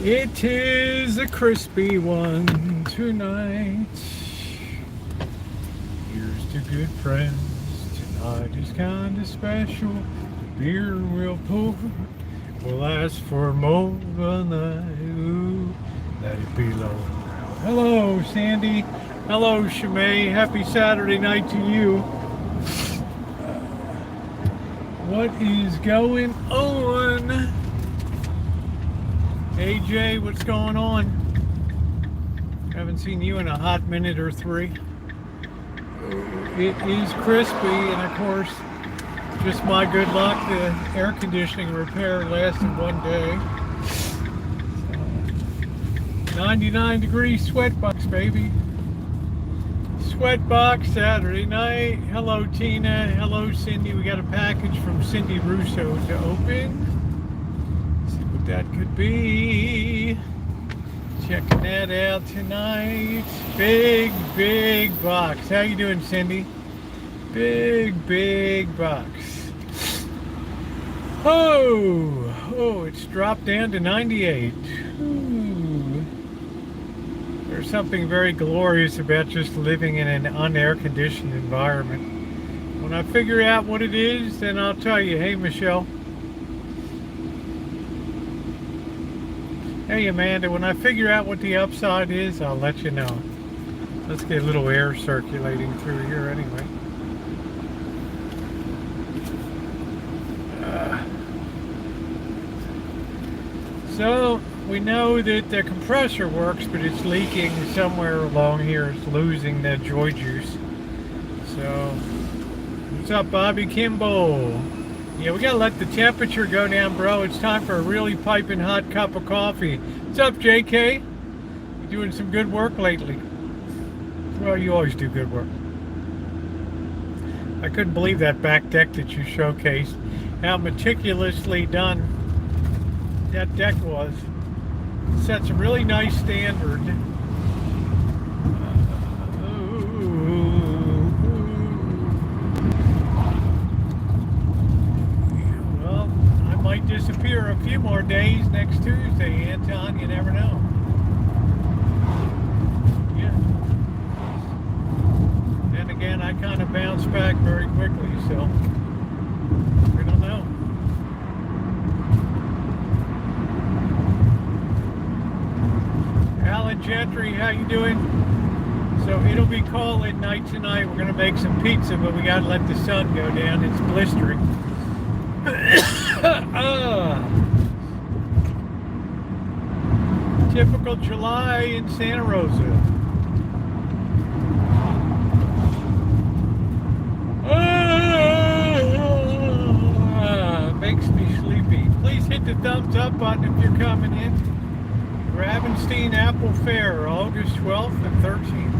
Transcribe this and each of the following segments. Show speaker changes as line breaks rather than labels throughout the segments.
It is a crispy one tonight. Here's to good friends. Tonight is kind of special. Beer we'll pour will last for more than a night. Ooh, let it be low. Hello, Sandy. Hello, Shimei. Happy Saturday night to you. What is going on? AJ, what's going on? Haven't seen you in a hot minute or three. It is crispy, and of course, just my good luck, the air conditioning repair lasted one day. 99 degree sweatbox, baby. Sweatbox Saturday night. Hello, Tina. Hello, Cindy. We got a package from Cindy Russo to open. See what that could be. Checking that out tonight. Big, big box. How you doing, Cindy? Big, big box. Oh, it's dropped down to 98. Ooh. There's something very glorious about just living in an unair-conditioned environment. When I figure out what it is, then I'll tell you. Hey, Michelle. Hey, Amanda. When I figure out what the upside is, I'll let you know. Let's get a little air circulating through here anyway. So we know that the compressor works, but it's leaking somewhere along here. It's losing that joy juice. So, what's up, Bobby Kimball? Yeah, we gotta let the temperature go down, bro. It's time for a really piping hot cup of coffee. What's up, JK? You doing some good work lately? Well, you always do good work. I couldn't believe that back deck that you showcased. How meticulously done that deck was. Sets a really nice standard. Well, I might disappear a few more days next Tuesday, Anton. You never know. Yeah. Then again, I kind of bounce back very quickly, so we don't know. Alan Gentry, how you doing? So it'll be call-in night tonight. We're going to make some pizza, but we got to let the sun go down. It's blistering. Typical July in Santa Rosa. Makes me sleepy. Please hit the thumbs up button if you're coming in. Ravenstein Apple Fair, August 12th and 13th.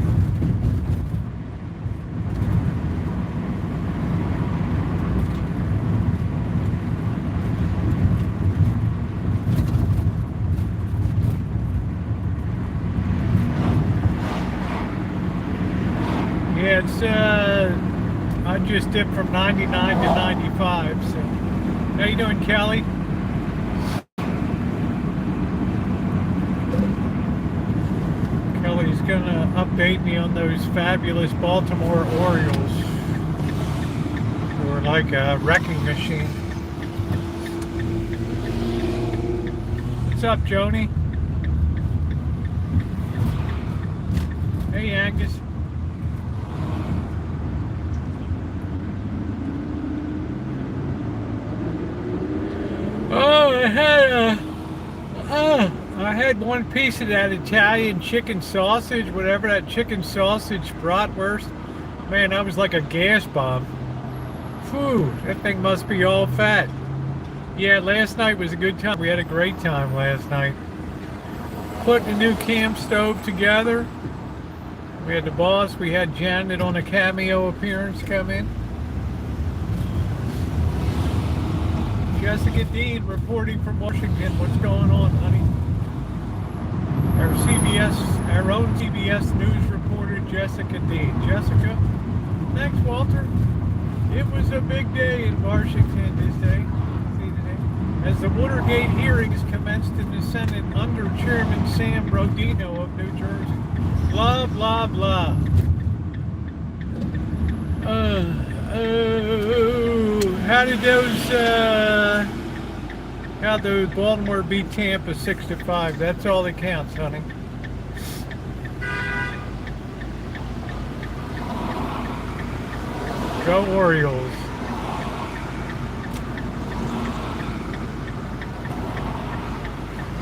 Yeah, it's I just dipped from 99 to 95. So, how you doing, Kelly? Kelly's gonna update me on those fabulous Baltimore Orioles. Or like a wrecking machine. What's up, Joni? Hey, Angus. Oh, I had one piece of that Italian chicken sausage, whatever that chicken sausage bratwurst. Man, that was like a gas bomb. Phew, that thing must be all fat. Yeah, last night was a good time. We had a great time last night. Putting a new camp stove together. We had the boss, we had Janet on a cameo appearance come in. Jessica Dean reporting from Washington. What's going on, honey? Our own CBS News reporter, Jessica Dean. Jessica, thanks, Walter. It was a big day in Washington this day. See today? As the Watergate hearings commenced in the Senate under Chairman Sam Brodino of New Jersey. Blah, blah, blah. How did Baltimore beat Tampa 6-5? That's all that counts, honey. Go Orioles.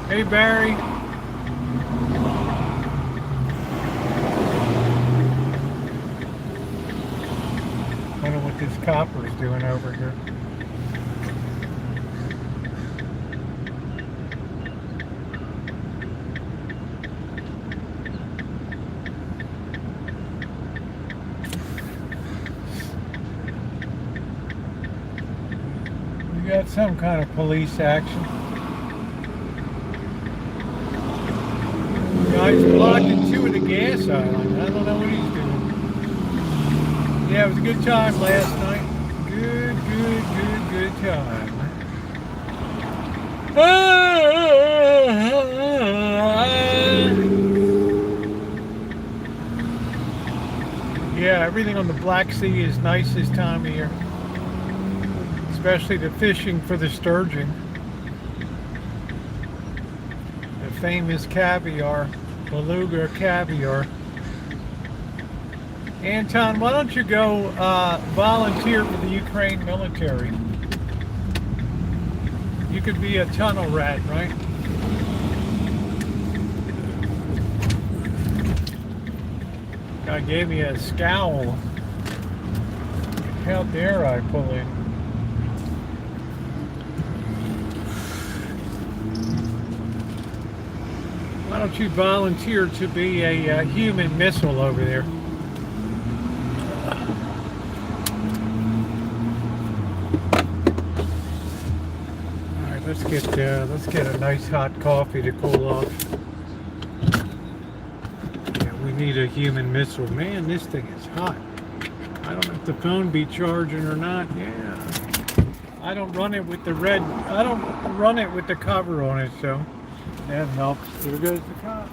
Hey, Barry. I wonder what this copper's doing over here. We got some kind of police action. Guy's blocking 2 of the gas island. I don't know what he's doing. Yeah, it was a good time last night. Good time. Yeah, everything on the Black Sea is nice this time of year. Especially the fishing for the sturgeon. The famous caviar. Beluga caviar. Anton, why don't you go volunteer for the Ukraine military? You could be a tunnel rat, right? Guy gave me a scowl. How dare I pull in? Why don't you volunteer to be a human missile over there? All right, let's get a nice hot coffee to cool off. Yeah, we need a human missile. Man, this thing is hot. I don't know if the phone be charging or not. Yeah, I don't run it with the red. I don't run it with the cover on it, so. Yeah, no. Here goes the cop.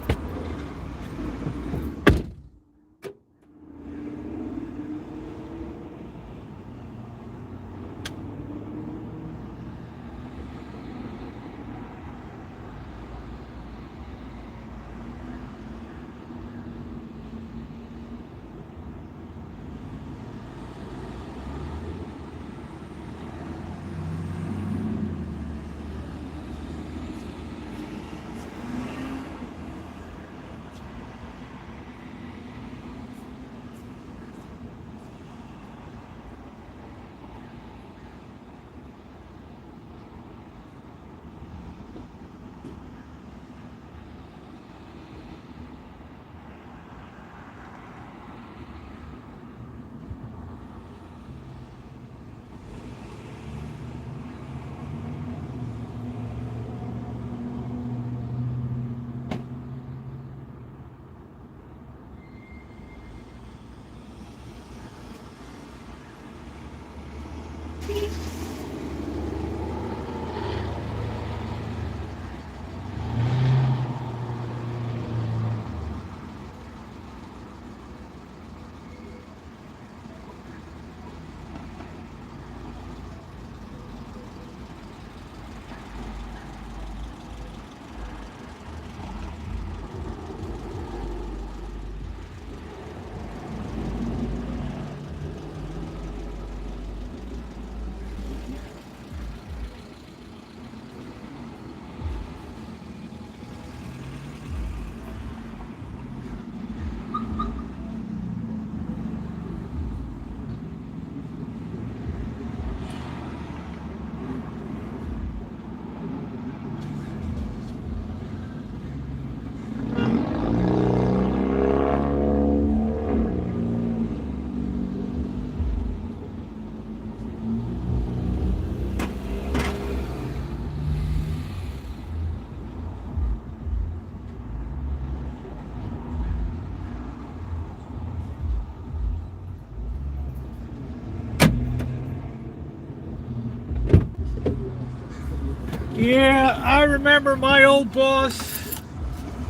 Yeah, I remember my old boss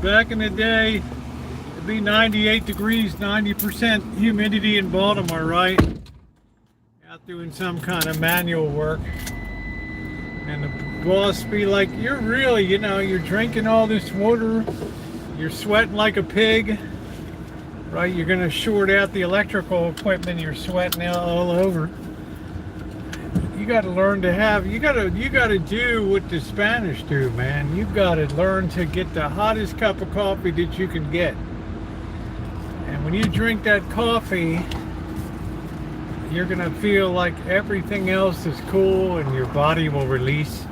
back in the day. It'd be 98 degrees, 90% humidity in Baltimore, right? Out doing some kind of manual work. And the boss be like, you're really, you're drinking all this water. You're sweating like a pig, right? You're going to short out the electrical equipment. You're sweating out all over. You got to learn to have, you got to do what the Spanish do, man. You got to learn to get the hottest cup of coffee that you can get. And when you drink that coffee, you're going to feel like everything else is cool, and your body will release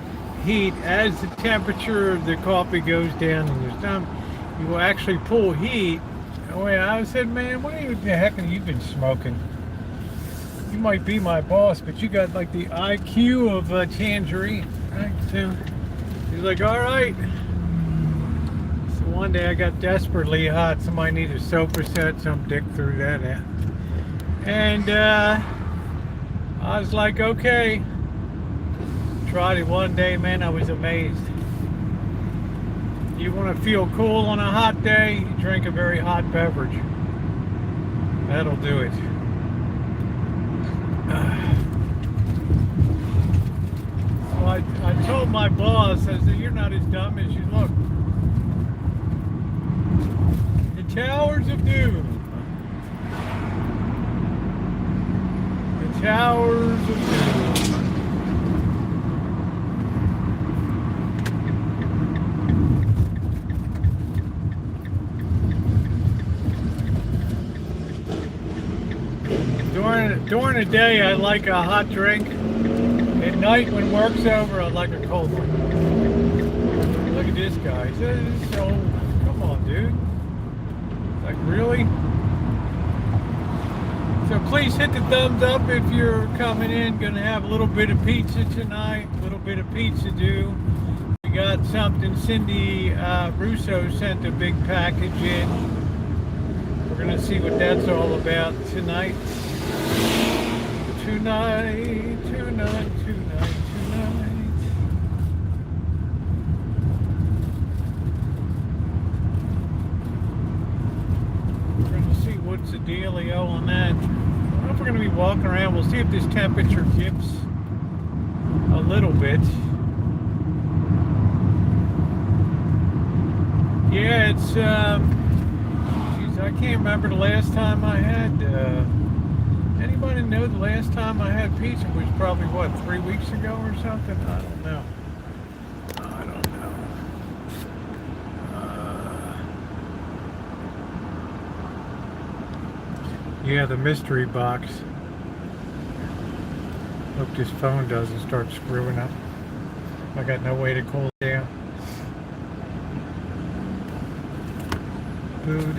heat as the temperature of the coffee goes down in your stomach. You will actually pull heat. Oh yeah, I said, man, what the heck have you been smoking? You might be my boss, but you got like the IQ of a tangerine, right? So he's like, all right. So one day I got desperately hot. Somebody needed a sofa set. Some dick threw that out. And I was like, okay. Tried it one day, man, I was amazed. You want to feel cool on a hot day, you drink a very hot beverage. That'll do it. So I told my boss, I said, you're not as dumb as you look. The Towers of Doom. The Towers of Doom. During the day, I like a hot drink. At night, when work's over, I like a cold one. Look at this guy. He says, so, come on, dude. Like, really? So please hit the thumbs up if you're coming in. Gonna have a little bit of pizza tonight. A little bit of pizza do. We got something. Cindy Russo sent a big package in. We're gonna see what that's all about tonight. Tonight. We're going to see what's the dealio on that. I don't know if we're going to be walking around. We'll see if this temperature dips a little bit. Yeah, it's, geez, I can't remember the last time I had, anybody know the last time I had pizza was probably, what, 3 weeks ago or something? I don't know. Yeah, the mystery box. Hope this phone doesn't start screwing up. I got no way to cool it down. Do.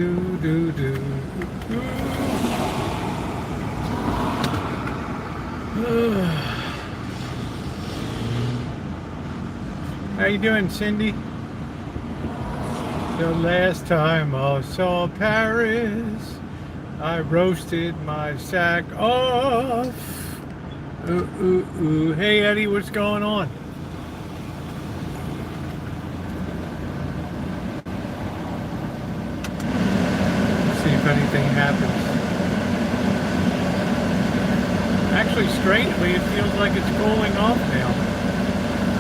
How you doing, Cindy? The last time I saw Paris, I roasted my sack off. Ooh. Hey, Eddie, what's going on? Let's see if anything happens. Actually, strangely, it feels like it's cooling off now.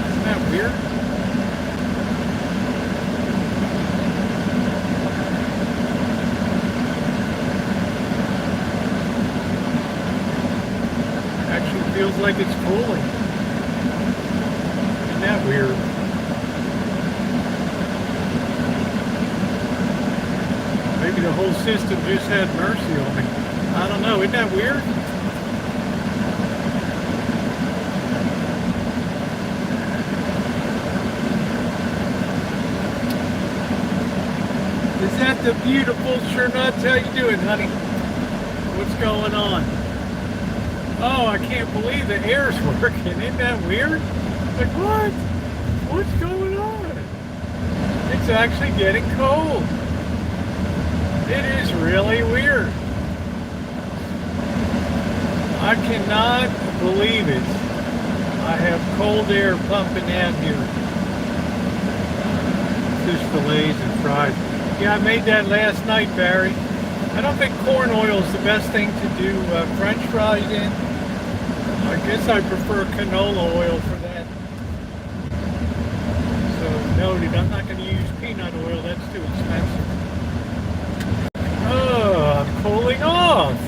Isn't that weird? Actually feels like it's cooling. Isn't that weird? Maybe the whole system just had mercy on me. I don't know. Isn't that weird? Is that the beautiful sure nuts? How you doing, honey? What's going on? Oh, I can't believe the air's working. Isn't that weird? Like, what? What's going on? It's actually getting cold. It is really weird. I cannot believe it. I have cold air pumping out here. Fish fillets and fries. Yeah, I made that last night, Barry. I don't think corn oil is the best thing to do French fries in. I guess I prefer canola oil for that. So noted, I'm not going to use peanut oil. That's too expensive. Oh, I'm cooling off.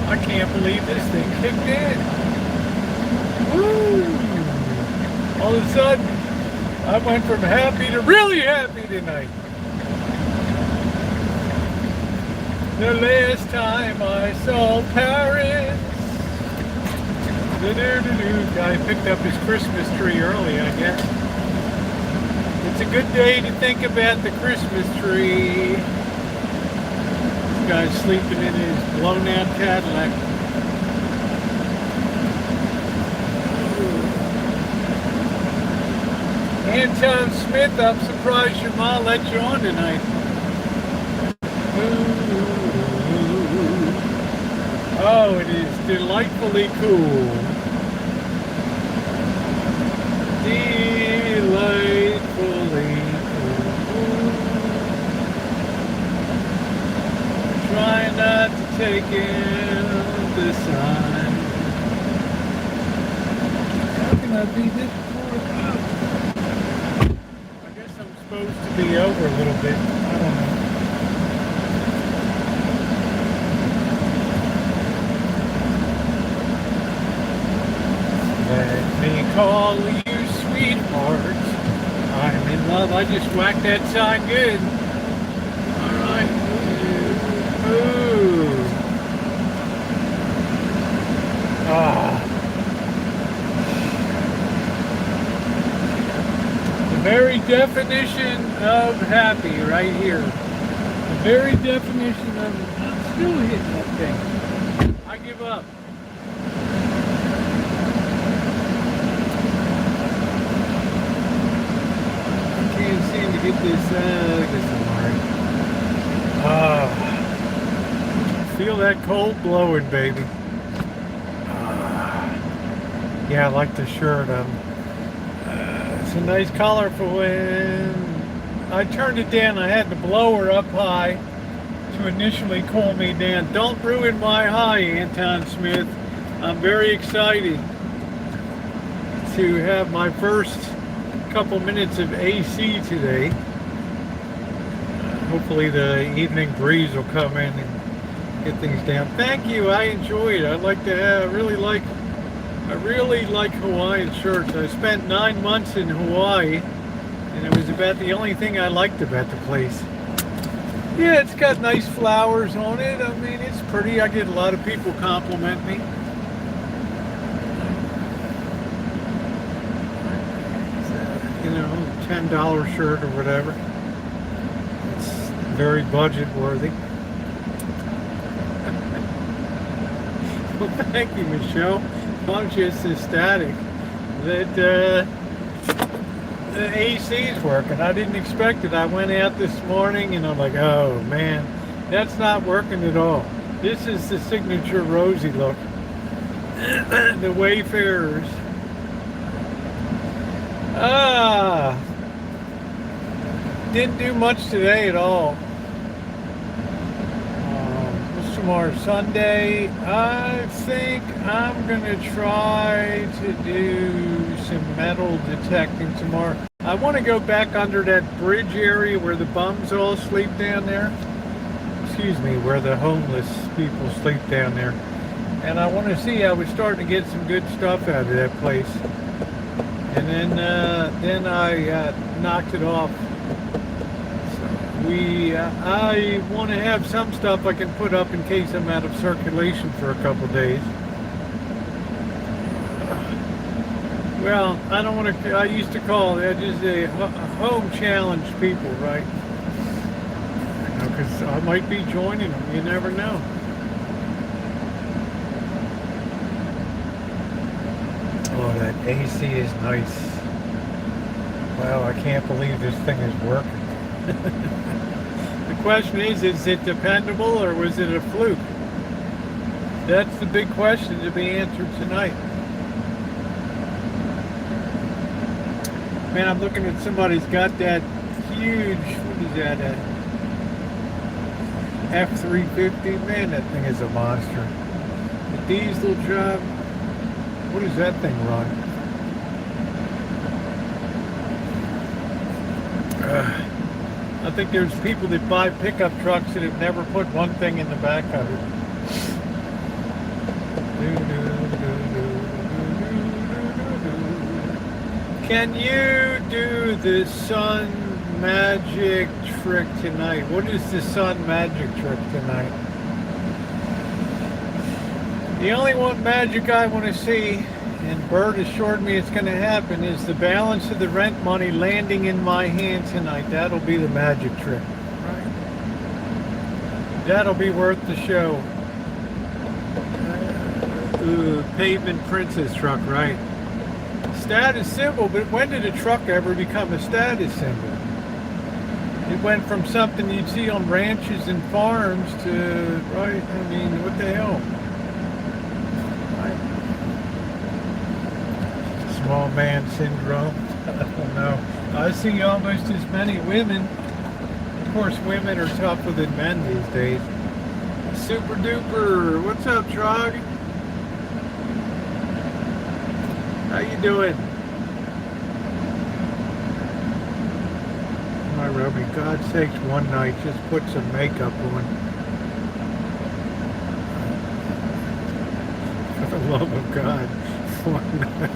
I can't believe this thing kicked in. Woo! All of a sudden, I went from happy to really happy tonight. The last time I saw Paris. Guy picked up his Christmas tree early, I guess. It's a good day to think about the Christmas tree. This guy's sleeping in his blown out Cadillac. Anton Smith, I'm surprised your mom let you on tonight. Oh, it is delightfully cool. Delightfully cool. Try not to take in the sun. How can I be this bored up? I guess I'm supposed to be over a little bit. I don't know. Let me call you sweetheart. I'm in love. I just whacked that sign good. All right. Ooh. Ah. The very definition of happy right here. The very definition of I'm still hitting that thing. I give up. Can't seem to get this, I guess I'm alright. Feel that cold blowing, baby. Yeah, I like the shirt. It's a nice colorful one. I turned it down. I had the blower up high to initially cool me down. Don't ruin my high, Anton Smith. I'm very excited to have my first couple minutes of AC today. Hopefully the evening breeze will come in and get things down. Thank you. I enjoy it. I like to have, I really like Hawaiian shirts. I spent 9 months in Hawaii, and it was about the only thing I liked about the place. Yeah, it's got nice flowers on it. I mean, it's pretty. I get a lot of people compliment me. $10 shirt or whatever. It's very budget worthy. Well, thank you, Michelle. I'm just ecstatic that the AC is working. I didn't expect it. I went out this morning and I'm like, oh man, that's not working at all. This is the signature Rosie look. The Wayfarers. Didn't do much today at all. What's tomorrow? Sunday. I think I'm gonna try to do some metal detecting tomorrow. I want to go back under that bridge area where the bums all sleep down there. Excuse me, where the homeless people sleep down there. And I want to see. I was starting to get some good stuff out of that place. And then I knocked it off. I want to have some stuff I can put up in case I'm out of circulation for a couple days. Well, I don't want to. I used to call that just a home challenge people, right? Because I might be joining them. You never know. Oh, that AC is nice. Wow, I can't believe this thing is working. The question is it dependable or was it a fluke? That's the big question to be answered tonight. Man, I'm looking at somebody's got that huge, what is that, F-350. Man, that thing is a monster. The diesel job, what does that thing run? I think there's people that buy pickup trucks that have never put one thing in the back of it. Can you do the sun magic trick tonight? What is the sun magic trick tonight? The only one magic I want to see, and Bert assured me it's going to happen, is the balance of the rent money landing in my hand tonight. That'll be the magic trick, right? That'll be worth the show. Pavement princess truck, right? Status symbol, but when did a truck ever become a status symbol? It went from something you'd see on ranches and farms to, right? I mean, what the hell? Small man syndrome. I don't know. I see almost as many women. Of course, women are tougher than men these days. Super duper. What's up, Trog? How you doing? My Roby, God's sakes, one night, just put some makeup on. For the love of God, one night.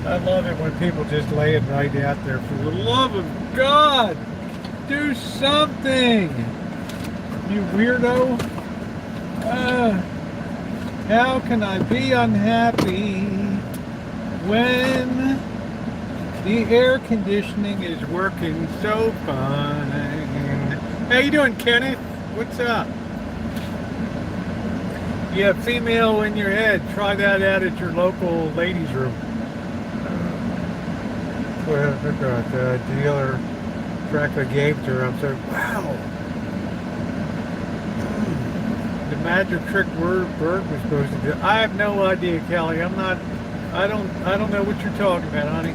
I love it when people just lay it right out there. For the love of God, do something, you weirdo. How can I be unhappy when the air conditioning is working so fine? How you doing, Kenneth? What's up? You have female in your head. Try that out at your local ladies' room. Well, I got the dealer track I gave to her. I'm saying, wow. The magic trick word Bert was supposed to do. I have no idea, Kelly. I don't know what you're talking about, honey.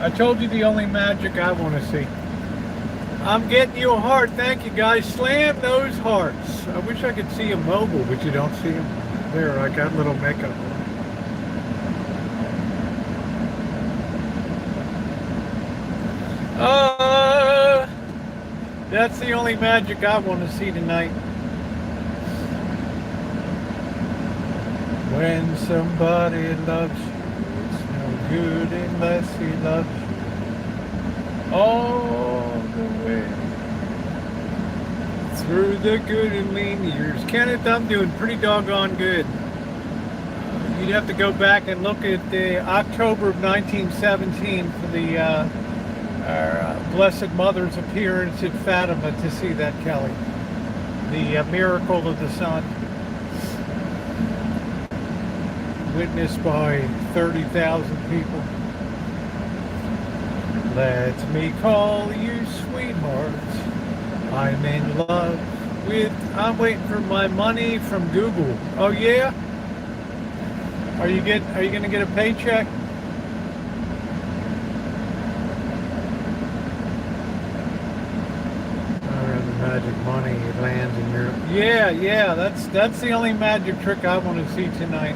I told you the only magic I want to see. I'm getting you a heart. Thank you, guys. Slam those hearts. I wish I could see them mobile, but you don't see them. There, I got little makeup on. That's the only magic I want to see tonight. When somebody loves you, it's no good unless he loves you all the way through the good and lean years. Kenneth, I'm doing pretty doggone good. You'd have to go back and look at the October of 1917 for the our Blessed Mother's appearance at Fatima to see that, Kelly. The miracle of the sun. Witnessed by 30,000 people. Let me call you sweetheart. I'm in love with... I'm waiting for my money from Google. Oh yeah? Are you going to get a paycheck? Magic money lands in your... Yeah, that's the only magic trick I want to see tonight.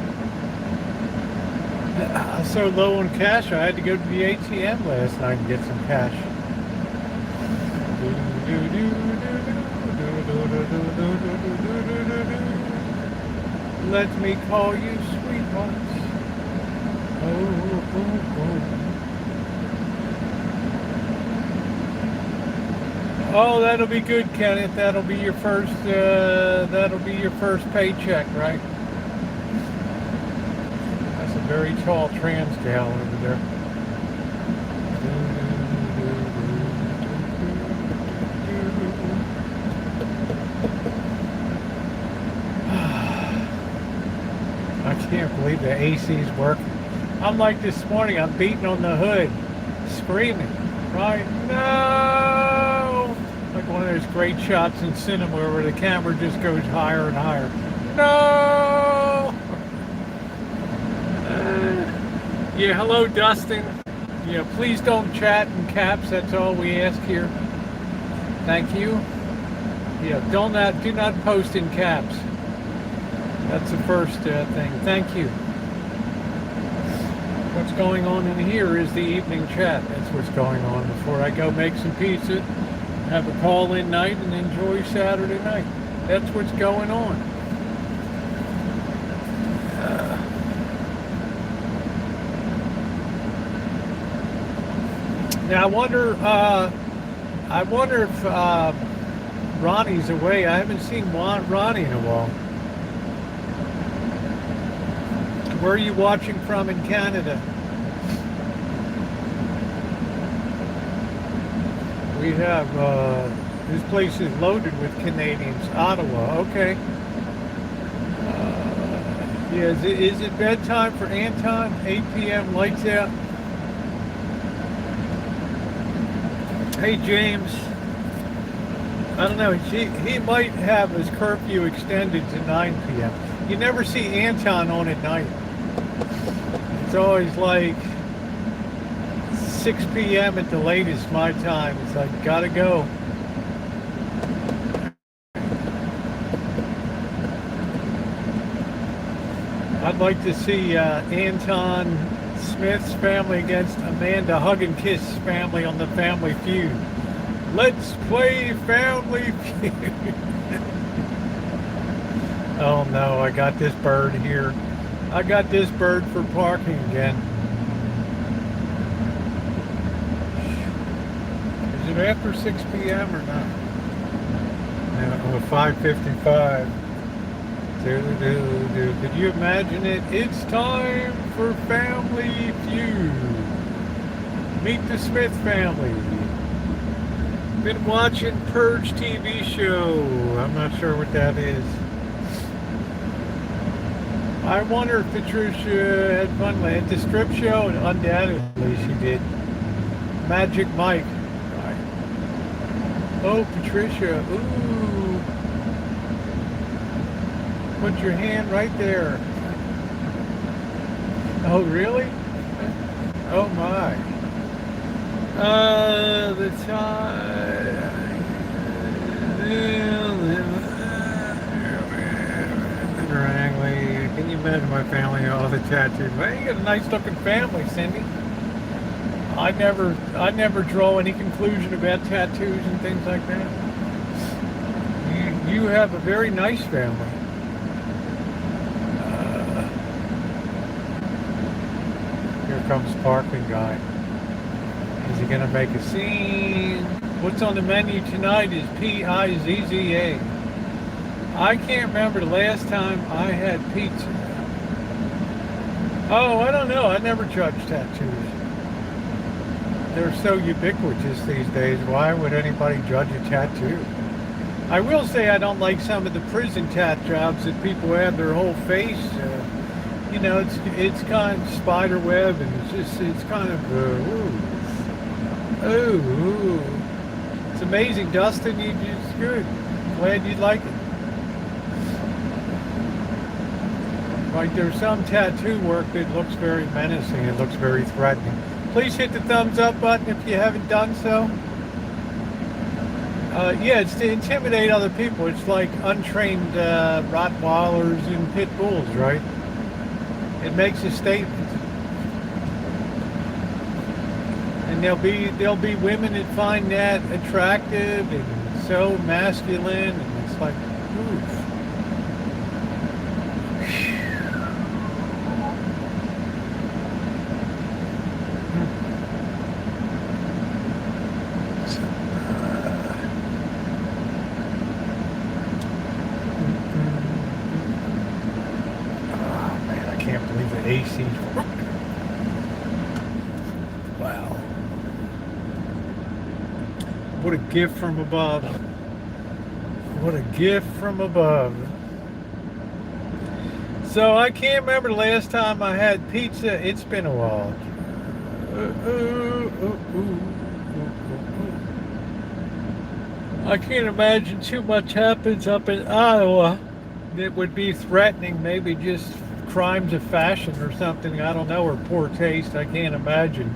I was so low on cash, I had to go to the ATM last night and get some cash. Let me call you sweetheart. Oh, that'll be good, Kenneth. That'll be your first paycheck, right? That's a very tall trans gal over there. I can't believe the AC's working. I'm like this morning, I'm beating on the hood, screaming, right? No! Like one of those great shots in cinema where the camera just goes higher and higher. No! Yeah, hello, Dustin. Yeah, please don't chat in caps. That's all we ask here. Thank you. Yeah, do not post in caps. That's the first thing. Thank you. What's going on in here is the evening chat. That's what's going on before I go make some pizza, have a call-in night, and enjoy Saturday night. That's what's going on. Now I wonder if Ronnie's away. I haven't seen Ronnie in a while. Where are you watching from in Canada? We have, this place is loaded with Canadians. Ottawa, okay. Yeah, is it bedtime for Anton? 8 p.m. lights out? Hey, James. I don't know, he might have his curfew extended to 9 p.m. You never see Anton on at night. It's always like 6 p.m. at the latest, my time. It's like, gotta go. I'd like to see Anton Smith's family against Amanda Hug and Kiss family on the Family Feud. Let's play Family Feud. Oh no, I got this bird here. I got this bird for parking again. Is it after 6 p.m. or not? No, 5:55. Could you imagine it? It's time for Family Feud. Meet the Smith family. Been watching Purge TV show. I'm not sure what that is. I wonder if Patricia had fun at the strip show. Undoubtedly she did. Magic Mike. Right. Oh, Patricia. Ooh. Put your hand right there. Oh, really? Oh, my. The time. Can you imagine my family, all the tattoos? Well, you got a nice looking family, Cindy. I never draw any conclusion about tattoos and things like that. You have a very nice family. Here comes parking guy. Is he gonna make a scene? What's on the menu tonight is Pizza. I can't remember the last time I had pizza. Oh, I don't know. I never judge tattoos. They're so ubiquitous these days. Why would anybody judge a tattoo? I will say I don't like some of the prison tat jobs that people have their whole face. You know, it's kind of spider web, and it's kind of ooh. It's amazing, Dustin. It's good. Glad you like it. Like there's some tattoo work that looks very menacing. It looks very threatening. Please hit the thumbs up button if you haven't done so. Yeah, it's to intimidate other people. It's like untrained Rottweilers and pit bulls, right? It makes a statement. And there'll be women that find that attractive and so masculine, and it's like, oof. AC. Wow. What a gift from above. What a gift from above. So I can't remember the last time I had pizza. It's been a while. I can't imagine too much happens up in Iowa that would be threatening. Maybe just crimes of fashion or something. I don't know, or poor taste. I can't imagine.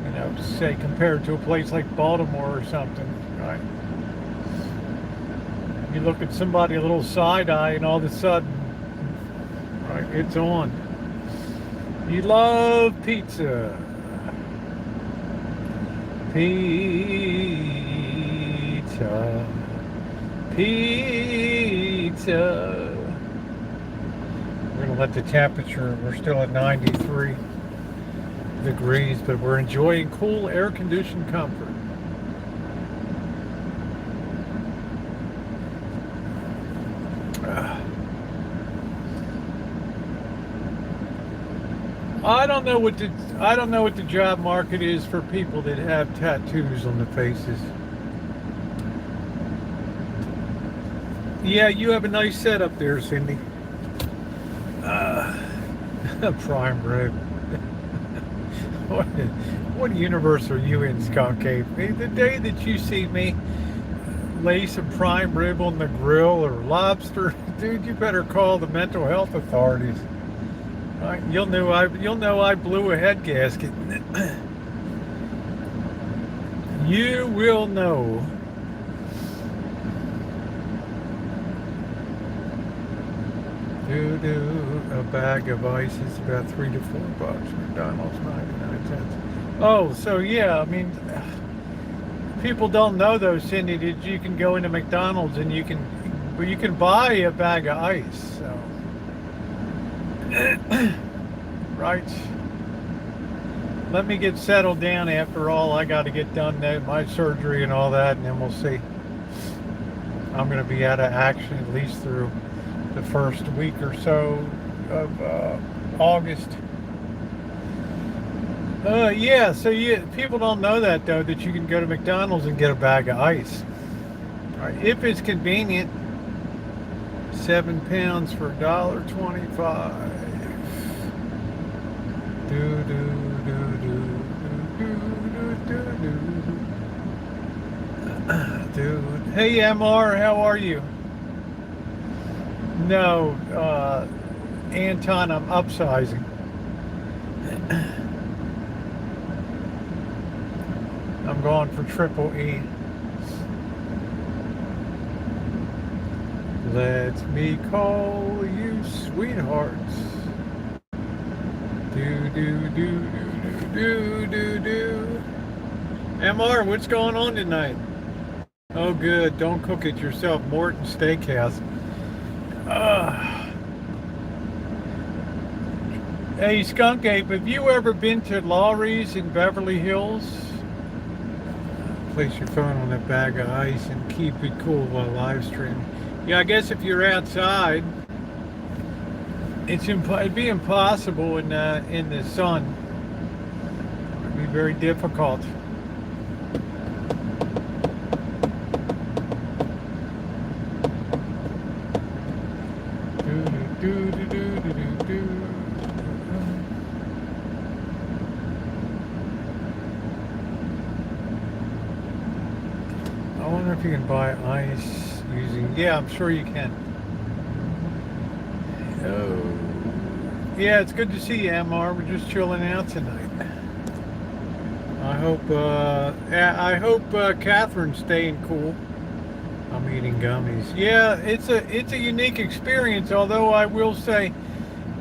You know, say compared to a place like Baltimore or something, right? You look at somebody a little side eye, and all of a sudden, right, it's on. You love pizza. Pizza. Pizza. We're going to let the temperature, we're still at 93 degrees, but we're enjoying cool air-conditioned comfort. I don't know what the job market is for people that have tattoos on the faces. Yeah, you have a nice setup there, Cindy. Prime rib. What universe are you in, Skunk Ape? The day that you see me lay some prime rib on the grill or lobster, dude, you better call the mental health authorities. You'll know I blew a head gasket. You will know. A bag of ice is about $3 to $4. McDonald's 99 cents. Oh, so yeah, I mean, people don't know though, Cindy, that you can go into McDonald's and you can buy a bag of ice. So. Right. Let me get settled down. After all, I got to get done my surgery and all that, and then we'll see. I'm going to be out of action at least through the first week or so of August. Yeah, so people don't know that though, that you can go to McDonald's and get a bag of ice. Right. If it's convenient. 7 pounds for $1.25. Dude. Hey MR, how are you? No, Anton, I'm upsizing. I'm going for triple E. Let me call you sweethearts. Do. MR, what's going on tonight? Oh, good. Don't cook it yourself. Morton Steakhouse. Hey, Skunk Ape, have you ever been to Lawry's in Beverly Hills? Place your phone on that bag of ice and keep it cool while live streaming. Yeah, I guess if you're outside, it'd be impossible in the sun. It'd be very difficult. I wonder if you can buy ice using. Yeah, I'm sure you can. Oh, yeah, it's good to see you, MR. We're just chilling out tonight. I hope Catherine's staying cool. I'm eating gummies. Yeah, it's a unique experience. Although I will say,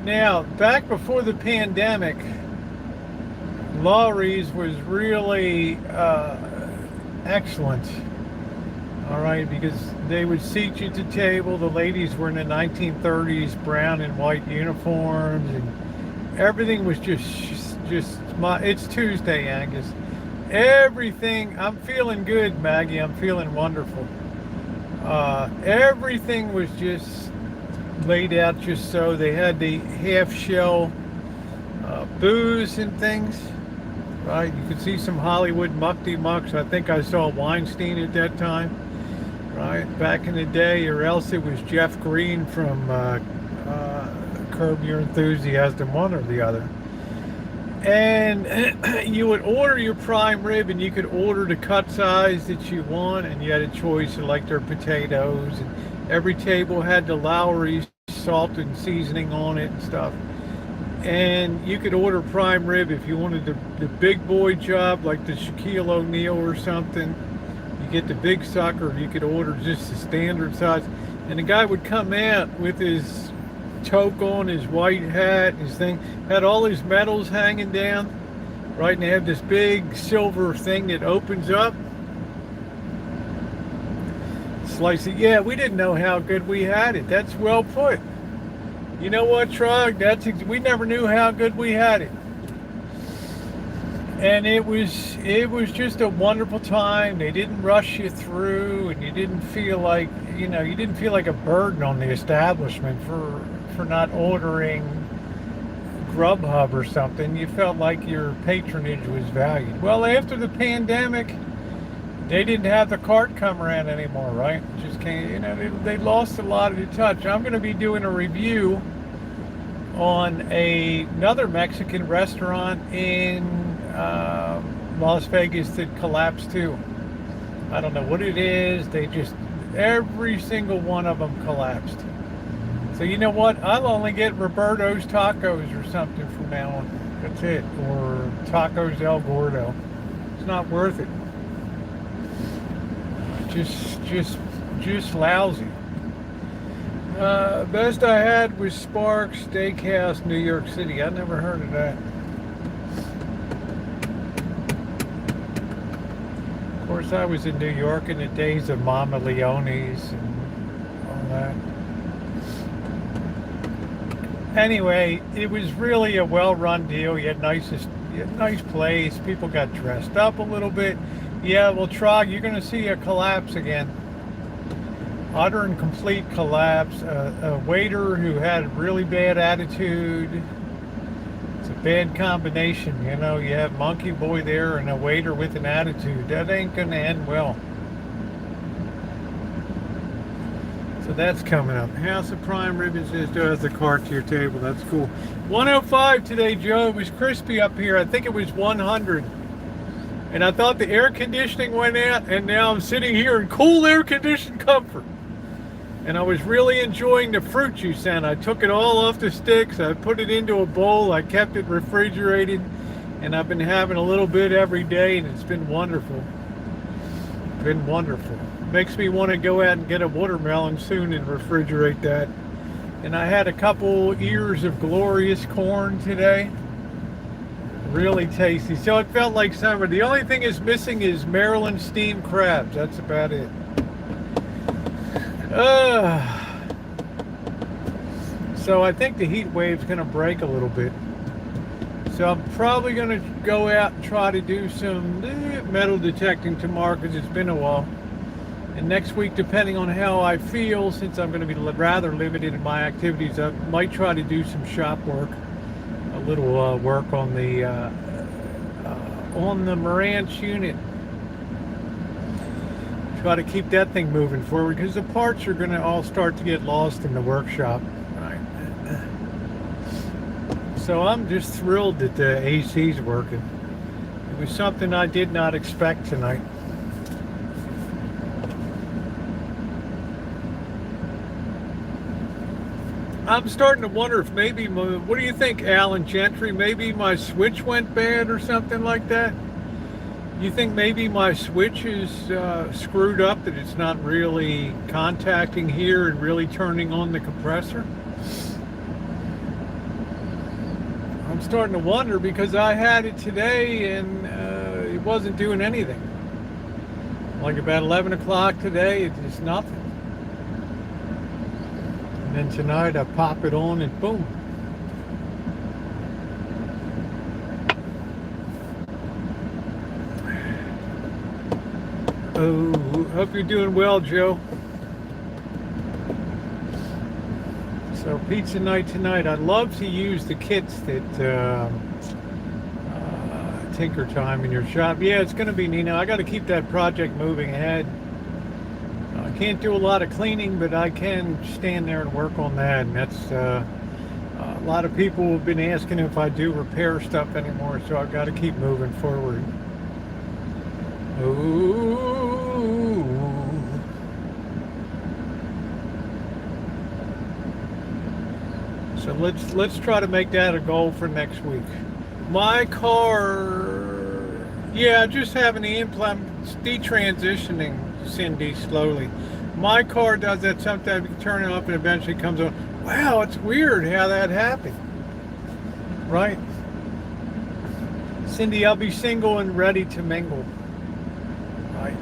now back before the pandemic, Lawry's was really excellent. All right, because they would seat you at the table. The ladies were in the 1930s brown and white uniforms, and everything was just it's Tuesday, Angus. Everything, I'm feeling good, Maggie. I'm feeling wonderful. Everything was just laid out just so. They had the half shell booze and things. Right, you could see some Hollywood mucks. I think I saw Weinstein at that time. Right, back in the day, or else it was Jeff Green from Curb Your Enthusiasm, one or the other. And you would order your prime rib, and you could order the cut size that you want, and you had a choice of like their potatoes. And every table had the Lowry's salt and seasoning on it and stuff. And you could order prime rib if you wanted the big boy job, like the Shaquille O'Neal or something. You get the big sucker. You could order just the standard size. And the guy would come out with his toque on, his white hat, his thing, had all his medals hanging down, right? And they have this big silver thing that opens up. Slice it. Yeah, we didn't know how good we had it. That's well put. You know what, Trog? We never knew how good we had it. And it was just a wonderful time. They didn't rush you through, and you didn't feel like, you didn't feel like a burden on the establishment for not ordering Grubhub or something. You felt like your patronage was valued. Well, after the pandemic, they didn't have the cart come around anymore, right? Just can't, they lost a lot of the touch. I'm going to be doing a review on another Mexican restaurant in Las Vegas that collapsed too. I don't know what it is. Every single one of them collapsed. So you know what? I'll only get Roberto's Tacos or something from now on. That's it. Or Tacos El Gordo. It's not worth it. Just lousy. Best I had was Sparks Steakhouse, New York City. I never heard of that. Of course, I was in New York in the days of Mama Leone's and all that. Anyway, it was really a well-run deal. You had nice place. People got dressed up a little bit. Yeah, well, Trog, you're going to see a collapse again. Utter and complete collapse. A waiter who had a really bad attitude. It's a bad combination. You have Monkey Boy there and a waiter with an attitude. That ain't going to end well. So that's coming up. House of Prime Ribbons has the cart to your table. That's cool. 105 today, Joe. It was crispy up here. I think it was 100. And I thought the air conditioning went out, and now I'm sitting here in cool air-conditioned comfort. And I was really enjoying the fruit juice, and I took it all off the sticks. I put it into a bowl. I kept it refrigerated, and I've been having a little bit every day, and it's been wonderful. Been wonderful. Makes me want to go out and get a watermelon soon and refrigerate that. And I had a couple ears of glorious corn today. Really tasty. So it felt like summer. The only thing is missing is Maryland steamed crabs. That's about it. So I think the heat wave's going to break a little bit. So I'm probably going to go out and try to do some metal detecting tomorrow because it's been a while. And next week, depending on how I feel, since I'm going to be rather limited in my activities, I might try to do some shop work. A little work on the Marantz unit. Try to keep that thing moving forward because the parts are going to all start to get lost in the workshop. Right. So I'm just thrilled that the AC's working. It was something I did not expect tonight. I'm starting to wonder if maybe, what do you think, Alan Gentry? Maybe my switch went bad or something like that? You think maybe my switch is screwed up, that it's not really contacting here and really turning on the compressor? I'm starting to wonder because I had it today and it wasn't doing anything. Like about 11 o'clock today, it's just nothing. And then tonight I pop it on and boom. Oh, hope you're doing well, Joe. So pizza night tonight. I'd love to use the kits that Tinker Time in your shop. Yeah, it's going to be Nino. I got to keep that project moving ahead. I can't do a lot of cleaning, but I can stand there and work on that. And that's a lot of people have been asking if I do repair stuff anymore, so I've got to keep moving forward. Ooh. So let's try to make that a goal for next week. My car, yeah, just having the implant, detransitioning, Cindy, slowly. My car does that sometimes. You turn it off and eventually comes on. Wow, it's weird how that happened. Right? Cindy, I'll be single and ready to mingle. Right?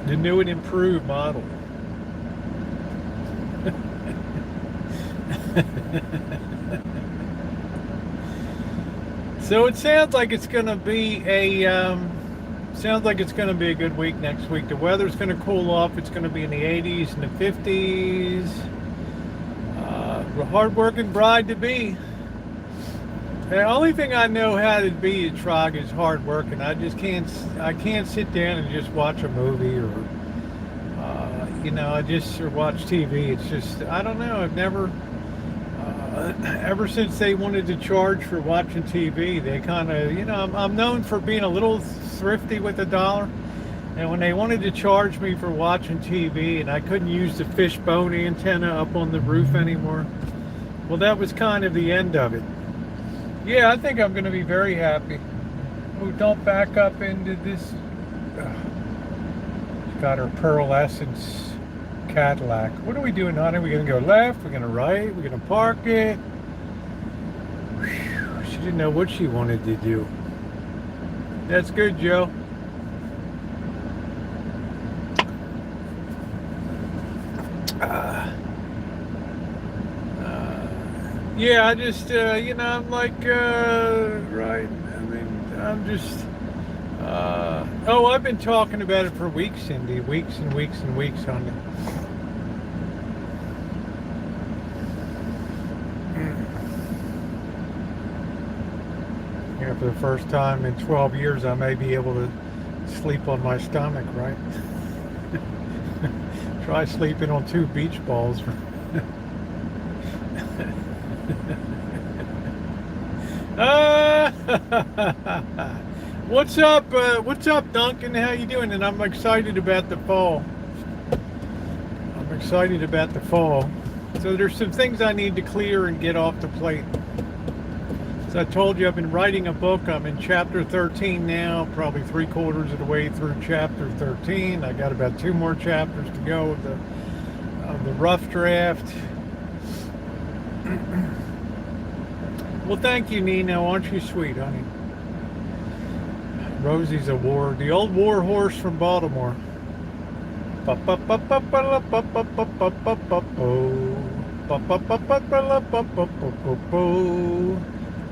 The new and improved model. So it sounds like it's going to be a good week next week. The weather's going to cool off. It's going to be in the 80s and the 50s. A hard-working bride to be. The only thing I know how to be a trog is hard working. I can't sit down and just watch a movie or or watch TV. It's just, I don't know. I've never, ever since they wanted to charge for watching TV, they kind of, I'm known for being a little thrifty with a dollar. And when they wanted to charge me for watching TV and I couldn't use the fishbone antenna up on the roof anymore, well, that was kind of the end of it. Yeah, I think I'm going to be very happy. Oh, don't back up into this. She's got her pearlescence Cadillac. What are we doing, honey? We're going to go left, we're going to right, we're going to park it. Whew, she didn't know what she wanted to do. That's good, Joe. Yeah, I just, I'm like, right, I mean, I'm just, I've been talking about it for weeks, Cindy, weeks and weeks and weeks on it. For the first time in 12 years, I may be able to sleep on my stomach, right? Try sleeping on 2 beach balls. What's up? What's up, Duncan? How you doing? And I'm excited about the fall. So there's some things I need to clear and get off the plate. As I told you, I've been writing a book. I'm in chapter 13 now, probably 3/4 of the way through chapter 13. I got about 2 more chapters to go of the rough draft. Well, thank you, Nina. Aren't you sweet, honey? Rosie's the old war horse from Baltimore.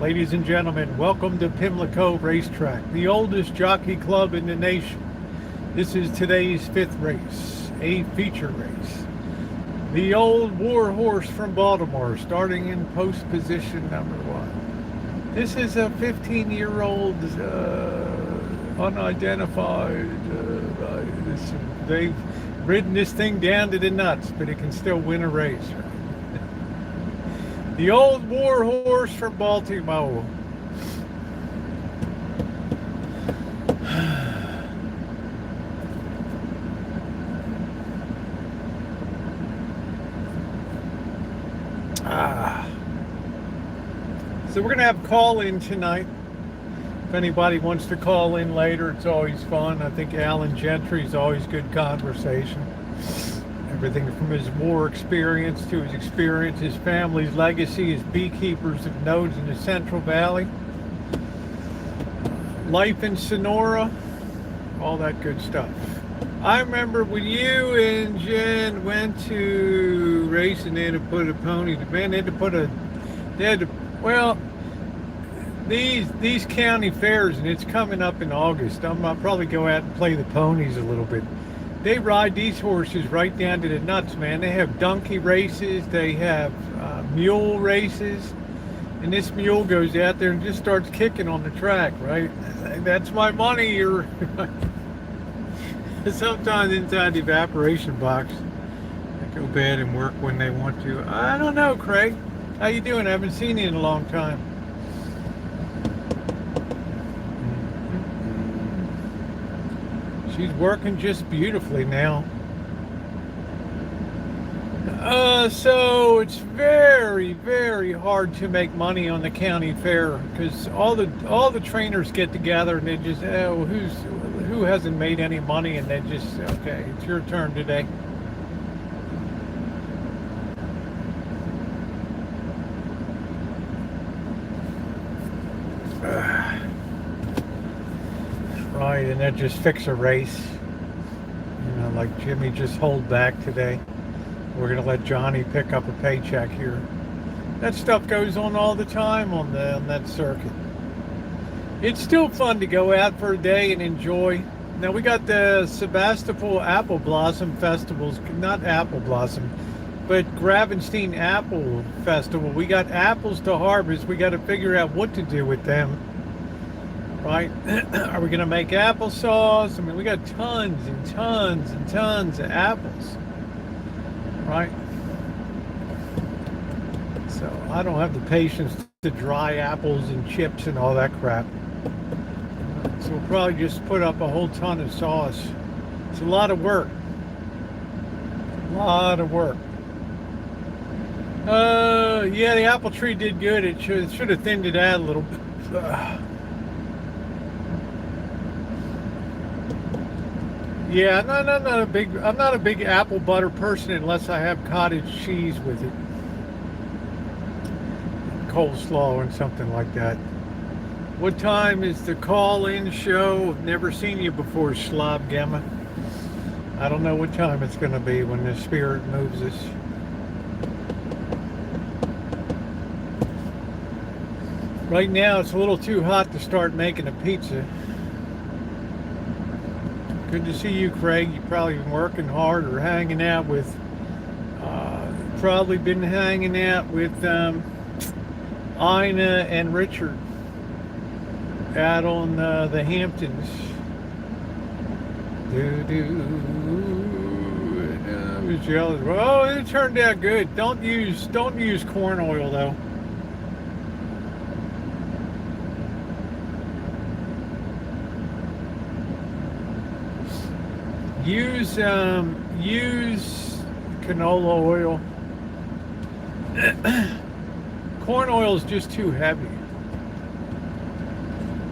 Ladies and gentlemen, welcome to Pimlico Racetrack, the oldest jockey club in the nation. This is today's 5th race, a feature race. The old war horse from Baltimore, starting in post position number 1. This is a 15-year-old unidentified. They've ridden this thing down to the nuts, but it can still win a race. Right? The old war horse from Baltimore. So we're going to have call-in tonight. If anybody wants to call in later, it's always fun. I think Alan Gentry's always good conversation. Everything from his war experience to his experience, his family's legacy as beekeepers of nodes in the Central Valley. Life in Sonora, all that good stuff. I remember when you and Jen went to race and they had to put a pony, these county fairs, and it's coming up in August. I'll probably go out and play the ponies a little bit. They ride these horses right down to the nuts, man. They have donkey races, they have mule races, and this mule goes out there and just starts kicking on the track, right? That's my money. Or sometimes inside the evaporation box, they go bad and work when they want to. I don't know, Craig. How you doing? I haven't seen you in a long time. She's working just beautifully now. So it's very, very hard to make money on the county fair because all the trainers get together and they just, oh, who hasn't made any money, and they just, okay, it's your turn today. Right, and then just fix a race. You know, like Jimmy just hold back today. We're gonna let Johnny pick up a paycheck here. That stuff goes on all the time on that circuit. It's still fun to go out for a day and enjoy. Now we got the Sebastopol Apple Blossom Festivals, not Apple Blossom, but Gravenstein Apple Festival. We got apples to harvest. We got to figure out what to do with them. Right? Are we going to make applesauce? I mean, we got tons and tons and tons of apples. Right? So I don't have the patience to dry apples and chips and all that crap. So we'll probably just put up a whole ton of sauce. It's a lot of work. A lot of work. Yeah, the apple tree did good. It should have thinned it out a little bit. Yeah, I'm not a big apple butter person unless I have cottage cheese with it. Coleslaw and something like that. What time is the call-in show? I've never seen you before, Slob Gamma. I don't know what time it's going to be when the spirit moves us. Right now it's a little too hot to start making a pizza. Good to see you, Craig. You've probably been working hard or hanging out with, probably been hanging out with Ina and Richard out on the Hamptons. I was jealous. Oh, it turned out good. Don't use corn oil though. Use canola oil. Corn oil is just too heavy.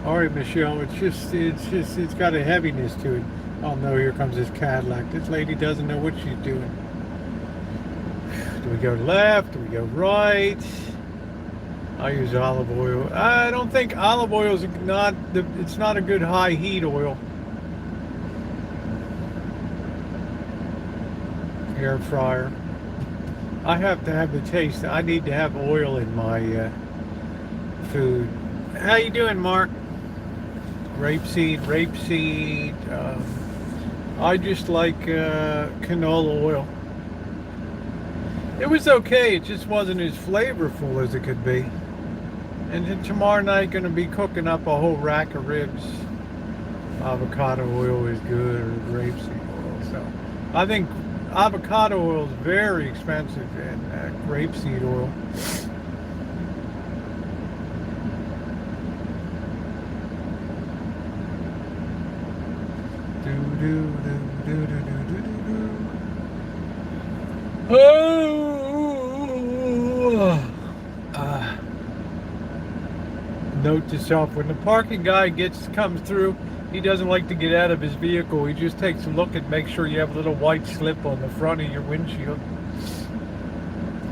All right, Michelle, it's got a heaviness to it. Oh no, here comes this Cadillac. This lady doesn't know what she's doing. Do we go left? Do we go right? I use olive oil. I don't think olive oil is it's not a good high heat oil. Air fryer. I have to have the taste. I need to have oil in my food. How you doing, Mark? Rapeseed. I just like canola oil. It was okay. It just wasn't as flavorful as it could be. And then tomorrow night, going to be cooking up a whole rack of ribs. Avocado oil is good, or rapeseed oil. So I think avocado oil is very expensive, and grapeseed oil. Note to self: when the parking guy comes through, he doesn't like to get out of his vehicle. He just takes a look and makes sure you have a little white slip on the front of your windshield.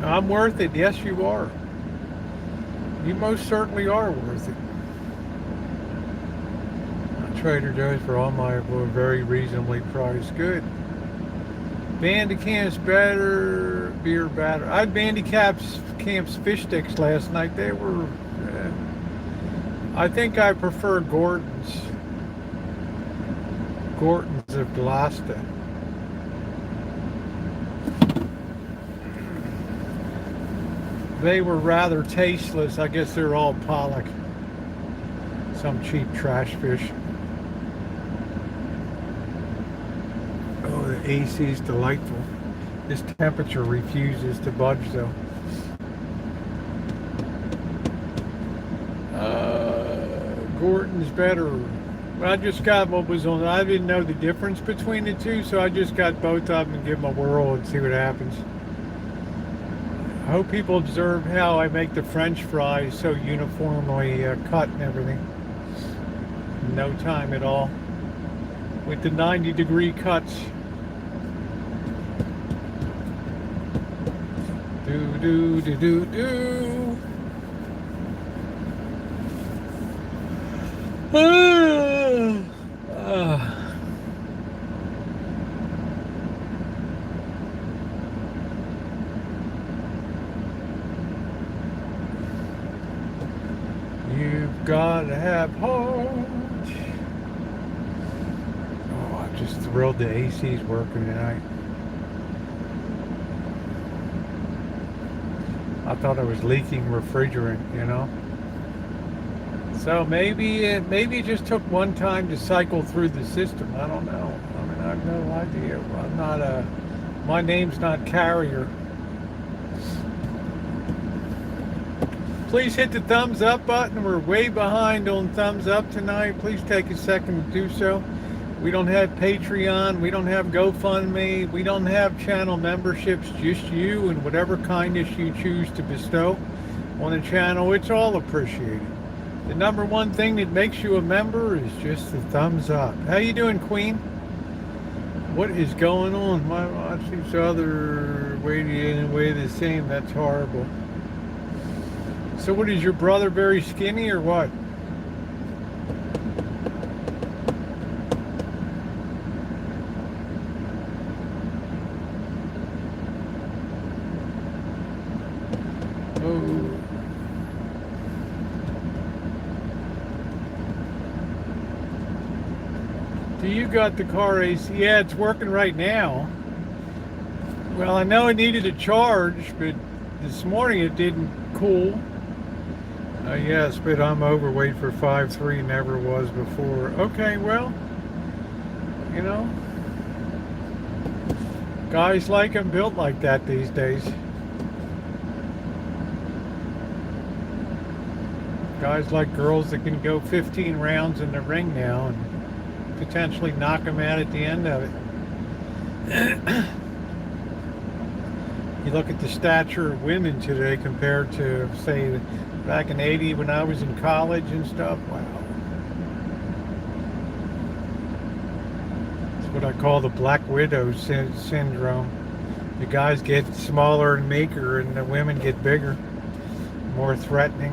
I'm worth it. Yes, you are. You most certainly are worth it. Trader Joe's for all my very reasonably priced. Good. Bandicam's better, beer better. I had Bandicam's fish sticks last night. They were, I think I prefer Gordon's of Gloucester. They were rather tasteless. I guess they're all pollock. Some cheap trash fish. Oh, the AC is delightful. This temperature refuses to budge though. Gordon's better. I just got what was on. I didn't know the difference between the two, so I just got both of them and give them a whirl and see what happens. I hope people observe how I make the French fries so uniformly cut and everything. No time at all. With the 90-degree cuts. Do do do do do. You've gotta have heart. Oh, I'm just thrilled the AC's working tonight. I thought I was leaking refrigerant, you know. So maybe it just took one time to cycle through the system. I don't know. I mean, I have no idea. I'm not my name's not Carrier. Please hit the thumbs up button. We're way behind on thumbs up tonight. Please take a second to do so. We don't have Patreon. We don't have GoFundMe. We don't have channel memberships. Just you and whatever kindness you choose to bestow on the channel. It's all appreciated. The number one thing that makes you a member is just the thumbs up. How you doing, Queen? What is going on? My watch each other way the same. That's horrible. So what, is your brother very skinny or what? Oh. Do you got the car AC? Yeah, it's working right now. Well, I know it needed a charge, but this morning it didn't cool. Yes, but I'm overweight for 5'3", never was before. Okay, well, you know, guys like them built like that these days. Guys like girls that can go 15 rounds in the ring now and potentially knock them out at the end of it. You look at the stature of women today compared to, say, back in '80 when I was in college and stuff. Wow. It's what I call the Black Widow syndrome. The guys get smaller and meeker and the women get bigger, more threatening.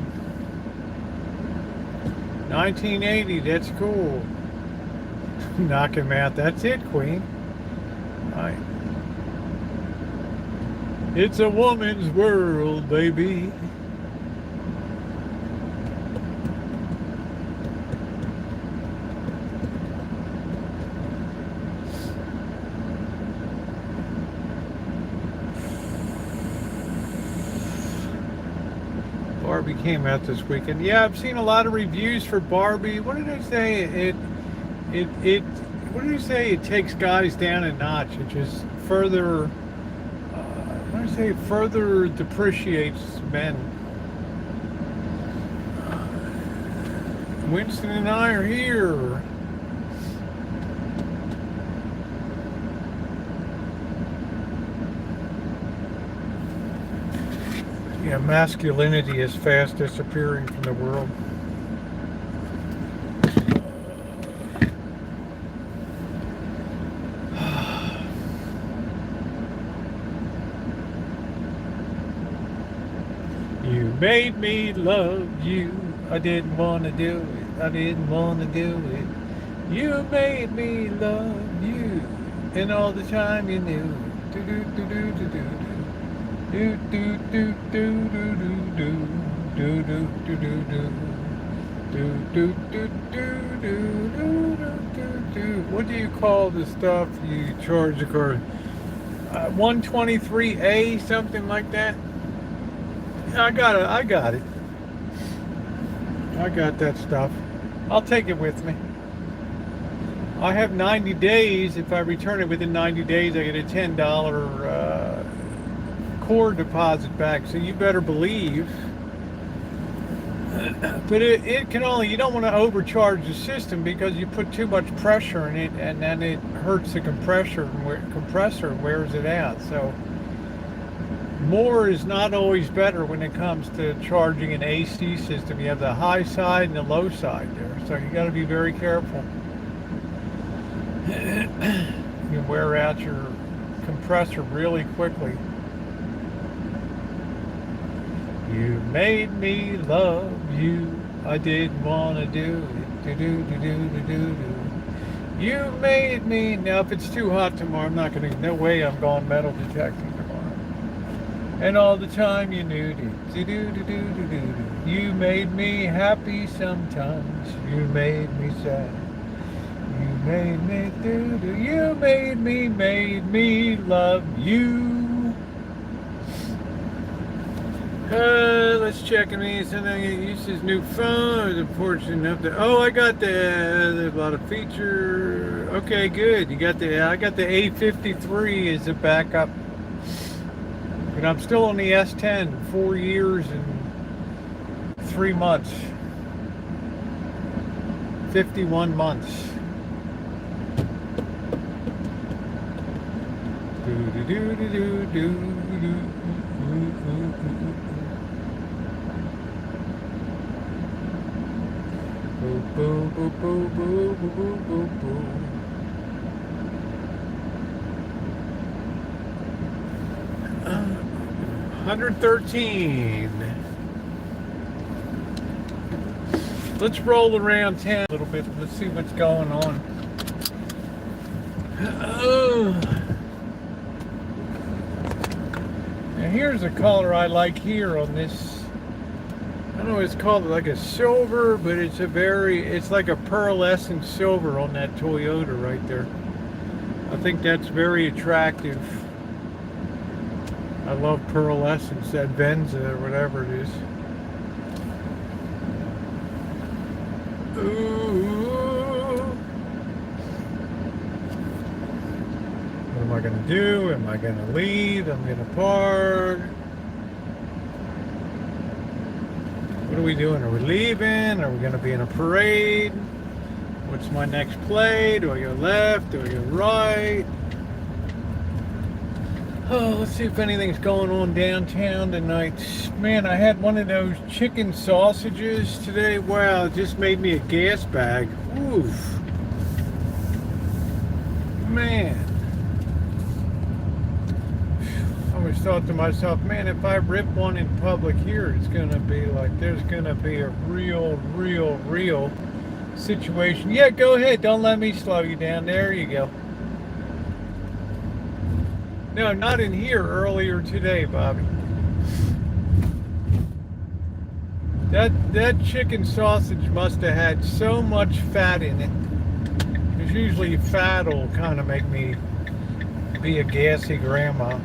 1980, that's cool. Knock him out. That's it, Queen. All right. It's a woman's world, baby. Barbie came out this weekend. Yeah, I've seen a lot of reviews for Barbie. What did I say? What did I say? It takes guys down a notch. It just further, what did I say? Further depreciates men. Winston and I are here. Yeah, masculinity is fast disappearing from the world. You made me love you. I didn't want to do it. I didn't want to do it. You made me love you. And all the time you knew. Do do do do do do. Do do do do do do do do do do do do do do do do. What do you call the stuff you charge the car? 123A, something like that. I got it. I got that stuff. I'll take it with me. I have 90 days. If I return it within 90 days, I get a $10 core deposit back. So you better believe. But it can only, you don't want to overcharge the system because you put too much pressure in it and then it hurts the compressor and wears it out. So more is not always better when it comes to charging an AC system. You have the high side and the low side there, so you got to be very careful. You wear out your compressor really quickly. You made me love you. I didn't want to do it. Do, do, do, do, do, do, do. You made me. Now, if it's too hot tomorrow, I'm not going to. No way I'm going metal detecting tomorrow. And all the time you knew. Do, do, do, do, do, do, do. You made me happy sometimes. You made me sad. You made me do, do. You made me love you. Let's check him. He said I used his new phone. I was unfortunate enough to. Oh, I got the a lot of feature. Okay, good. You got the. I got the A53 as a backup. But I'm still on the S10. 4 years and 3 months. 51 months. Do do do do do do do. Boo, boo, boo, boo, boo, boo, boo, boo. Uh, 113. Let's roll around town a little bit. Let's see what's going on. Now here's a color I like here on this. I don't know, it's called like a silver, but it's like a pearlescent silver on that Toyota right there. I think that's very attractive. I love pearlescence, that Venza or whatever it is. Ooh. What am I going to do? Am I going to leave? I'm going to park. What are we doing? Are we leaving? Are we going to be in a parade? What's my next play? Do I go left? Do I go right? Oh, let's see if anything's going on downtown tonight. Man, I had one of those chicken sausages today. Wow, it just made me a gas bag. Oof. Man. I always thought to myself, man, if I rip one in public here, it's going to be like, there's going to be a real situation. Yeah, go ahead. Don't let me slow you down. There you go. No, not in here earlier today, Bobby. That chicken sausage must have had so much fat in it. Because usually fat will kind of make me be a gassy grandma.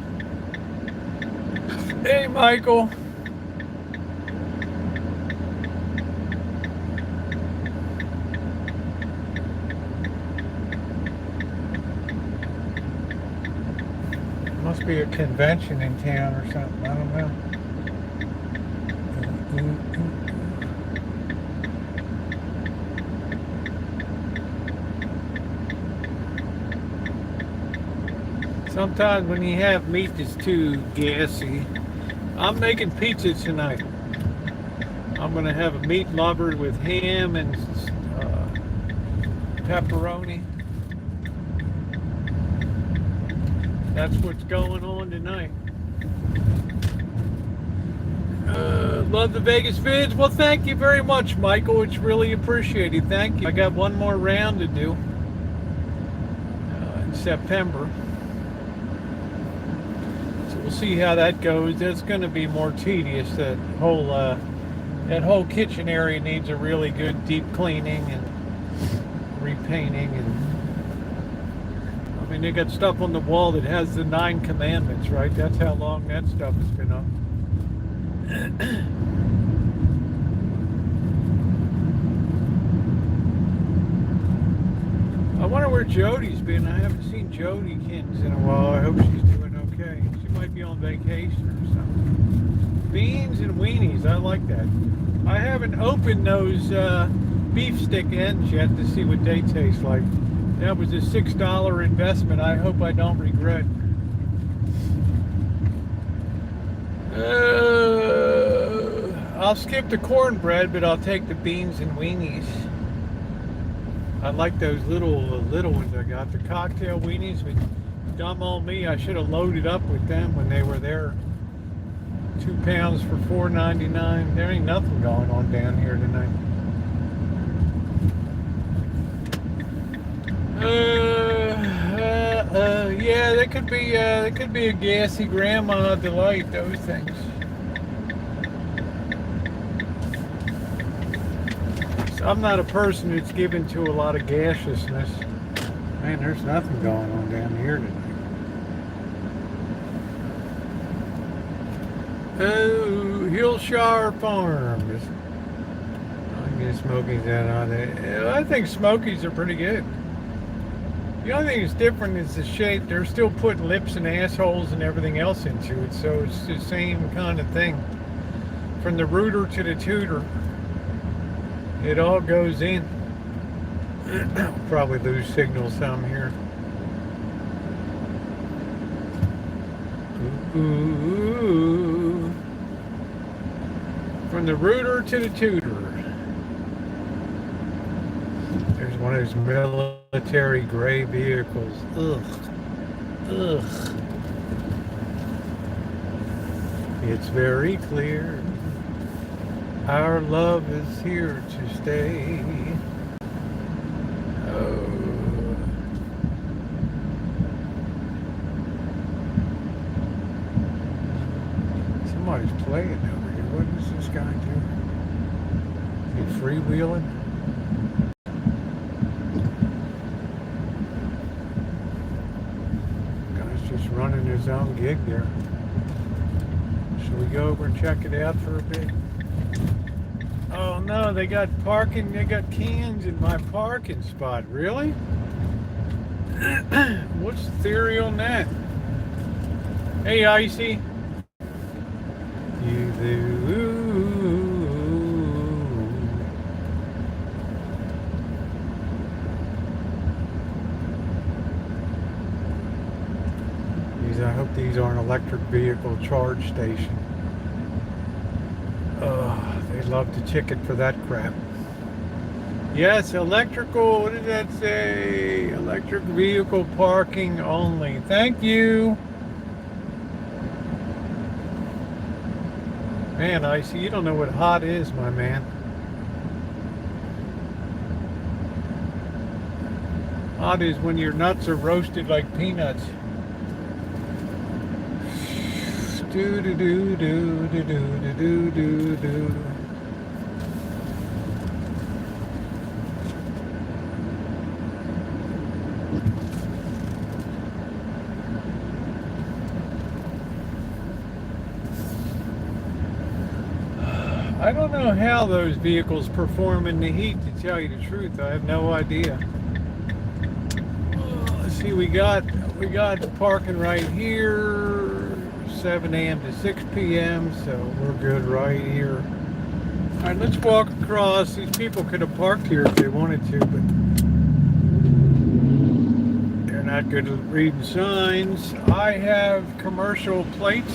Hey, Michael. Must be a convention in town or something. I don't know. Sometimes when you have meat that's too gassy. I'm making pizza tonight. I'm going to have a meat lover with ham and pepperoni. That's what's going on tonight. Love the Vegas vids. Well, thank you very much, Michael. It's really appreciated. Thank you. I got one more round to do in September. So we'll see how that goes. That's going to be more tedious. That whole kitchen area needs a really good deep cleaning and repainting and. I mean, they got stuff on the wall that has the 9 commandments, right? That's how long that stuff has been up. I wonder where Jody's been. I haven't seen Jody Kins in a while. I hope she's doing okay. She might be on vacation or something. Beans and weenies, I like that. I haven't opened those beef stick ends yet to see what they taste like. That was a $6 investment. I hope I don't regret. I'll skip the cornbread, but I'll take the beans and weenies. I like those little ones I got. The cocktail weenies, but dumb old me, I should have loaded up with them when they were there. 2 pounds for $4.99. There ain't nothing going on down here tonight. Yeah, that could be a gassy grandma delight. Those things. So I'm not a person that's given to a lot of gaseousness. Man, there's nothing going on down here tonight. Oh, Hillshire Farms. I guess Smokies out on there. I think Smokies are pretty good. The only thing that's different is the shape. They're still putting lips and assholes and everything else into it, so it's the same kind of thing. From the rooter to the tutor, it all goes in. Probably lose signal some here. Ooh. From the rooter to the tutor. There's one of those military gray vehicles. Ugh. Ugh. It's very clear. Our love is here to stay. Oh. Somebody's playing over here. What is this guy doing? Is he freewheeling? Just running his own gig there. Should we go over and check it out for a bit? Oh no, they got parking, they got cans in my parking spot. Really? What's the theory on that? Hey, Icy. You do. I hope these are an electric vehicle charge station. They love to ticket for that crap. Yes, electrical, what did that say? Electric vehicle parking only. Thank you. Man, Icy, you don't know what hot is, my man. Hot is when your nuts are roasted like peanuts. Do do do do do do do do do. I don't know how those vehicles perform in the heat, to tell you the truth. I have no idea. Let's see, we got parking right here. 7 a.m. to 6 p.m. so we're good right here. All right, let's walk across. These people could have parked here if they wanted to, but they're not good at reading signs. I have commercial plates,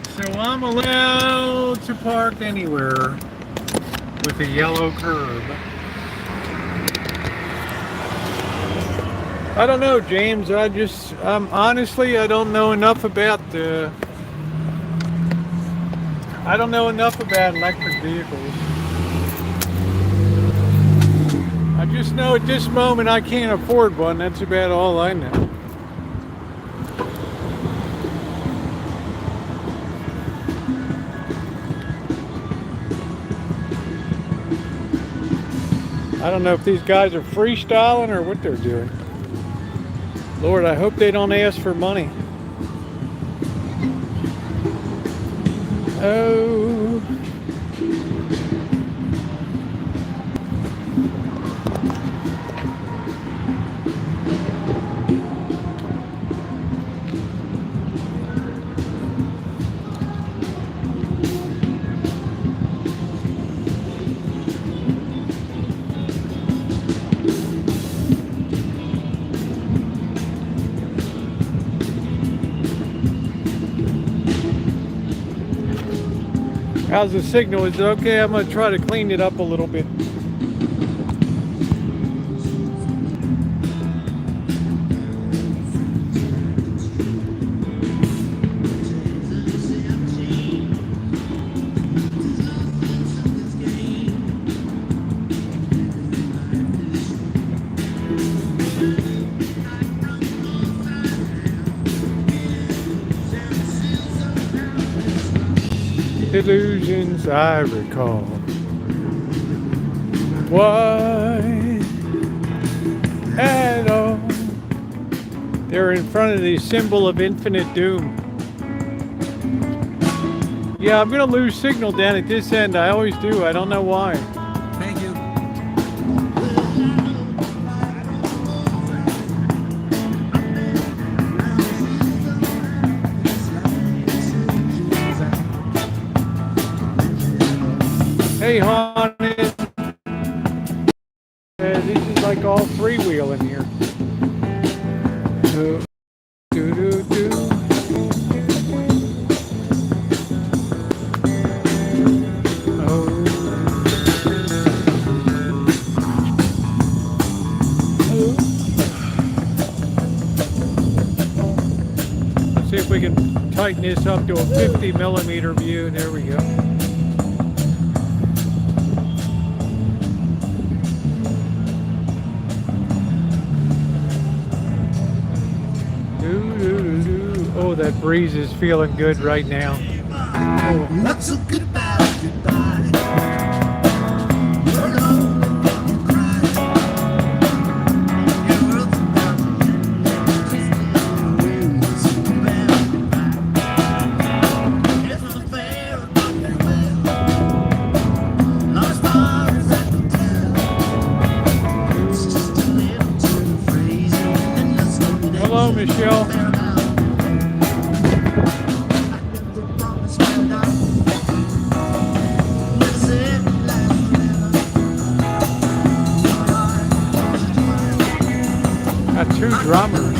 so I'm allowed to park anywhere with a yellow curb. I don't know, James. Honestly, I don't know enough about electric vehicles. I just know at this moment I can't afford one. That's about all I know. I don't know if these guys are freestyling or what they're doing. Lord, I hope they don't ask for money. Oh. How's the signal? Is it okay? I'm gonna try to clean it up a little bit. Illusions I recall. What at all? They're in front of the symbol of infinite doom. Yeah, I'm gonna lose signal down at this end. I always do. I don't know why.
Thank you.
Hey, Haunted. This is like all freewheel in here. Do, do, do, do. Oh. Let's see if we can tighten this up to a 50mm view. There we go. Oh, that breeze is feeling good right now. Oh.
What's so good about goodbye?
Hello, Michelle. Got two drummers.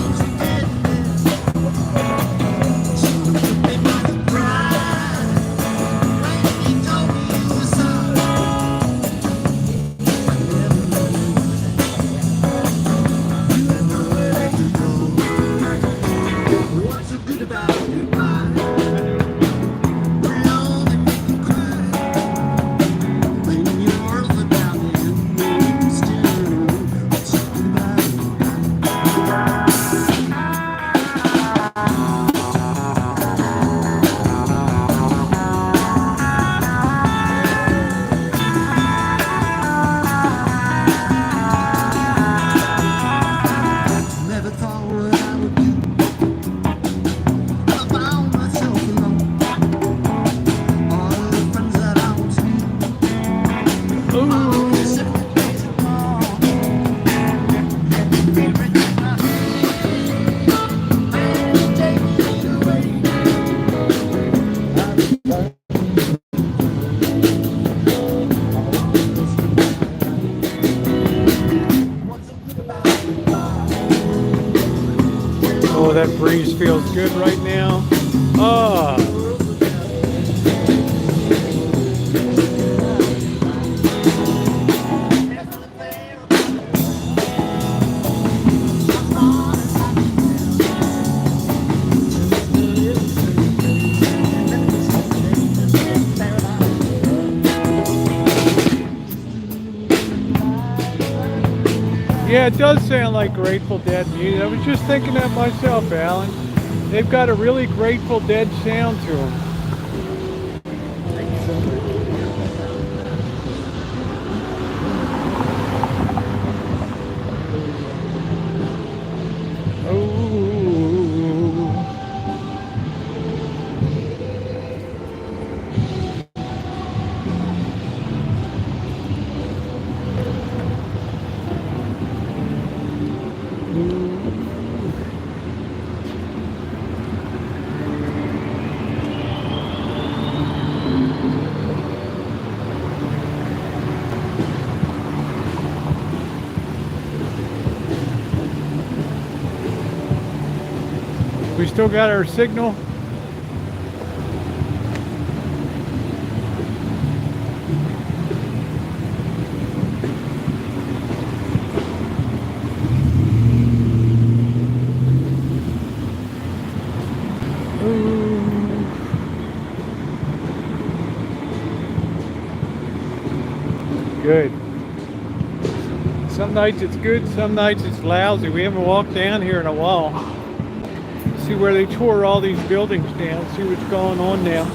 Oh, that breeze feels good right now. Ah. Yeah, it does sound like Grateful Dead music. I was just thinking that myself, Alan. They've got a really Grateful Dead sound to them. We still got our signal. good. Some nights it's good, some nights it's lousy. We haven't walked down here in a while. See where they tore all these buildings down, see what's going on now.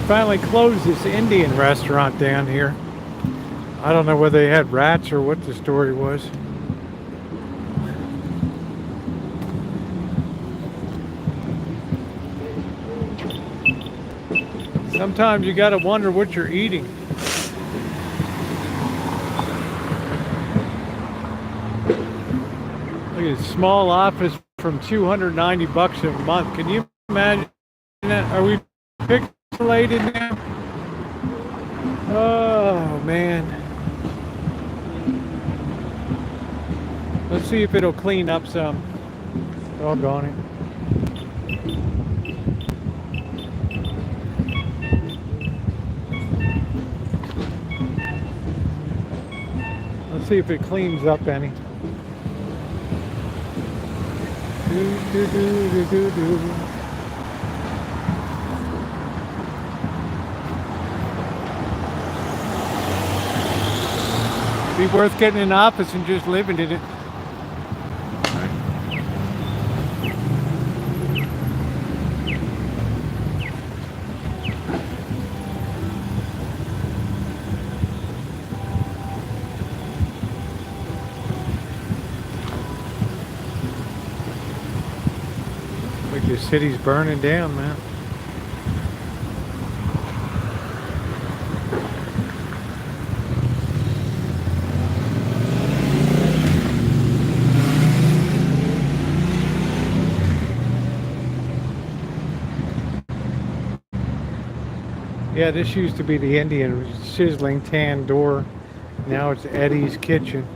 Finally closed this Indian restaurant down here. I don't know whether they had rats or what the story was. Sometimes you gotta wonder what you're eating. Look at this small office from $290 a month. Can you imagine that? Are we pixelated now? Oh man. Let's see if it'll clean up some. Doggone it. Let's see if it cleans up any. Do, do, do, do, do, do. Be worth getting an office and just living in it. Like the city's burning down, man. Yeah, this used to be the Indian sizzling tan door. Now it's Eddie's Kitchen.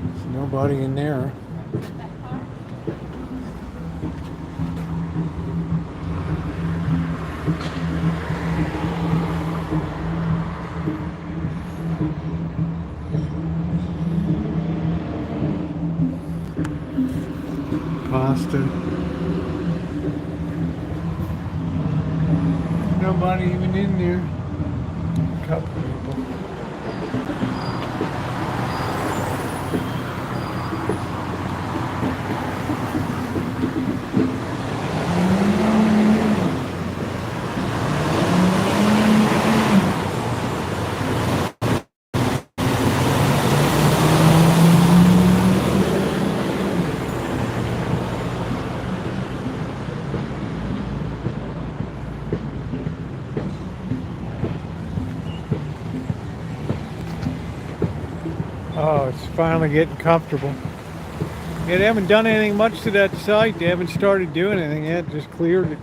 There's nobody in there. Pasta. Nobody even in there. A couple people. Oh, it's finally getting comfortable. Yeah, they haven't done anything much to that site. They haven't started doing anything yet, just cleared it.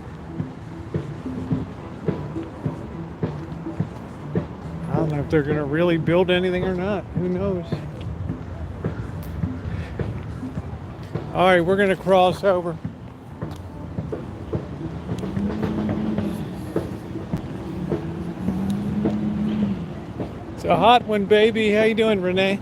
I don't know if they're going to really build anything or not. Who knows? All right, we're going to cross over. It's a hot one, baby. How you doing, Renee?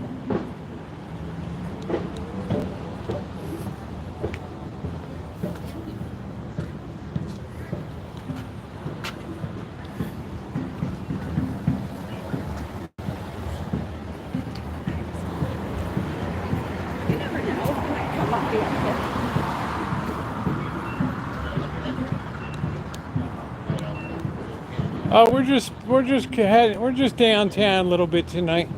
Oh, we're just downtown a little bit tonight.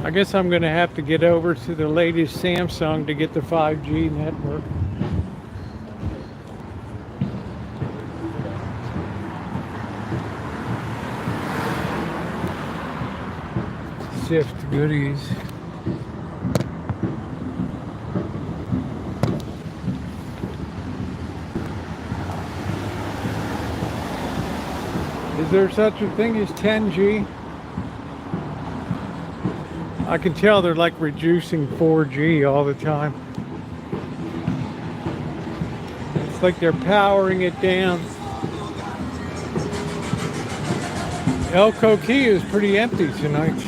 I guess I'm gonna have to get over to the latest Samsung to get the 5G network. sift goodies. Is there such a thing as 10G? I can tell they're like reducing 4G all the time. It's like they're powering it down. El Coquille is pretty empty tonight.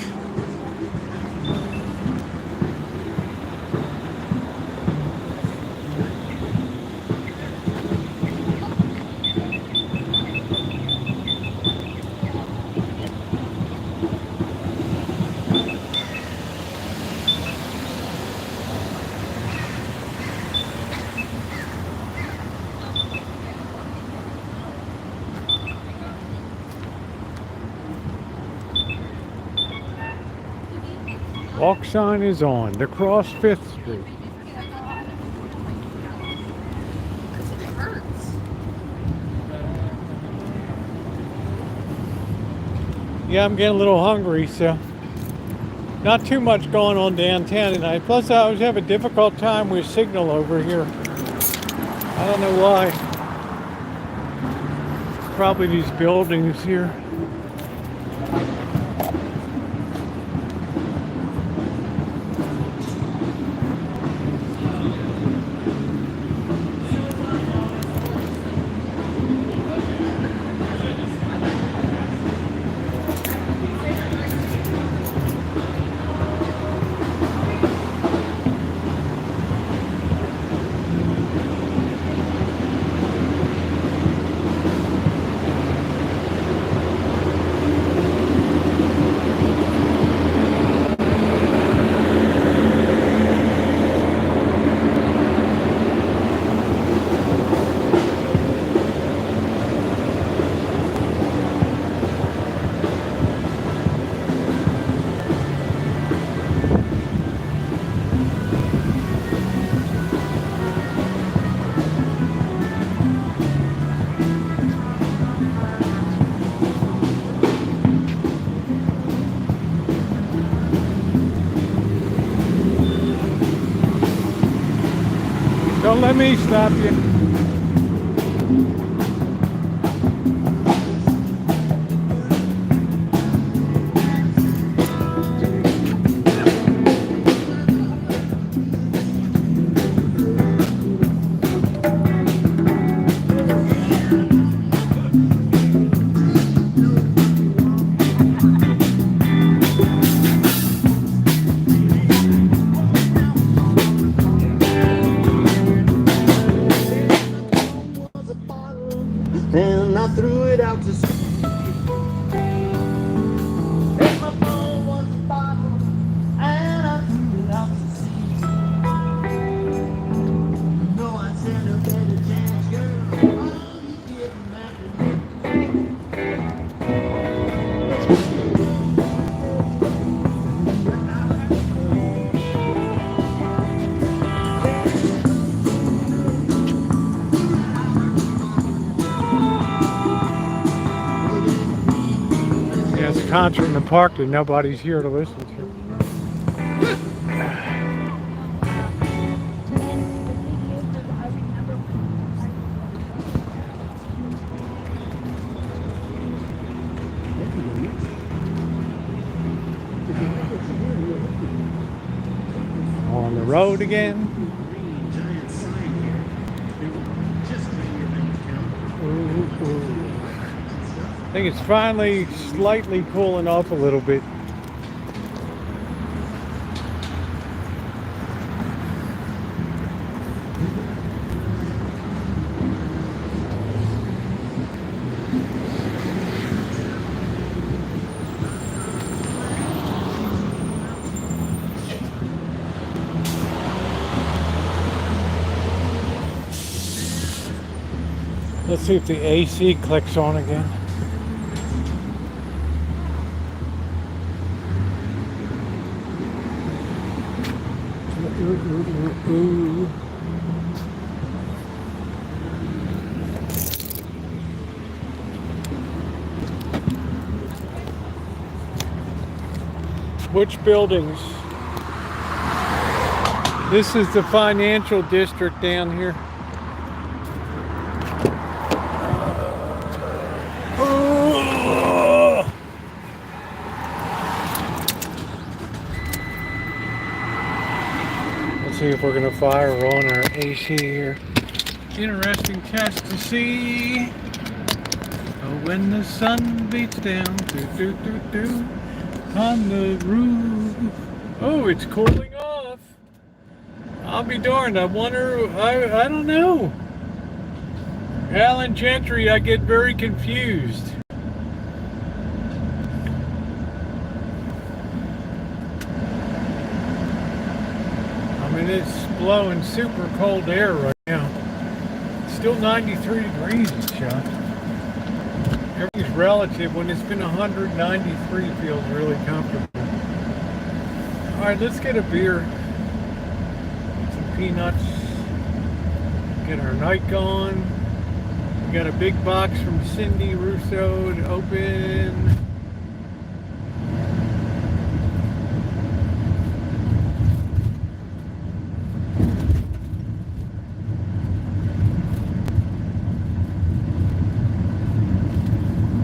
Walk sign is on to cross 5th Street. Yeah, I'm getting a little hungry, so not too much going on downtown tonight. Plus, I always have a difficult time with signal over here. I don't know why. Probably these buildings here. Don't let me stop you.
And I threw it out to sea. And my phone was a bottle, and I threw it out to sea. No, I said a better chance, girl. All you getting back
Yeah, it's a concert in the park that nobody's here to listen to. On the road again. I think it's finally slightly cooling off a little bit. Let's see if the AC clicks on again. Ooh. Which buildings? This is the financial district down here. Let's see if we're gonna fire on our AC here. Interesting test to see. Oh, when the sun beats down on the roof. Oh, it's cooling off. I'll be darned. I wonder. I don't know. Alan Gentry, I get very confused. I mean, it's blowing super cold air right now. It's still 93 degrees and shot. Everything's relative. When it's been 193, feels really comfortable. All right, let's get a beer. Some peanuts. Get our night going. We got a big box from Cindy Russo to open.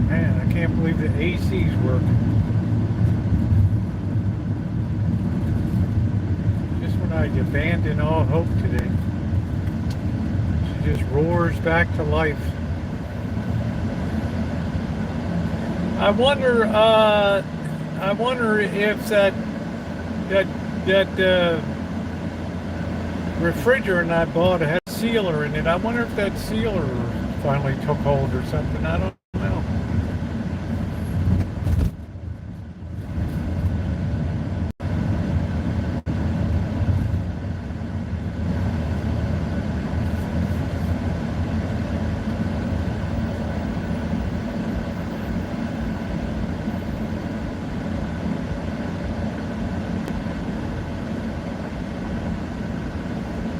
Man, I can't believe the AC's working. Just when I abandon all hope today. She just roars back to life. I wonder if that refrigerant I bought had a sealer in it. I wonder if that sealer finally took hold or something. I don't know.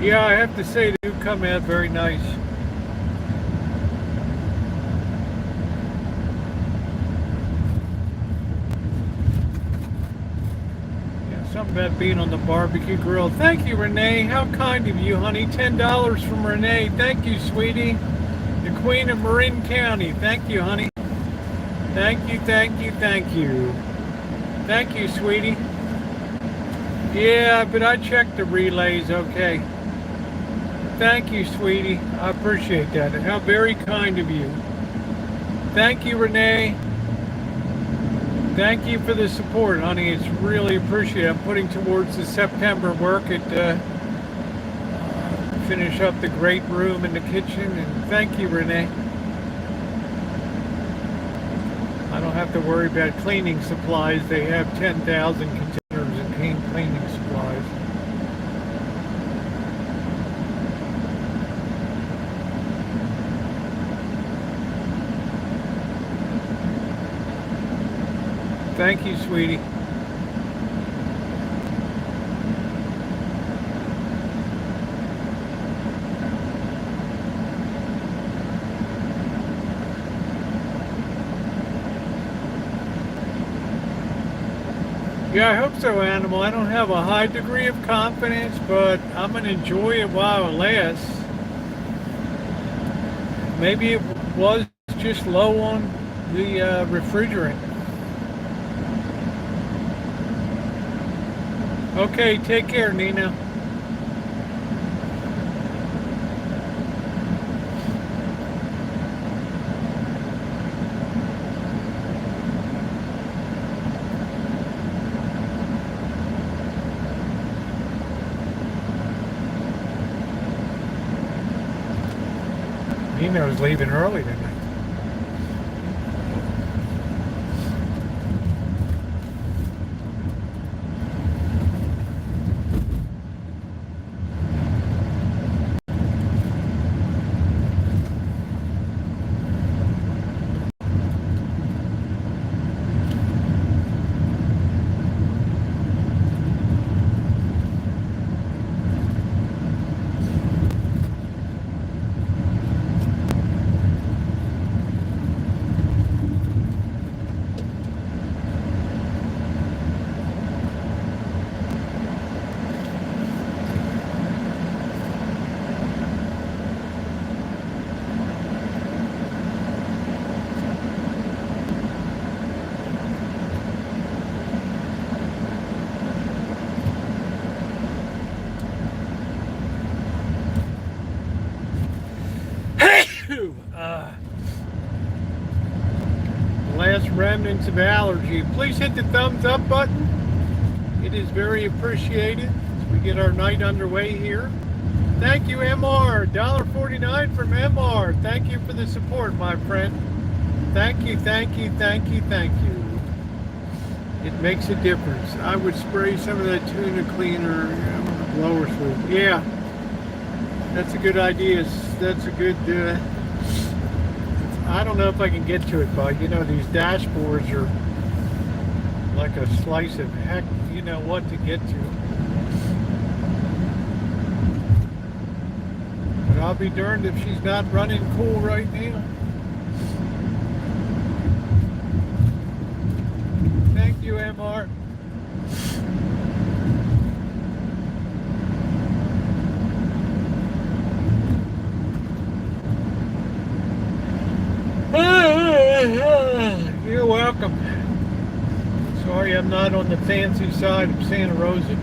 Yeah, I have to say they do come out very nice. Yeah, something about being on the barbecue grill. Thank you, Renee. How kind of you, honey. $10 from Renee. Thank you, sweetie. The Queen of Marin County. Thank you, honey. Thank you, thank you, thank you. Thank you, sweetie. Yeah, but I checked the relays, okay. Thank you, sweetie. I appreciate that. How very kind of you. Thank you, Renee. Thank you for the support, honey. It's really appreciated. I'm putting towards the September work at finish up the great room in the kitchen. And thank you, Renee. I don't have to worry about cleaning supplies. They have 10,000 containers of cleaning supplies. Thank you, sweetie. Yeah, I hope so, Animal. I don't have a high degree of confidence, but I'm going to enjoy it while it lasts. Maybe it was just low on the refrigerant. Okay, take care, Nina. Nina's leaving early tonight. uh, last remnants of allergy. Please hit the thumbs up button. It is very appreciated as we get our night underway here. Thank you, MR. $1.49 from MR. Thank you for the support, my friend. Thank you, thank you, thank you, thank you. It makes a difference. I would spray some of that tuna cleaner with the blower sweep. Yeah, that's a good idea. That's a good, I don't know if I can get to it, but you know, these dashboards are like a slice of heck, you know what to get to. But I'll be darned if she's not running cool right now. Thank you, MR. You're welcome. Sorry I'm not on the fancy side of Santa Rosa.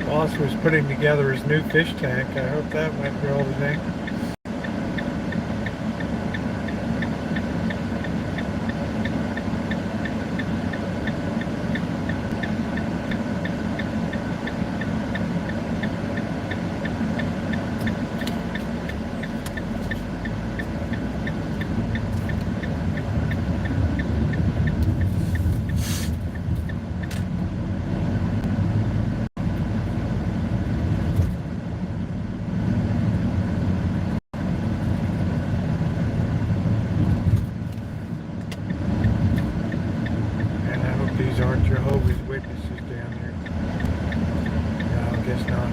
Boss was putting together his new fish tank. I hope that went well today. Aren't Jehovah's Witnesses down there? No, I guess not.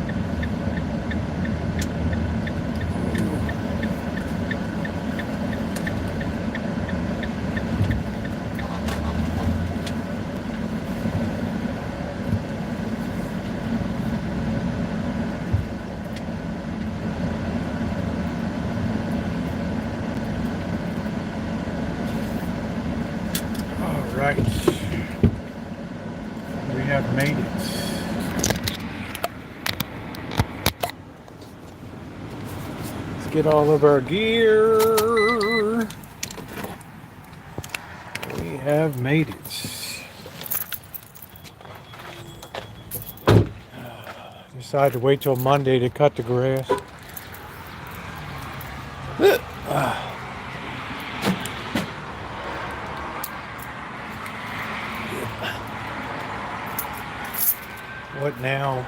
All right. We have made it. Let's get all of our gear. We have made it. Decided to wait till Monday to cut the grass. What now?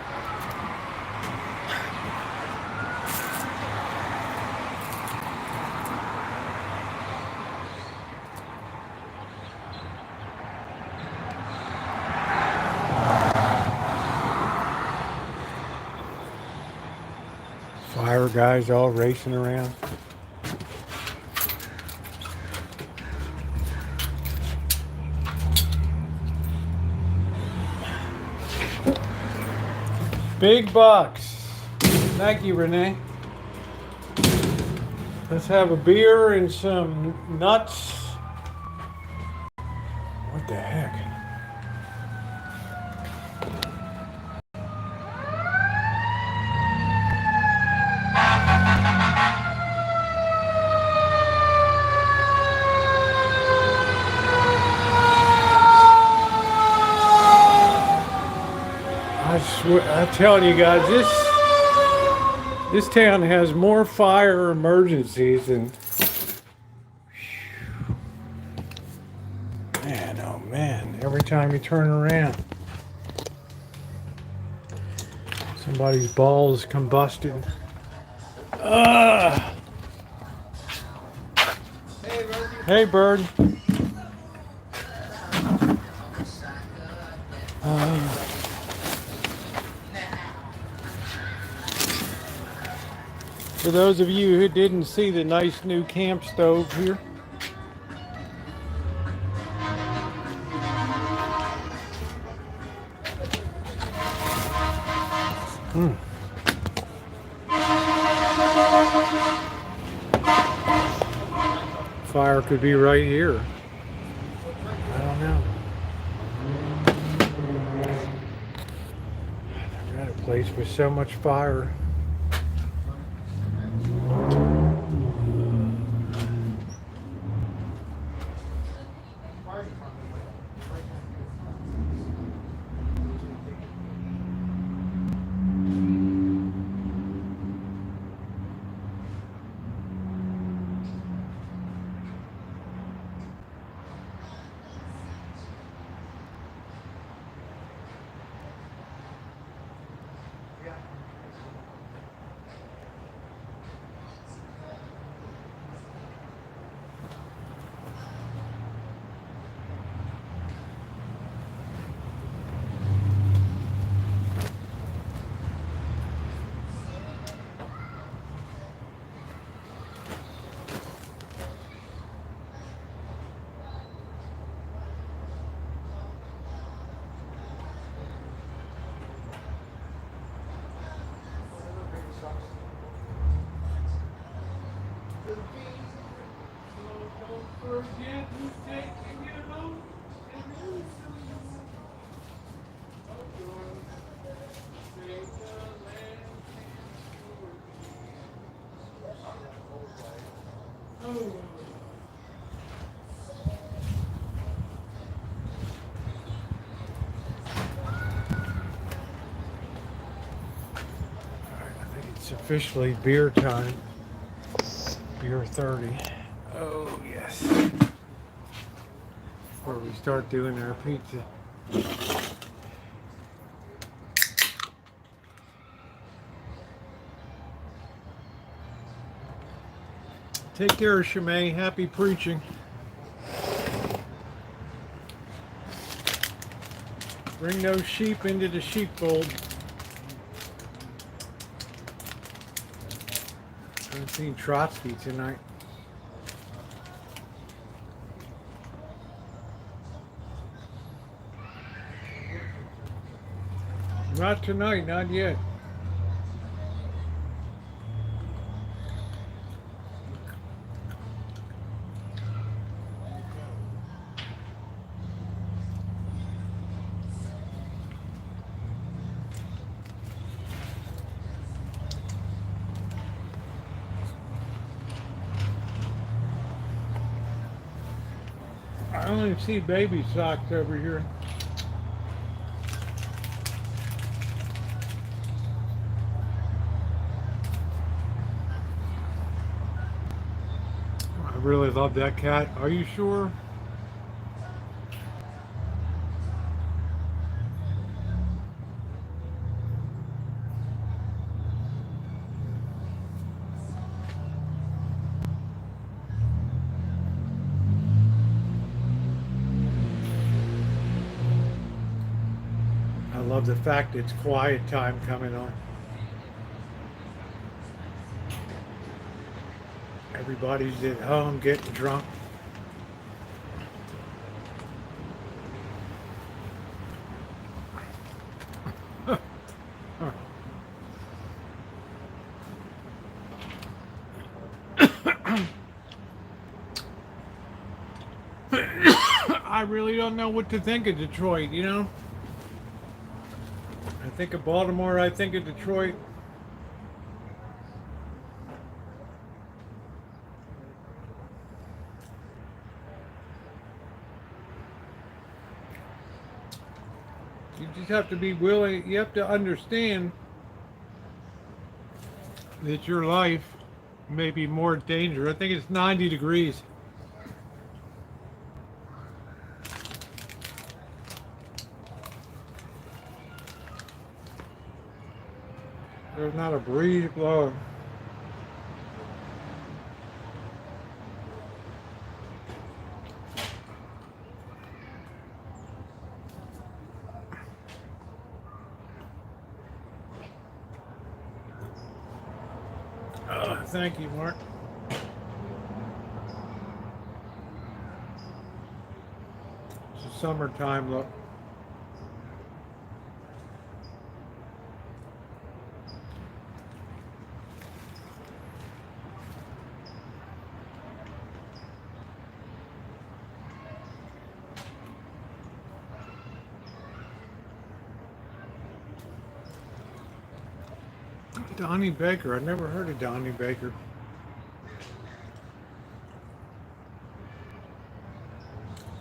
Fire guys all racing around. Big bucks. Thank you, Renee. Let's have a beer and some nuts. What the heck? I swear, I'm telling you guys, this town has more fire emergencies than. Man, oh man! Every time you turn around, somebody's balls combusted. Hey, bird. For those of you who didn't see the nice new camp stove here, fire could be right here. I don't know. I've got a place with so much fire. It's officially beer time. Beer 30. Oh, yes. Before we start doing our pizza. Take care, Shimei. Happy preaching. Bring those sheep into the sheepfold. I haven't seen Trotsky tonight. Not tonight, not yet. I only see baby socks over here. I really love that cat. Are you sure? I love the fact it's quiet time coming on. Everybody's at home getting drunk. I really don't know what to think of Detroit, you know? I think of Baltimore, I think of Detroit. You just have to be willing, you have to understand that your life may be more dangerous. I think it's 90 degrees. There's not a breeze blowing. Thank you, Mark. It's a summertime look. Donnie Baker. I never heard of Donnie Baker.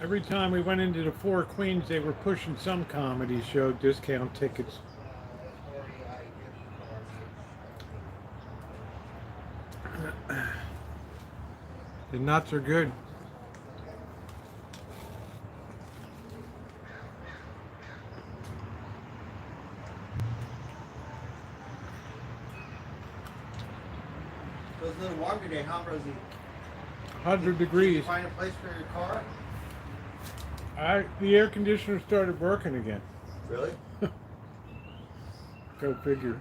Every time we went into the Four Queens, they were pushing some comedy show discount tickets. The nuts are good.
It was a little warm today, huh, Rosie?
100
Did
degrees.
you find a place for your car?
The air conditioner started working again.
Really?
Go figure.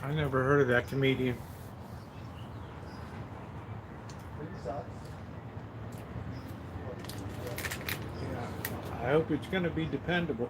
I never heard of that comedian. Yeah. I hope it's going to be dependable.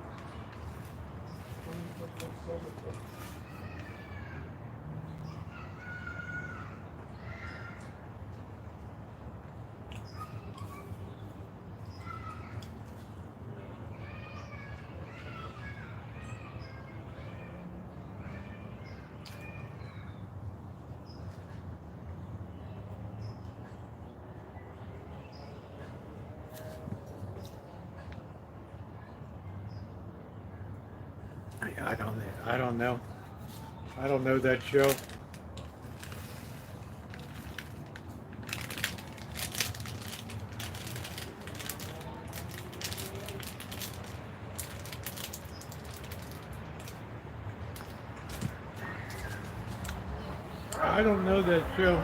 I don't know. I don't know that show. I don't know that show.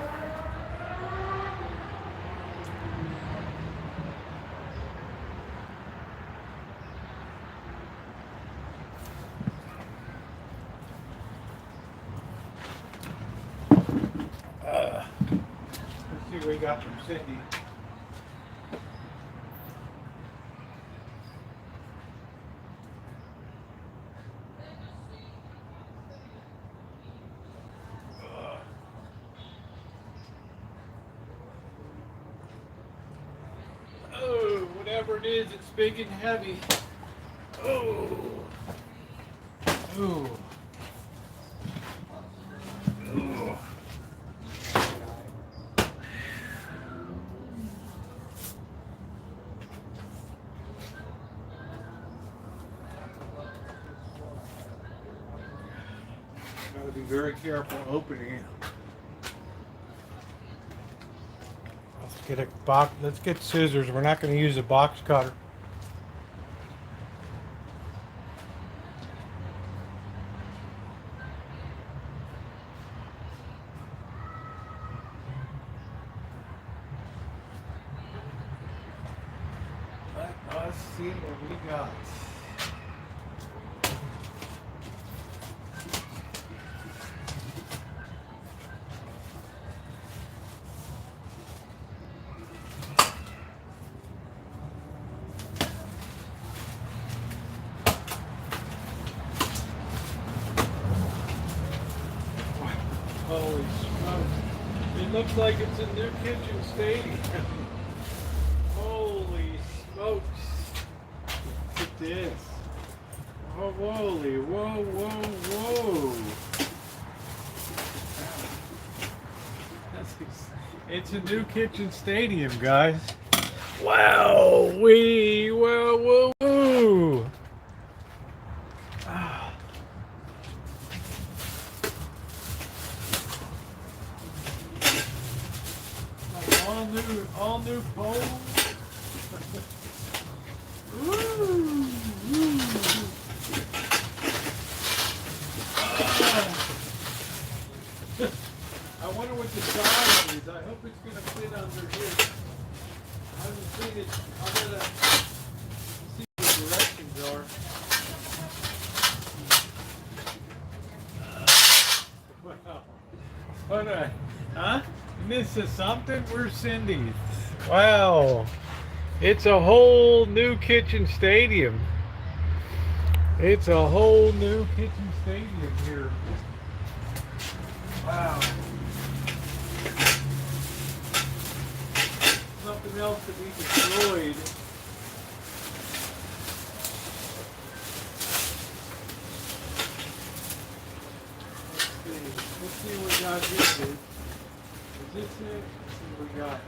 Let's see what we got from Sydney. Oh, whatever it is, it's big and heavy. Oh. Oh. Oh. Gotta be very careful opening it. Let's get a box. Let's get scissors. We're not going to use a box cutter. Let us see what we got. Holy smokes. It looks like it's a new kitchen stadium. Holy smokes. Look at this. Oh, holy, whoa, whoa, whoa. It's a new kitchen stadium, guys. Wow, wee, whoa, whoa, whoa. Ah. All new poles. Ooh, ooh. I wonder what the size is. I hope it's going to fit under here. I haven't seen it. I gotta see what the directions are. Wow. What huh? This is something? Where's Cindy's? Wow. It's a whole new kitchen stadium. It's a whole new kitchen stadium here. Wow. Something else to be destroyed. Let's see what we got here, dude. Is this it? Let's see what we got.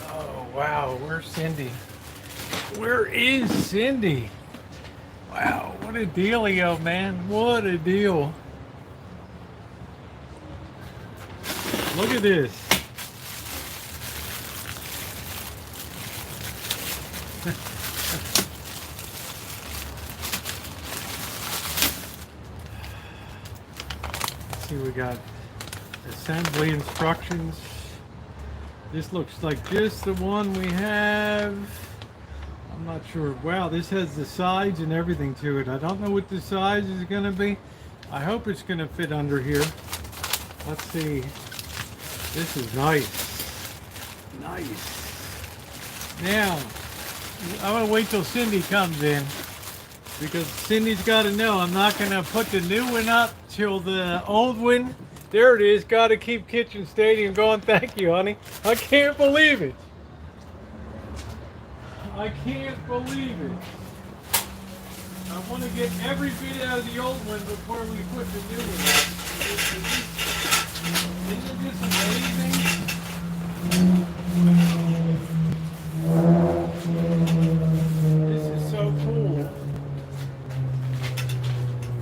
Oh, wow. Where's Cindy? Where is Cindy? Wow, what a dealio, man. What a deal. Look at this. Let's see, we got assembly instructions. This looks like just the one we have. I'm not sure. Wow, this has the sides and everything to it. I don't know what the size is going to be. I hope it's going to fit under here. Let's see. This is nice. Nice. Now, I'm going to wait till Cindy comes in, because Cindy's got to know I'm not going to put the new one up till the old one. There it is. Got to keep Kitchen Stadium going. Thank you, honey. I can't believe it. I can't believe it. I want to get every bit out of the old one before we put the new one up. Isn't this amazing? This is so cool.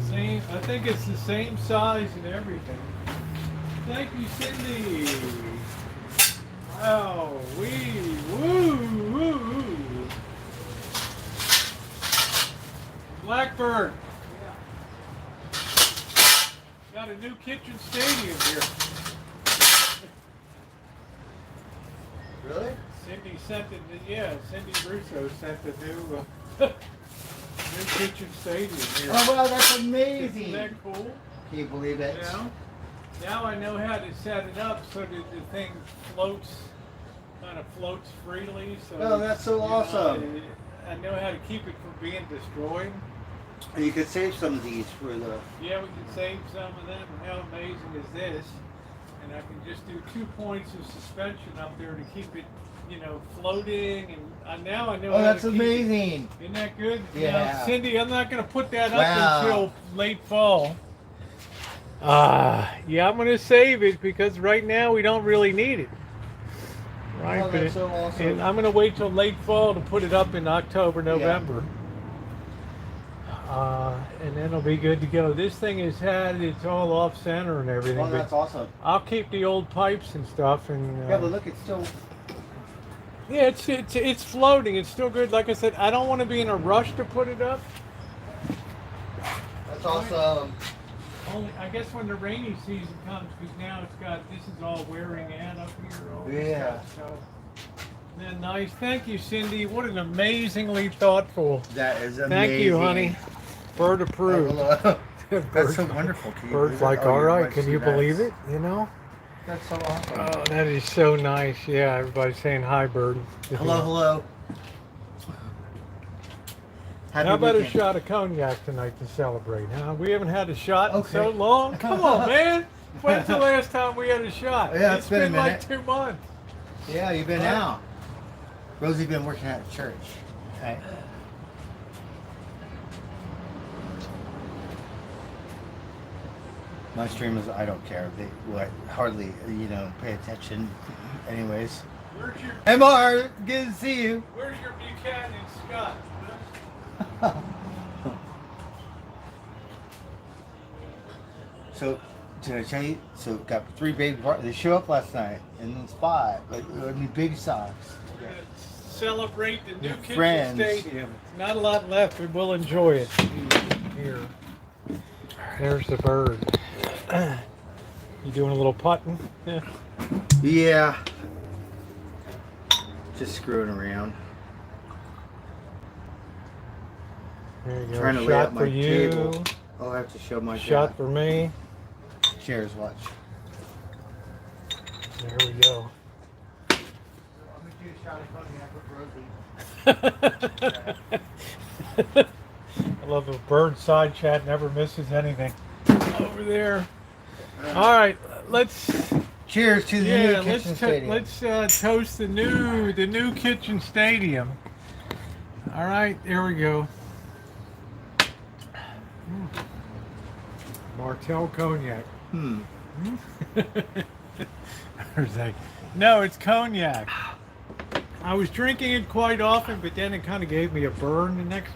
Same, I think it's the same size and everything. Thank you, Cindy. Wow, woo. Blackbird. Got a new kitchen stadium here.
Really?
Cindy sent it. Yeah, Cindy Russo sent the new new kitchen stadium here.
Oh wow, that's amazing.
Isn't that cool?
Can you believe it?
You know? Now I know how to set it up so that the thing kind of floats freely. So
Oh, that's so awesome.
I know how to keep it from being destroyed.
And you could save some of these for the.
Yeah, we can save some of them. How amazing is this? And I can just do 2 points of suspension up there to keep it, floating. And now I know.
Oh,
how
that's
to keep
amazing.
it. Isn't that good?
Yeah.
Now, Cindy, I'm not going to put that
Wow.
up until late fall. Yeah, I'm going to save it because right now we don't really need it. Right?
Oh, that's so awesome.
And I'm going to wait till late fall to put it up in October, November. And then it'll be good to go. This thing it's all off center and everything.
Oh, that's
but
awesome.
I'll keep the old pipes and stuff. And
Yeah, but look, it's still.
yeah, it's floating. It's still good. Like I said, I don't want to be in a rush to put it up.
That's awesome.
Only, I guess when the rainy season comes, because now this is all wearing out up here. All this
Yeah.
stuff, so. Then nice. Thank you, Cindy. What an amazingly thoughtful.
That is amazing.
Thank you, honey. Bird approved.
Oh, hello. That's so wonderful. Can you
Bird's
believe it?
like,
Oh,
all
your
right,
wife
can
see
you
that?
believe it?
That's so awesome.
Oh, that is so nice. Yeah, everybody's saying hi, Bird.
Hello. Happy
How about a
weekend.
shot of cognac tonight to celebrate, huh? We haven't had a shot in
Okay.
so long. Come on, man. When's the last time we had a shot?
Yeah,
it's
it's been a
like
minute.
2 months.
Yeah, you've been out. Rosie been working at church. Okay. My streamers, I don't care. They hardly, pay attention. Anyways.
Where's your
MR, good to see you.
Where's your Buchanan Scott?
So, did I tell you? So, got 3 baby partners. They show up last night in the spot. Big socks.
Celebrate the new
Your
kitchen
friends.
stadium. Not a lot left, but we'll enjoy it. Here. There's the bird. You doing a little putting? Yeah.
Yeah. Just screwing around.
There you go.
Trying to lay
Shot
out
for
my
you.
table. I'll have to show my
Shot for me.
Cheers, watch.
There we go.
I'm gonna do a shot of cognac with Rosie.
I love the bird side chat. Never misses anything. Over there. All right, let's.
Cheers to the new
let's
kitchen stadium.
let's toast the new kitchen stadium. All right, there we go. Martell Cognac.
Hmm.
I was like, no, it's cognac. I was drinking it quite often, but then it kind of gave me a burn the next.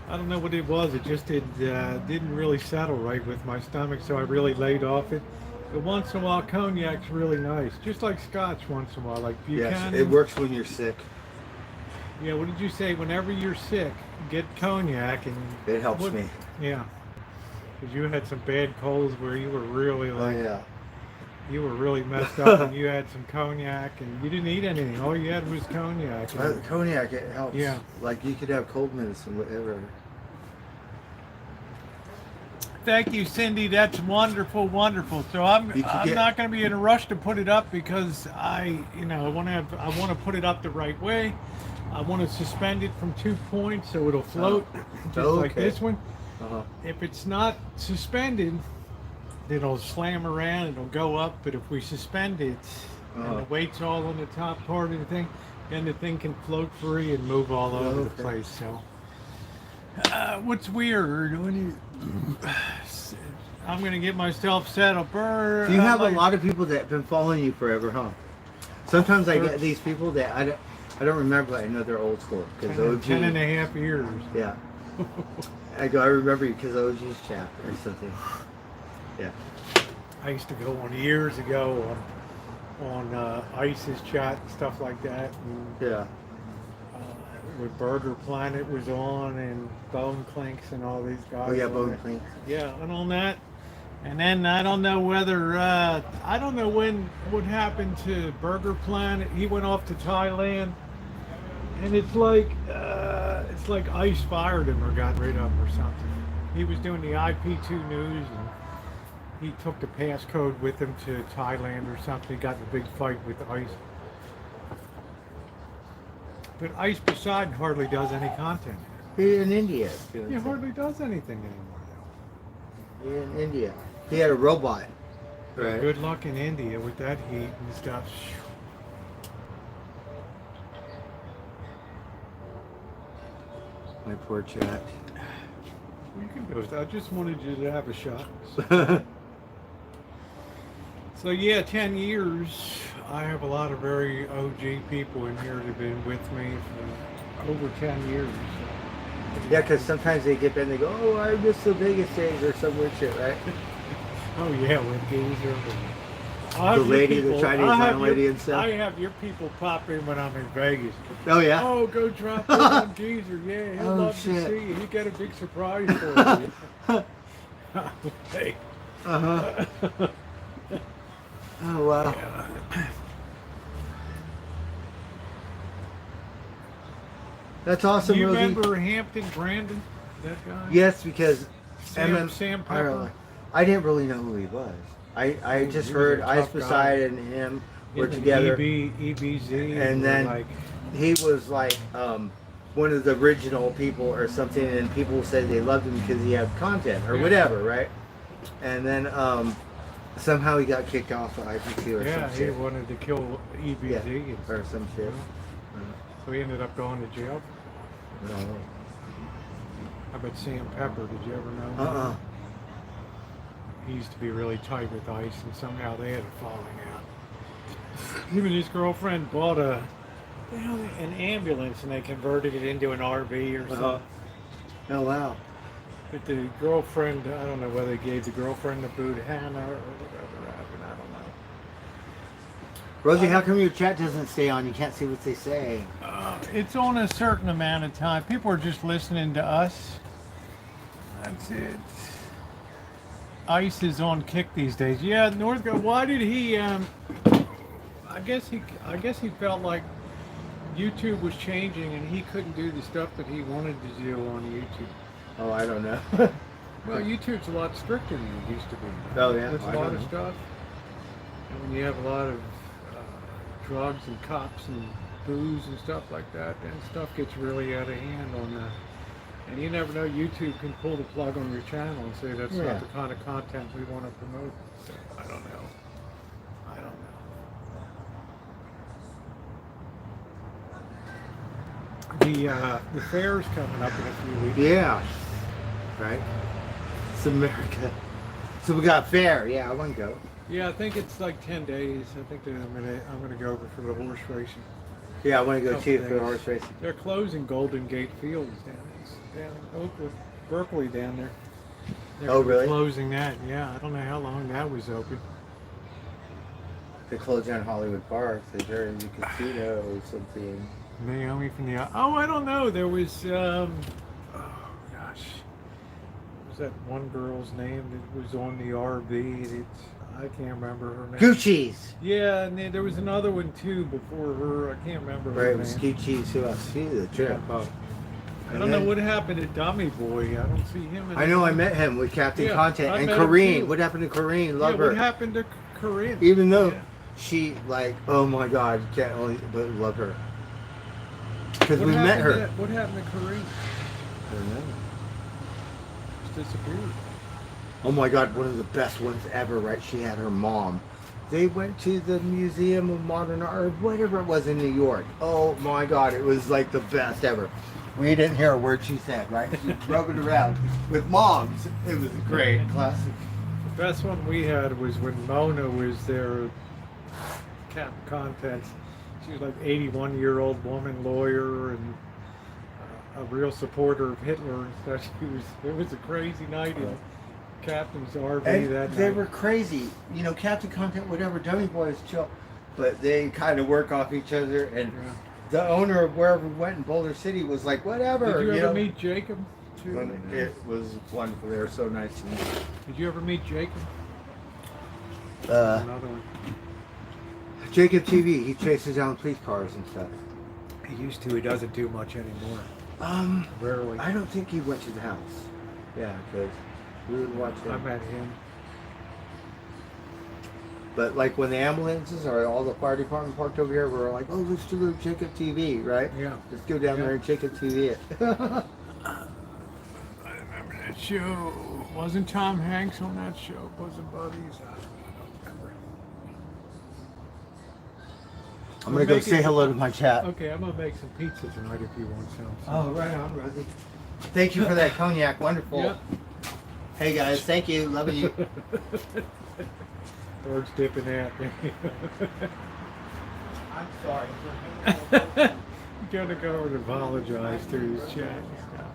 I don't know what it was. It just didn't really settle right with my stomach, so I really laid off it. But once in a while, cognac's really nice, just like Scotch. Once in a while, like Buchanan.
Yes, it works when you're sick.
Yeah, what did you say? Whenever you're sick, get cognac, and
It helps me.
Yeah, because you had some bad colds where you were really
Oh
like.
yeah.
You were really messed up, and you had some cognac, and you didn't eat anything. All you had was cognac.
Cognac, it helps.
Yeah.
Like you could have cold medicine, whatever.
Thank you, Cindy. That's wonderful, wonderful. So I'm not going to be in a rush to put it up because I want to put it up the right way. I want to suspend it from 2 points so it'll float, just like this one. If it's not suspended, it'll slam around, it'll go up, but if we suspend it and the weight's all on the top part of the thing, then the thing can float free and move all over the place. So what's weird when I'm gonna get myself set up.
You have a lot of people that have been following you forever, huh? Sometimes I get these people that I don't remember, but I know they're old school because
10 and a half years.
Yeah. I remember you because OG's chat or something. Yeah.
I used to go on years ago on ISIS chat and stuff like that. And,
yeah.
With Burger Planet was on and Bone Clinks and all these guys.
Oh yeah, Bone Clinks.
Yeah, and on that. And then I don't know whether I don't know what happened to Burger Planet. He went off to Thailand, and it's like ICE fired him or got rid of him or something. He was doing the IP2 news and he took the passcode with him to Thailand or something. He got in a big fight with ICE. But ICE Poseidon hardly does any content.
He's in India.
He hardly does anything anymore now.
He's in India. He had a robot.
Right. Good luck in India with that heat and stuff.
My poor chat.
You can go. I just wanted you to have a shot. So yeah, 10 years. I have a lot of very OG people in here that have been with me for over 10 years.
Yeah, because sometimes they get in and they go, oh, I miss the Vegas days or some weird shit, right?
Oh yeah, with Geezer.
The lady, the Chinese young lady and stuff.
I have your people pop in when I'm in Vegas.
Oh yeah?
Oh, go drop in on Geezer. Yeah, he'll love to see you. He got a big surprise for you. Hey.
Uh-huh. Oh wow. Yeah. That's awesome.
You
Rosie.
remember Hampton Brandon, that guy?
Yes, because
Sam Pepper.
I didn't really know who he was. I just heard Ice Poseidon and him were together.
EBZ.
And then he was like one of the original people or something, and people said they loved him because he had content or whatever, right? And then somehow he got kicked off of IPQ or some shit.
He wanted to kill EBZ
or some shit.
So he ended up going to jail.
No.
How about Sam Pepper? Did you ever know him? He used to be really tight with ICE, and somehow they had a falling out. Him and his girlfriend bought an ambulance, and they converted it into an RV or something.
Oh wow.
But the girlfriend, I don't know whether they gave the girlfriend the boot Hannah or whatever happened. I don't know.
Rosie, how come your chat doesn't stay on? You can't see what they say.
It's on a certain amount of time. People are just listening to us. That's it. ICE is on kick these days. Yeah, Northgate. Why did he? I guess he felt like YouTube was changing and he couldn't do the stuff that he wanted to do on YouTube.
Oh, I don't know.
Well, YouTube's a lot stricter than it used to be.
Oh yeah,
There's a lot of stuff. And when you have a lot of drugs and cops and booze and stuff like that, then stuff gets really out of hand on the. And you never know, YouTube can pull the plug on your channel and say that's not the kind of content we want to promote. So, I don't know. The fair's coming up in a few weeks.
Yeah. Right. It's America. So we got fair. Yeah, I want to go.
Yeah, I think it's like 10 days. I think that I'm gonna go over for the horse racing.
Yeah, I want to go
Couple
too for
days.
horse racing.
They're closing Golden Gate Fields down in Oakwood, Berkeley down there. They're
Oh, really?
closing that. Yeah, I don't know how long that was open.
They closed down Hollywood Park. They turned into a casino or something.
Naomi from the I don't know. There was oh gosh, what was that one girl's name that was on the RV? I can't remember her name.
Gucci's.
Yeah, and then there was another one too before her. I can't remember her
Right, it
name.
was Gucci's. Who else? She the trip.
Yeah. I don't know what happened to Dummy Boy. I don't see him.
I know I met him with Captain
Yeah,
Content
I
and
met him
Corrine.
too.
What happened to Corrine?
Yeah,
Love her.
what happened to Corinne?
Even though
Yeah.
she like, oh my God, you can't only but love her. Because
What
we met
happened
her.
to- What happened to Corinne?
I don't know.
Just disappeared.
Oh my God, one of the best ones ever, right? She had her mom. They went to the Museum of Modern Art, or whatever it was in New York. Oh my God, it was like the best ever. We didn't hear a word she said, right? She drove it around with moms. It was great. Classic.
The best one we had was when Mona was there, Cap Contents. She was like 81-year-old woman, lawyer, and a real supporter of Hitler and stuff. It was a crazy night in Captain's RV
And
that
they
night.
were crazy. You know, Captain Content, whatever, Dummy Boys chill. But they kind of work off each other. And
Yeah.
the owner of wherever we went in Boulder City was like, whatever.
Did you ever
know?
meet Jacob? too?
It was wonderful. They were so nice to me.
Did you ever meet Jacob?
Uh,
Another one.
Jacob TV, he chases down police cars and stuff.
He used to. He doesn't do much anymore. Rarely.
I don't think he went to the house. Yeah, because we would watch
I
him.
met him.
But like when the ambulances or all the fire department parked over here, we were like, oh, let's do Jacob TV, right?
Yeah.
Let's go down
Yeah.
there and Jacob TV it.
I remember that show. Wasn't Tom Hanks on that show? Wasn't Buddies? I don't remember.
I'm gonna go say hello to my chat.
Okay, I'm gonna make some pizza tonight if you want some.
Oh, right on, Rosie. Thank you for that cognac. Wonderful.
Yep.
Hey guys, thank you. Loving you.
Bird's dipping out.
I'm sorry.
You gotta go over and apologize to his chat and stuff.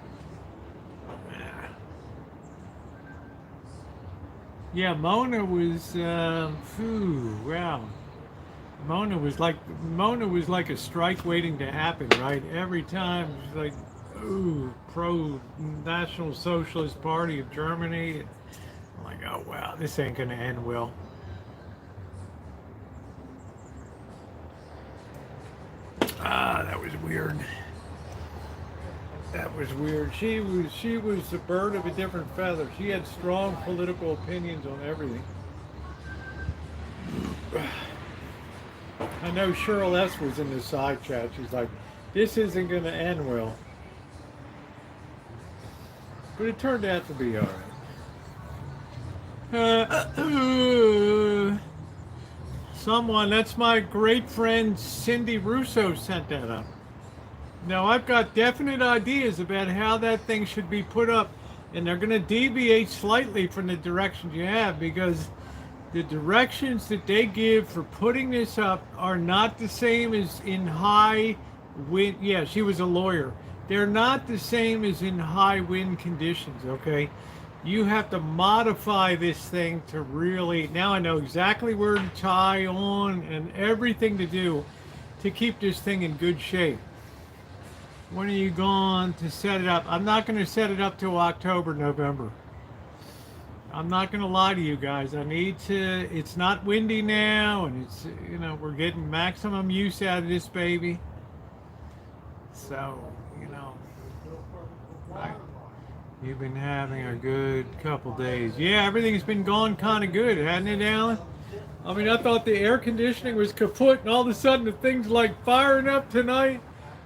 Yeah, Mona was, wow. Mona was like a strike waiting to happen, right? Every time it was like, ooh, pro-National Socialist Party of Germany. I'm like, oh wow, this ain't gonna end well. Ah, that was weird. That was weird. She was a bird of a different feather. She had strong political opinions on everything. I know Cheryl S. was in the side chat. She's like, this isn't going to end well. But it turned out to be all right. Someone, that's my great friend Cindy Russo sent that up. Now, I've got definite ideas about how that thing should be put up, and they're going to deviate slightly from the directions you have, because the directions that they give for putting this up are not the same as in high wind. Yeah, she was a lawyer. They're not the same as in high wind conditions, okay? You have to modify this thing to really, now I know exactly where to tie on and everything to do to keep this thing in good shape. When are you going to set it up? I'm not going to set it up till October, November. I'm not going to lie to you guys. I need to, it's not windy now, and it's, you know, we're getting maximum use out of this baby. So, you know, you've been having a good couple days. Yeah, everything's been going kind of good, hasn't it, Alan? I mean, I thought the air conditioning was kaput, and all of a sudden the thing's like firing up tonight.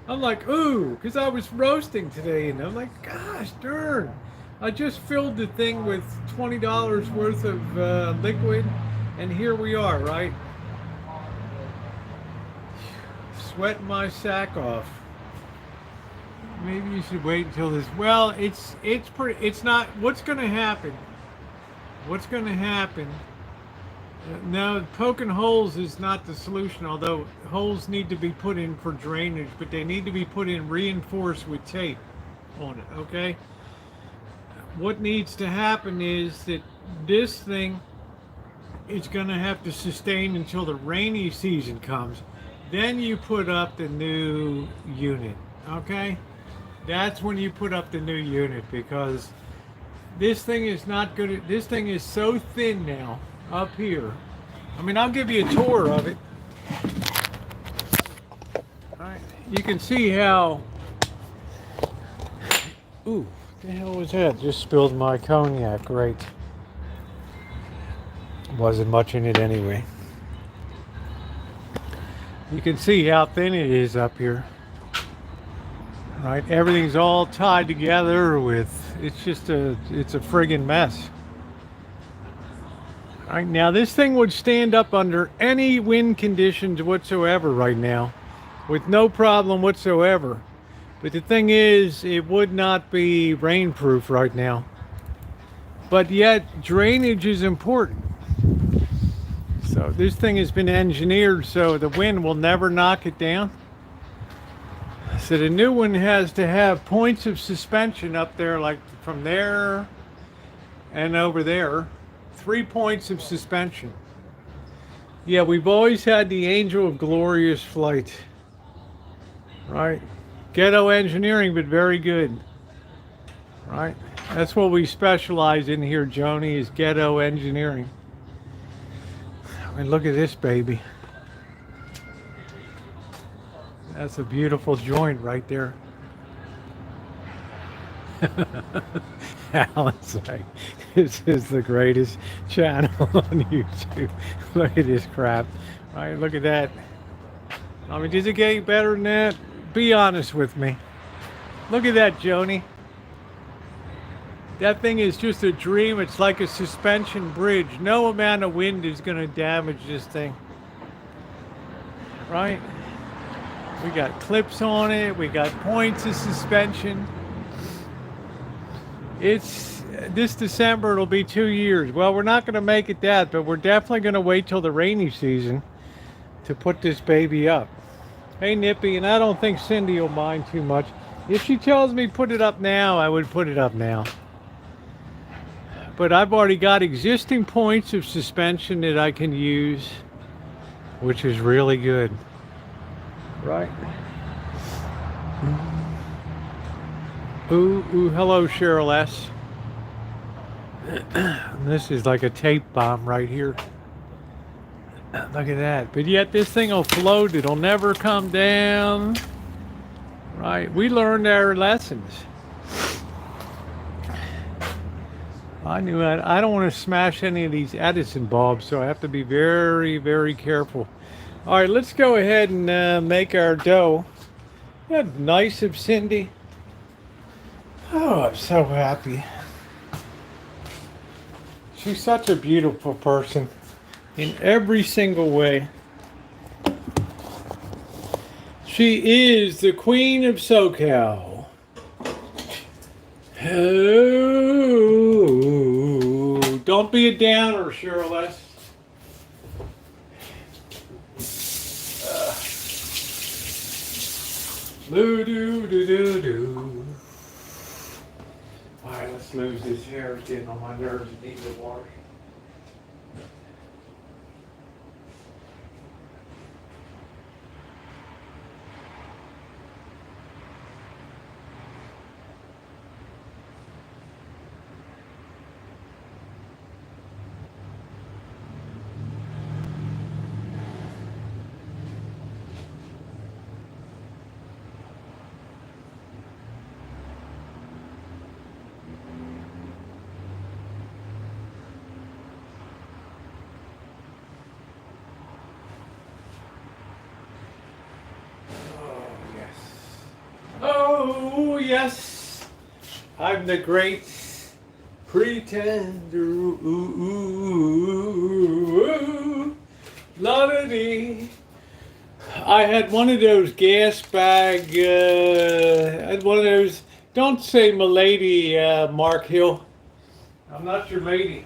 I'm like, ooh, because I was roasting today, and I'm like, gosh darn. I just filled the thing with $20 worth of liquid, and here we are, right? Sweating my sack off. Maybe you should wait until this. Well, it's not. What's going to happen what's going to happen? Now, poking holes is not the solution, although holes need to be put in for drainage, but they need to be put in reinforced with tape on it, okay? What needs to happen is that this thing is going to have to sustain until the rainy season comes. Then you put up the new unit, okay? That's when you put up the new unit, because this thing is not good. This thing is so thin now up here. I mean, I'll give you a tour of it. All right, you can see how. Ooh, what the hell was that? Just spilled my cognac. Great. Wasn't much in it anyway. You can see how thin it is up here. Right, everything's all tied together with. It's a friggin' mess. All right, now this thing would stand up under any wind conditions whatsoever right now, with no problem whatsoever. But the thing is, it would not be rainproof right now. But yet, drainage is important. So this thing has been engineered so the wind will never knock it down. So the new one has to have points of suspension up there, like from there and over there. 3 points of suspension. Yeah, we've always had the angel of glorious flight. Right? Ghetto engineering, but very good. Right? That's what we specialize in here, Joni, is ghetto engineering. I mean, look at this baby. That's a beautiful joint right there. Alan's like, this is the greatest channel on YouTube. Look at this crap. All right, look at that. I mean, does it get any better than that? Be honest with me. Look at that, Joni. That thing is just a dream. It's like a suspension bridge. No amount of wind is going to damage this thing. Right? We got clips on it. We got points of suspension. It's this December, it'll be 2 years. Well, we're not going to make it that, but we're definitely going to wait till the rainy season to put this baby up. Hey, Nippy, and I don't think Cindy will mind too much. If she tells me put it up now, I would put it up now. But I've already got existing points of suspension that I can use, which is really good. Right? Ooh, hello, Cheryl S. This is like a tape bomb right here. Look at that. But yet this thing will float. It'll never come down. Right? We learned our lessons. I knew that. I don't want to smash any of these Edison bulbs, so I have to be very, very careful. All right, let's go ahead and make our dough. Isn't that nice of Cindy? Oh, I'm so happy. She's such a beautiful person in every single way. She is the queen of SoCal. Oh, don't be a downer, Cheryl S. Do. All right, let's lose this hair. It's getting on my nerves. It needs a wash. Oh, yes, I'm the great pretender. Ooh, la-da-dee. I had one of those gas bag, I had one of those, don't say m'lady, Mark Hill. I'm not your lady.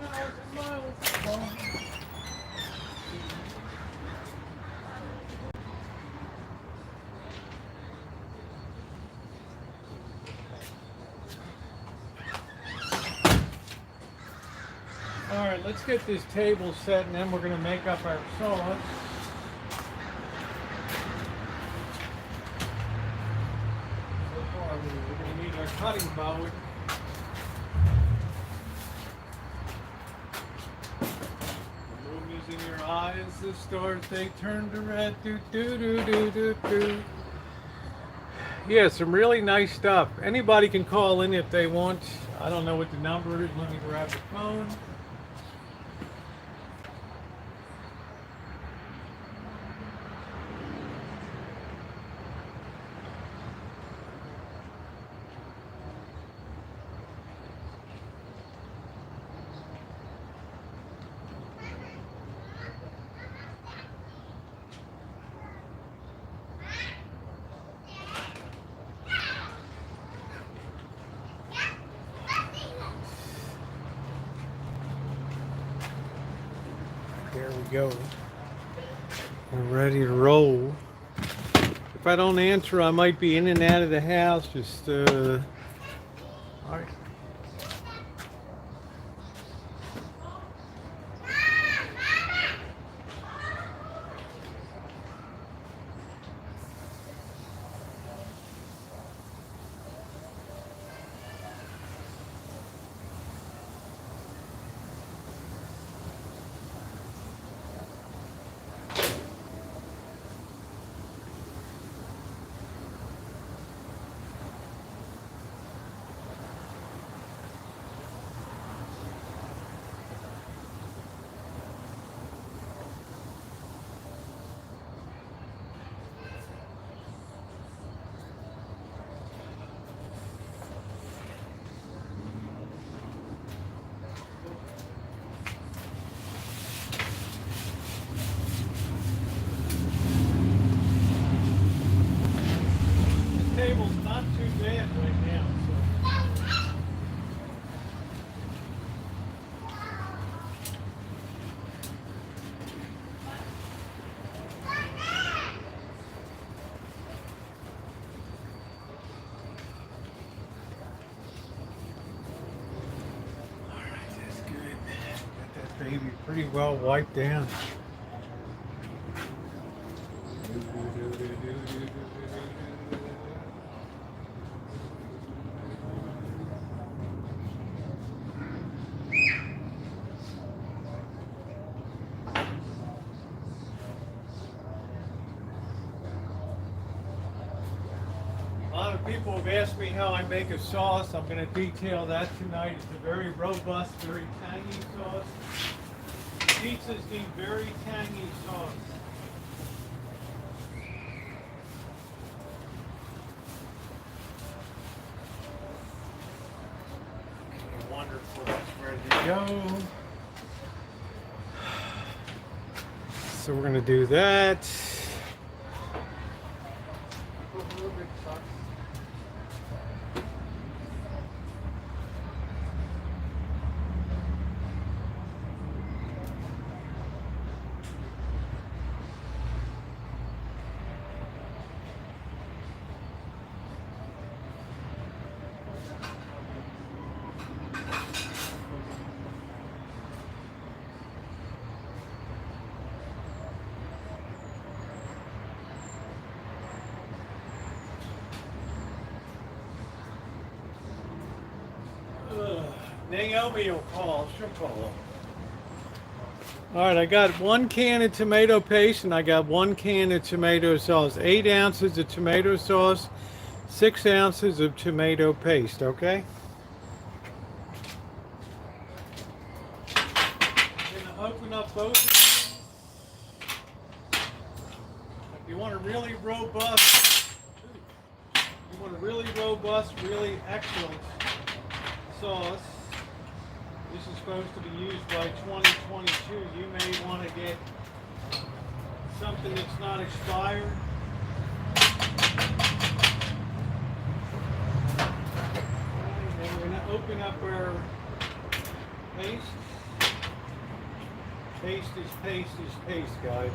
miles and miles long. All right, let's get this table set and then we're going to make up our sauce. So far, we're going to need our cutting board. The movies in your eyes, the stars, they turn to red. Do, do, do, do, do, do. Yeah, some really nice stuff. Anybody can call in if they want. I don't know what the number is. Let me grab the phone. There we go. We're ready to roll. If I don't answer, I might be in and out of the house. Just, all right. Table's not too bad right now. So. All right, that's good. Got that baby pretty well wiped down. A lot of people have asked me how I make a sauce. I'm going to detail that tonight. It's a very robust, very tangy sauce. Pizzas need very tangy sauce. Okay, wonderful. It's ready to go. So we're going to do that. Naomi will call. She'll call. All right, I got 1 can of tomato paste and I got 1 can of tomato sauce. 8 ounces of tomato sauce, 6 ounces of tomato paste, okay? I'm gonna open up both of these. If you want a really robust, really excellent sauce. This is supposed to be used by 2022. You may want to get something that's not expired. And we're going to open up our paste. Taste is paste is paste, guys.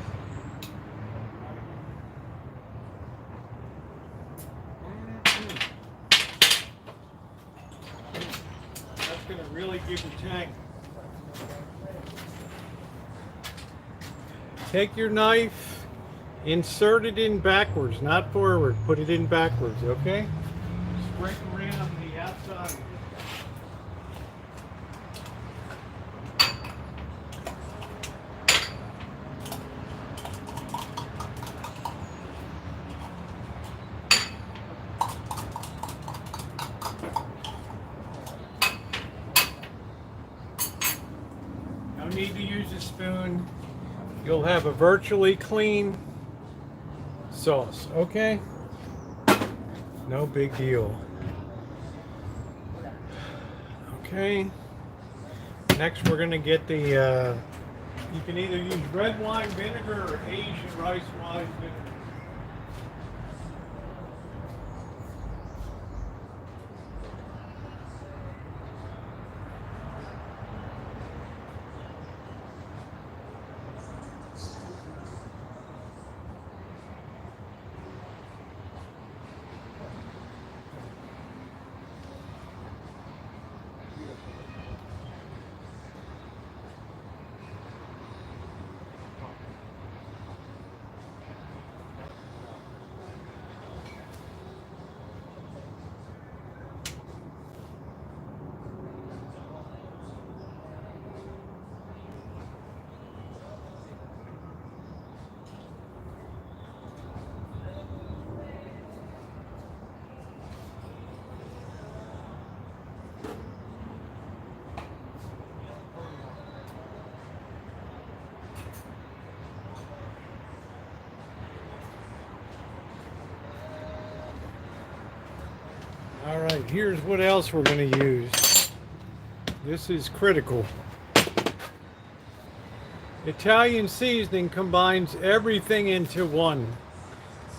That's going to really give the tang. Take your knife, insert it in backwards, not forward. Put it in backwards, okay? Sprinkle around the outside. No need to use a spoon. You'll have a virtually clean sauce, okay? No big deal. Okay. Next we're gonna get the, you can either use red wine vinegar or Asian rice wine vinegar. All right, here's what else we're going to use. This is critical. Italian seasoning combines everything into one.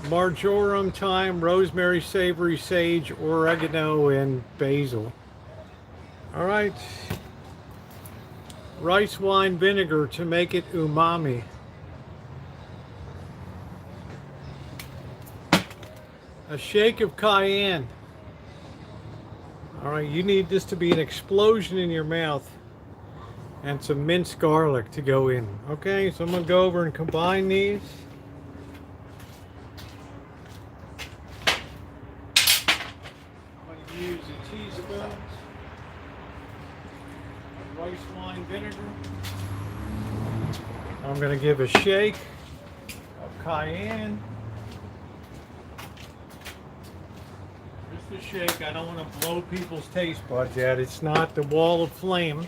Marjoram, thyme, rosemary, savory, sage, oregano, and basil. All right. Rice wine vinegar to make it umami. A shake of cayenne. All right, you need this to be an explosion in your mouth, and some minced garlic to go in. Okay, so I'm gonna go over and combine these. I'm gonna use a teaspoon of rice wine vinegar. I'm gonna give a shake of cayenne. Just a shake. I don't want to blow people's taste buds out. It's not the wall of flame.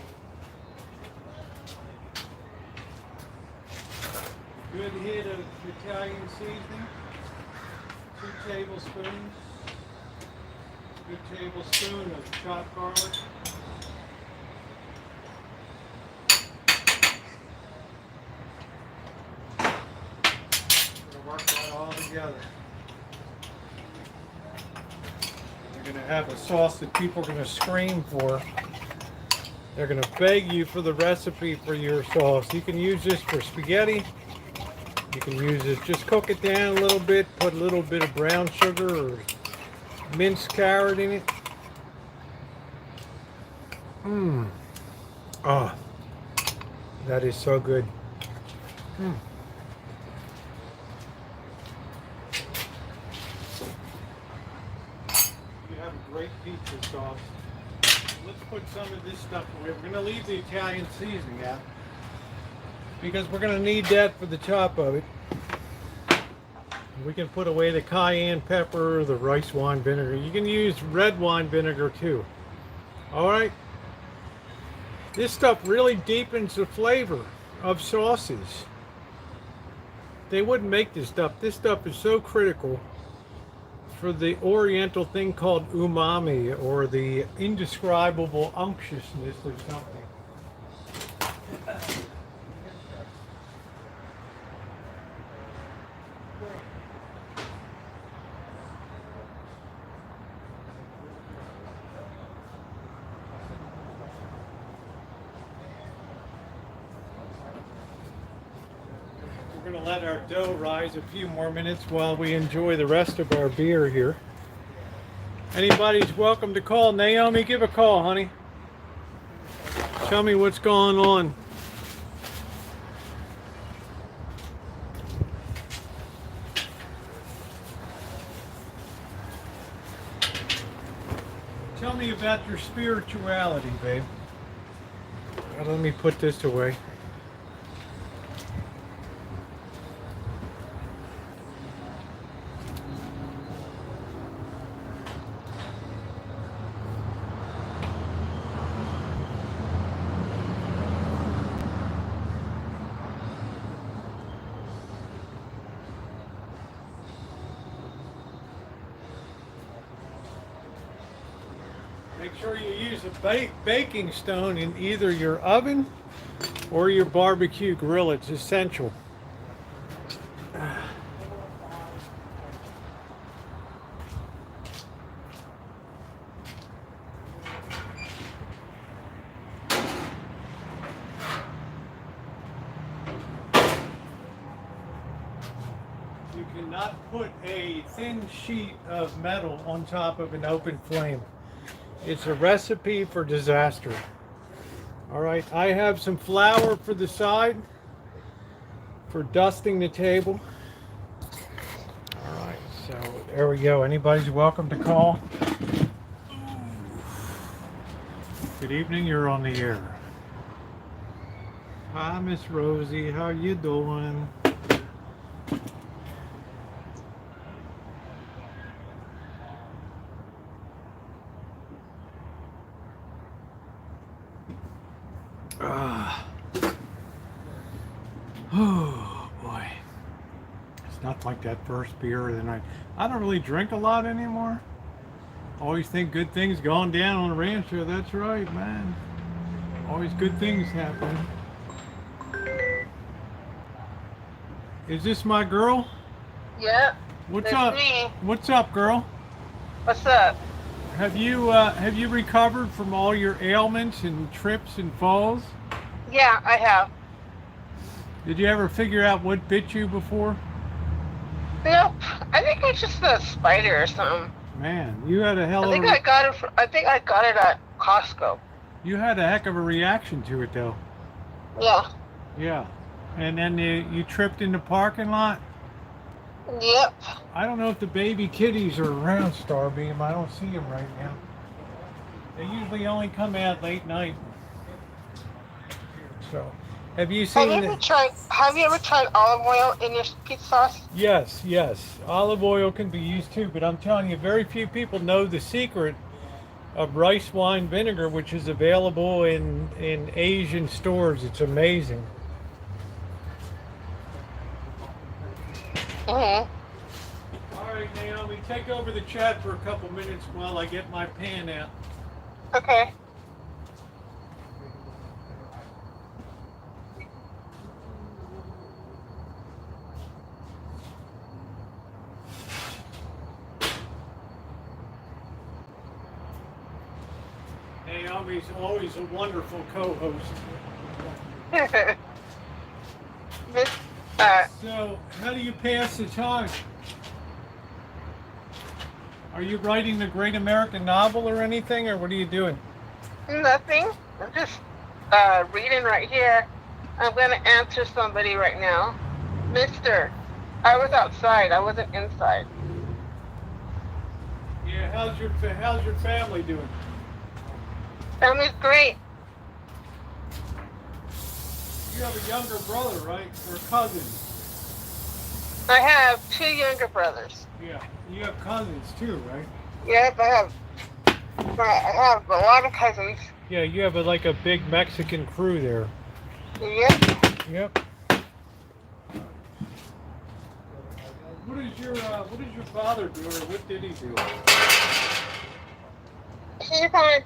Good hit of Italian seasoning. 2 tablespoons. Good tablespoon of chopped garlic. We're going to work that all together. You're going to have a sauce that people are going to scream for. They're going to beg you for the recipe for your sauce. You can use this for spaghetti. You can use this, just cook it down a little bit, put a little bit of brown sugar or minced carrot in it. Mmm. Oh, that is so good. Mm. You have a great pizza sauce. Let's put some of this stuff away. We're going to leave the Italian seasoning out, because we're going to need that for the top of it. We can put away the cayenne pepper, the rice wine vinegar. You can use red wine vinegar too. All right. This stuff really deepens the flavor of sauces. They wouldn't make this stuff. This stuff is so critical for the oriental thing called umami, or the indescribable unctuousness of something. We're going to let our dough rise a few more minutes while we enjoy the rest of our beer here. Anybody's welcome to call. Naomi, give a call, honey. Tell me what's going on. Tell me about your spirituality, babe. Let me put this away. Make sure you use a baking stone in either your oven or your barbecue grill. It's essential. You cannot put a thin sheet of metal on top of an open flame. It's a recipe for disaster. All right, I have some flour for the side for dusting the table. All right, so there we go. Anybody's welcome to call. Good evening, you're on the air. Hi, Miss Rosie, how you doing? Oh boy, it's not like that first beer of the night. I don't really drink a lot anymore. Always think good things going down on Rancho. That's right, man. Always good things happen. Is this my girl?
Yeah.
What's
That's
up?
me.
What's up, girl?
What's up?
Have you recovered from all your ailments and trips and falls?
Yeah, I have.
Did you ever figure out what bit you before?
Nope. I think it's just a spider or something.
Man, you had a hell
I
of
think
a
I got it. I think I got it at Costco.
you had a heck of a reaction to it though.
Yeah.
Yeah. And then you tripped in the parking lot.
Yep.
I don't know if the baby kitties are around, Starbeam. I don't see them right now. They usually only come out late night. So, have you seen?
Have you ever tried olive oil in your pizza sauce?
Yes, yes. Olive oil can be used too, but I'm telling you, very few people know the secret of rice wine vinegar, which is available in Asian stores. It's amazing.
Mhm.
All right, Naomi, take over the chat for a couple minutes while I get my pan out.
Okay.
Naomi's always a wonderful co-host.
This,
So, how do you pass the time? Are you writing the great American novel or anything, or what are you doing?
nothing. I'm just reading right here. I'm gonna answer somebody right now. Mister, I was outside. I wasn't inside.
Yeah, how's your family doing?
Family's great.
You have a younger brother, right, or cousin?
I have 2 younger brothers.
Yeah, you have cousins too, right?
Yep, I have a lot of cousins.
Yeah, you have like a big Mexican crew there.
Yep.
Yep. What is your father do, or what did he do?
He's on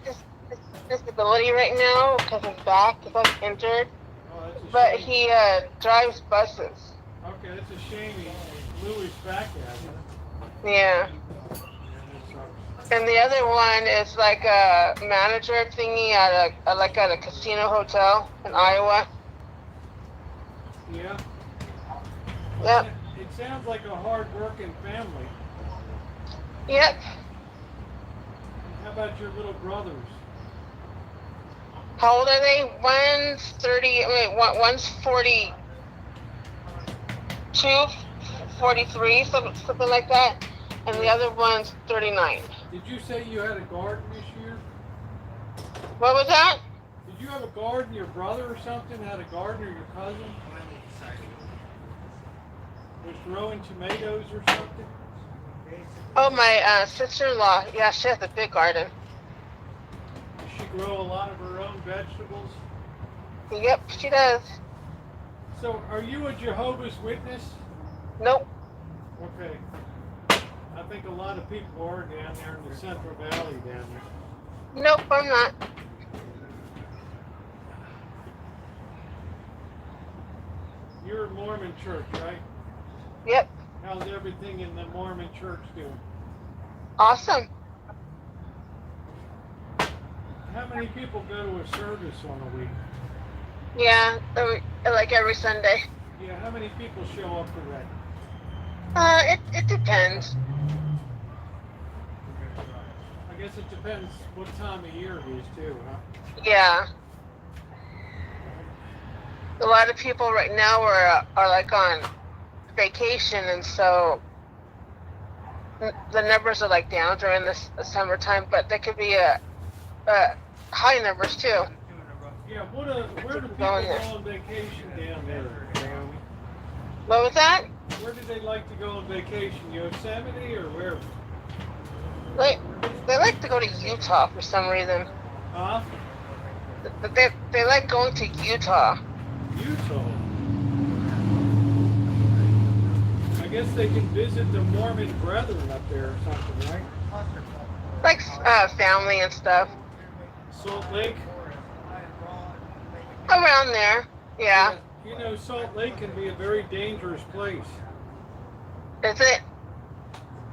disability right now because his back is like injured.
Oh, that's a
But
shame.
he drives buses.
Okay, that's a shame. He blew his back out.
Yeah.
Yeah, that sucks.
And the other one is like a manager thingy at at a casino hotel in Iowa.
Yeah.
Yep.
It sounds like a hard-working family.
Yep.
How about your little brothers?
How old are they? One's 30. One's 42, 43, something like that, and the other one's 39.
Did you say you had a garden this year?
What was that?
Did you have a garden? Your brother or something had a garden, or your cousin was growing tomatoes or something?
Oh, my sister-in-law. Yeah, she has a big garden.
Does she grow a lot of her own vegetables?
Yep, she does.
So, are you a Jehovah's Witness?
Nope.
Okay. I think a lot of people are down there in the Central Valley down there.
Nope, I'm not.
You're a Mormon church, right?
Yep.
How's everything in the Mormon church doing?
Awesome.
How many people go to a service on a week?
Yeah, like every Sunday.
Yeah, how many people show up for that?
It depends.
I guess it depends what time of year it is too, huh?
Yeah. A lot of people right now are like on vacation, and so the numbers are like down during this summertime, but there could be a high numbers too.
Yeah, where do people go on vacation down there, Naomi?
What was that?
Where do they like to go on vacation? Yosemite or where?
They like to go to Utah for some reason.
Huh?
But they like going to Utah.
Utah. I guess they can visit the Mormon brethren up there or something, right?
Like family and stuff.
Salt Lake?
Around there. Yeah.
You know, Salt Lake can be a very dangerous place.
Is it?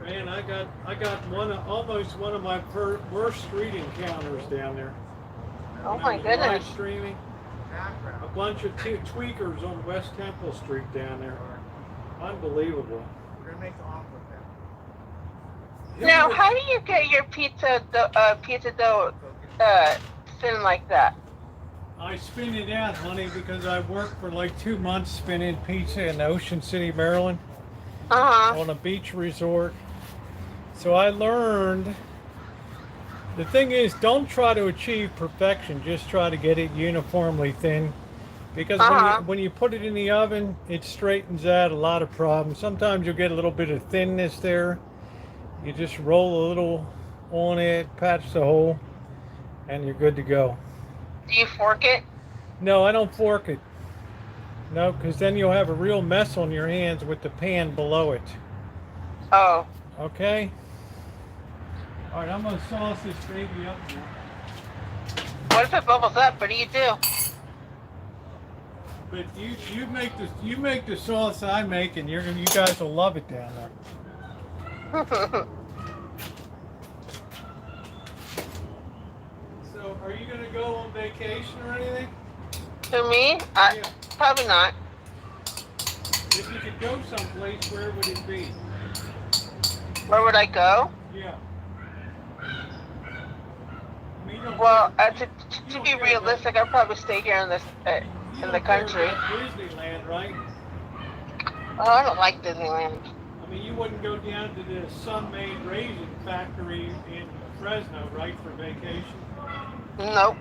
Man, I got almost one of my worst street encounters down there.
Oh
When
my
I was
goodness.
Live streaming. A bunch of tweakers on West Temple Street down there. Unbelievable.
We're gonna make the offer with them.
Now, how do you get your pizza dough thin like that?
I spin it out, honey, because I worked for like 2 months spinning pizza in Ocean City, Maryland, on a beach resort. So I learned, the thing is, don't try to achieve perfection, just try to get it uniformly thin. Because when you put it in the oven, it straightens out a lot of problems. Sometimes you'll get a little bit of thinness there. You just roll a little on it, patch the hole, and you're good to go.
Do you fork it?
No, I don't fork it. No, because then you'll have a real mess on your hands with the pan below it.
Oh.
Okay? All right, I'm going to sauce this baby up now.
What if it bubbles up? What do you do?
But you make the sauce I make, and you guys will love it down there. So, are you going to go on vacation or anything?
To me?
Yeah.
Probably not.
If you could go someplace, where would it be?
Where would I go?
Yeah. I mean,
Well, to be realistic, I'd probably stay here in the country.
Disneyland, right?
Oh, I don't like Disneyland.
I mean, you wouldn't go down to the Sun-Made Raisin Factory in Fresno, right, for vacation?
Nope.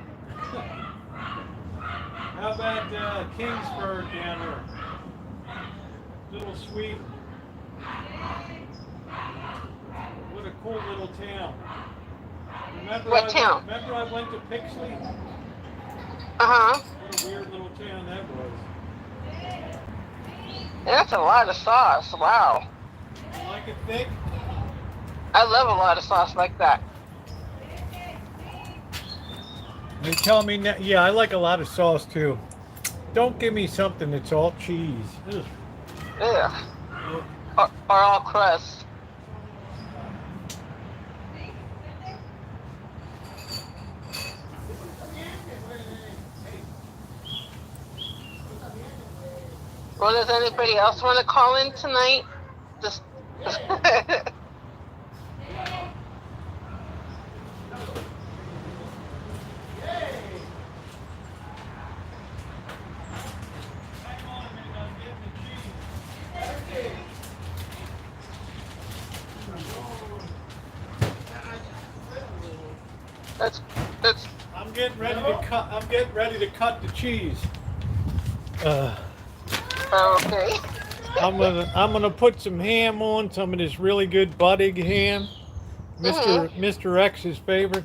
How about Kingsburg down there? Little sweet. What a cool little town.
What town?
Remember I went to Pixley? What a weird little town that was.
That's a lot of sauce. Wow.
You like it thick?
I love a lot of sauce like that.
You tell me now, yeah, I like a lot of sauce too. Don't give me something that's all cheese. Ugh.
Ugh. Or all crust. Well, does anybody else want to call in tonight? Just. That's.
I'm getting ready to cut. I'm getting ready to cut the cheese.
Okay.
I'm gonna put some ham on, some of this really good buttig ham, Mr. X's favorite,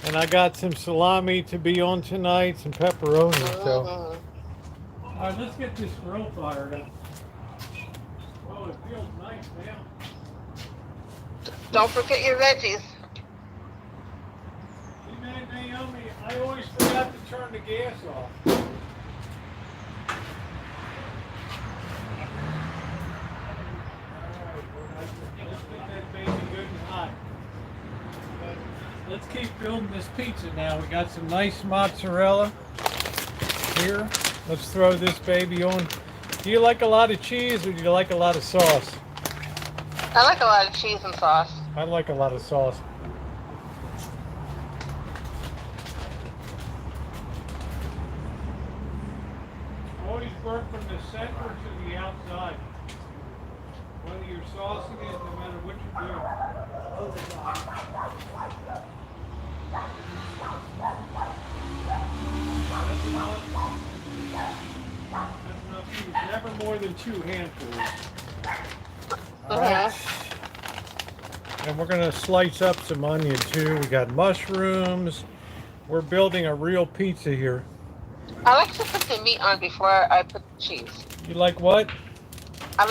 and I got some salami to be on tonight, some pepperoni. So, all right, let's get this grill fired up. Oh, it feels nice now.
Don't forget your veggies.
See, man, Naomi, I always forgot to turn the gas off. Let's get that baby good and hot. Let's keep building this pizza now. We got some nice mozzarella here. Let's throw this baby on. Do you like a lot of cheese or do you like a lot of sauce?
I like a lot of cheese and sauce.
I like a lot of sauce. Always work from the center to the outside. Whether you're saucing it, no matter what you do. That's enough cheese. Never more than 2 handfuls. All right. And we're gonna slice up some onion too. We got mushrooms. We're building a real pizza here.
I like to put the meat on before I put the cheese.
You like what?
I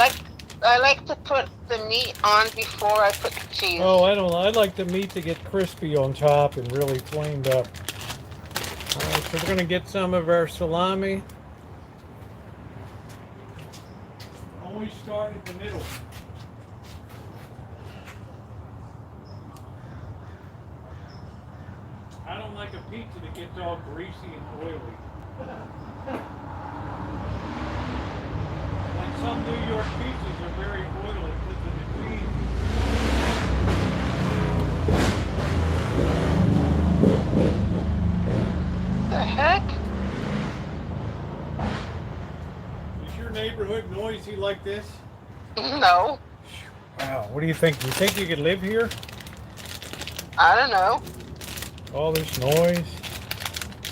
like to put the meat on before I put the cheese.
Oh, I don't know. I like the meat to get crispy on top and really flamed up. All right, so we're gonna get some of our salami. Always start at the middle. I don't like a pizza that gets all greasy and oily. Like some New York pizzas are very oily because of the cream.
The heck?
Is your neighborhood noisy like this?
No.
Wow, what do you think? Do you think you could live here?
I don't know.
All this noise.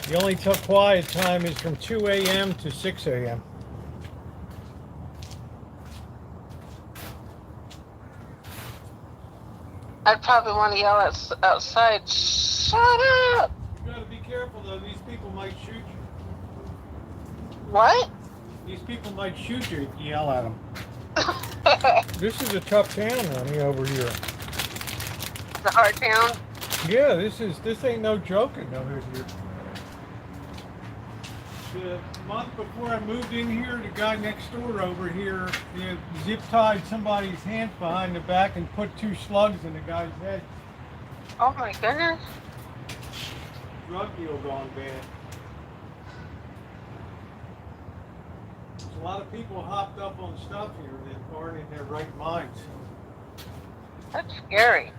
The only quiet time is from 2 a.m. to 6 a.m.
I'd probably want to yell outside, shut up!
You gotta be careful though, these people might shoot you.
What?
These people might shoot you if you yell at them. This is a tough town, honey, over here.
The hard town?
Yeah, this ain't no joking over here. The month before I moved in here, the guy next door over here, he zip tied somebody's hands behind the back and put 2 slugs in the guy's head.
Oh my goodness.
Drug deal gone bad. There's a lot of people hopped up on stuff here that aren't in their right minds.
That's scary.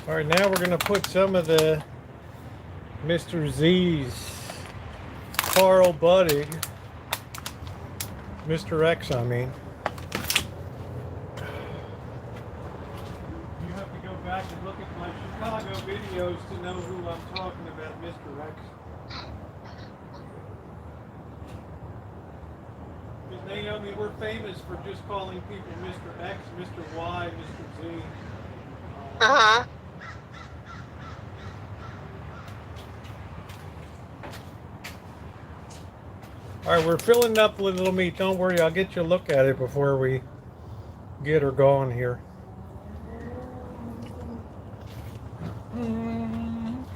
All right, now we're gonna put some of the Mr. Z's Carl Buddig, Mr. X, I mean. You have to go back and look at my Chicago videos to know who I'm talking about, Mr. X. Because Naomi, we're famous for just calling people Mr. X, Mr. Y, Mr. Z.
Uh-huh.
All right, we're filling up with little meat. Don't worry, I'll get you a look at it before we get her going here. Then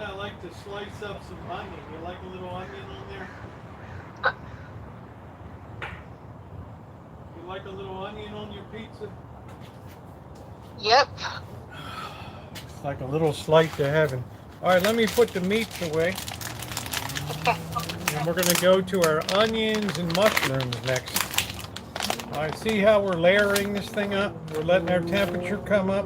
I like to slice up some onion. You like a little onion on there? You like a little onion on your pizza?
Yep.
It's like a little slight to heaven. All right, let me put the meats away. And we're going to go to our onions and mushrooms next. All right, see how we're layering this thing up? We're letting our temperature come up.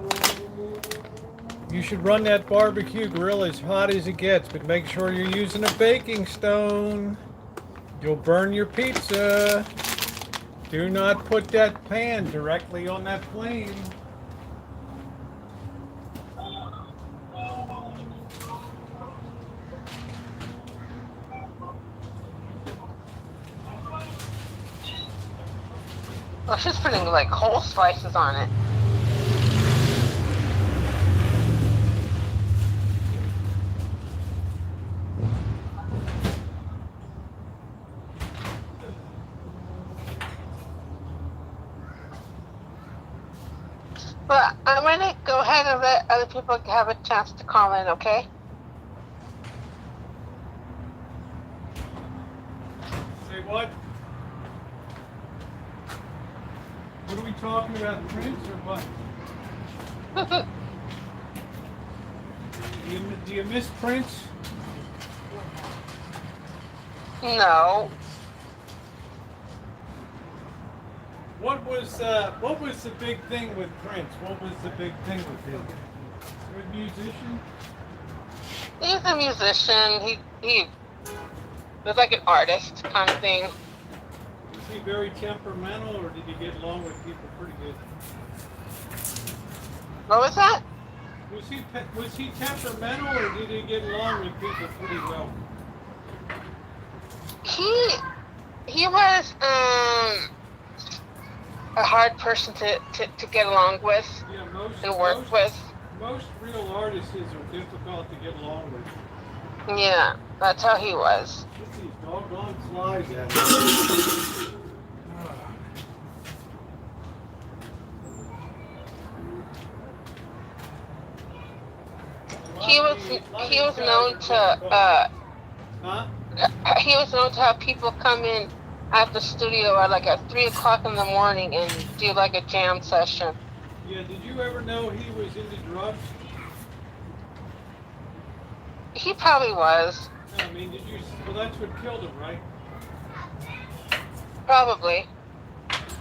You should run that barbecue grill as hot as it gets, but make sure you're using a baking stone. You'll burn your pizza. Do not put that pan directly on that flame.
Oh, she's putting like whole slices on it. But I'm gonna go ahead and let other people have a chance to call in, okay?
Say what? What are we talking about, Prince or what? Do you miss Prince?
No.
What was the big thing with Prince? What was the big thing with him? Good musician?
He's a musician. He was like an artist kind of thing.
Was he very temperamental, or did he get along with people pretty good?
What was that?
Was he temperamental, or did he get along with people pretty well?
He was a hard person to get along with
Yeah,
and work with.
Most real artists are difficult to get along with.
Yeah, that's how he was.
Just these doggone flies at me.
He was known to
Huh?
he was known to have people come in at the studio at 3 o'clock in the morning and do like a jam session.
Yeah, did you ever know he was into drugs?
He probably was.
No, I mean, well, that's what killed him, right?
Probably.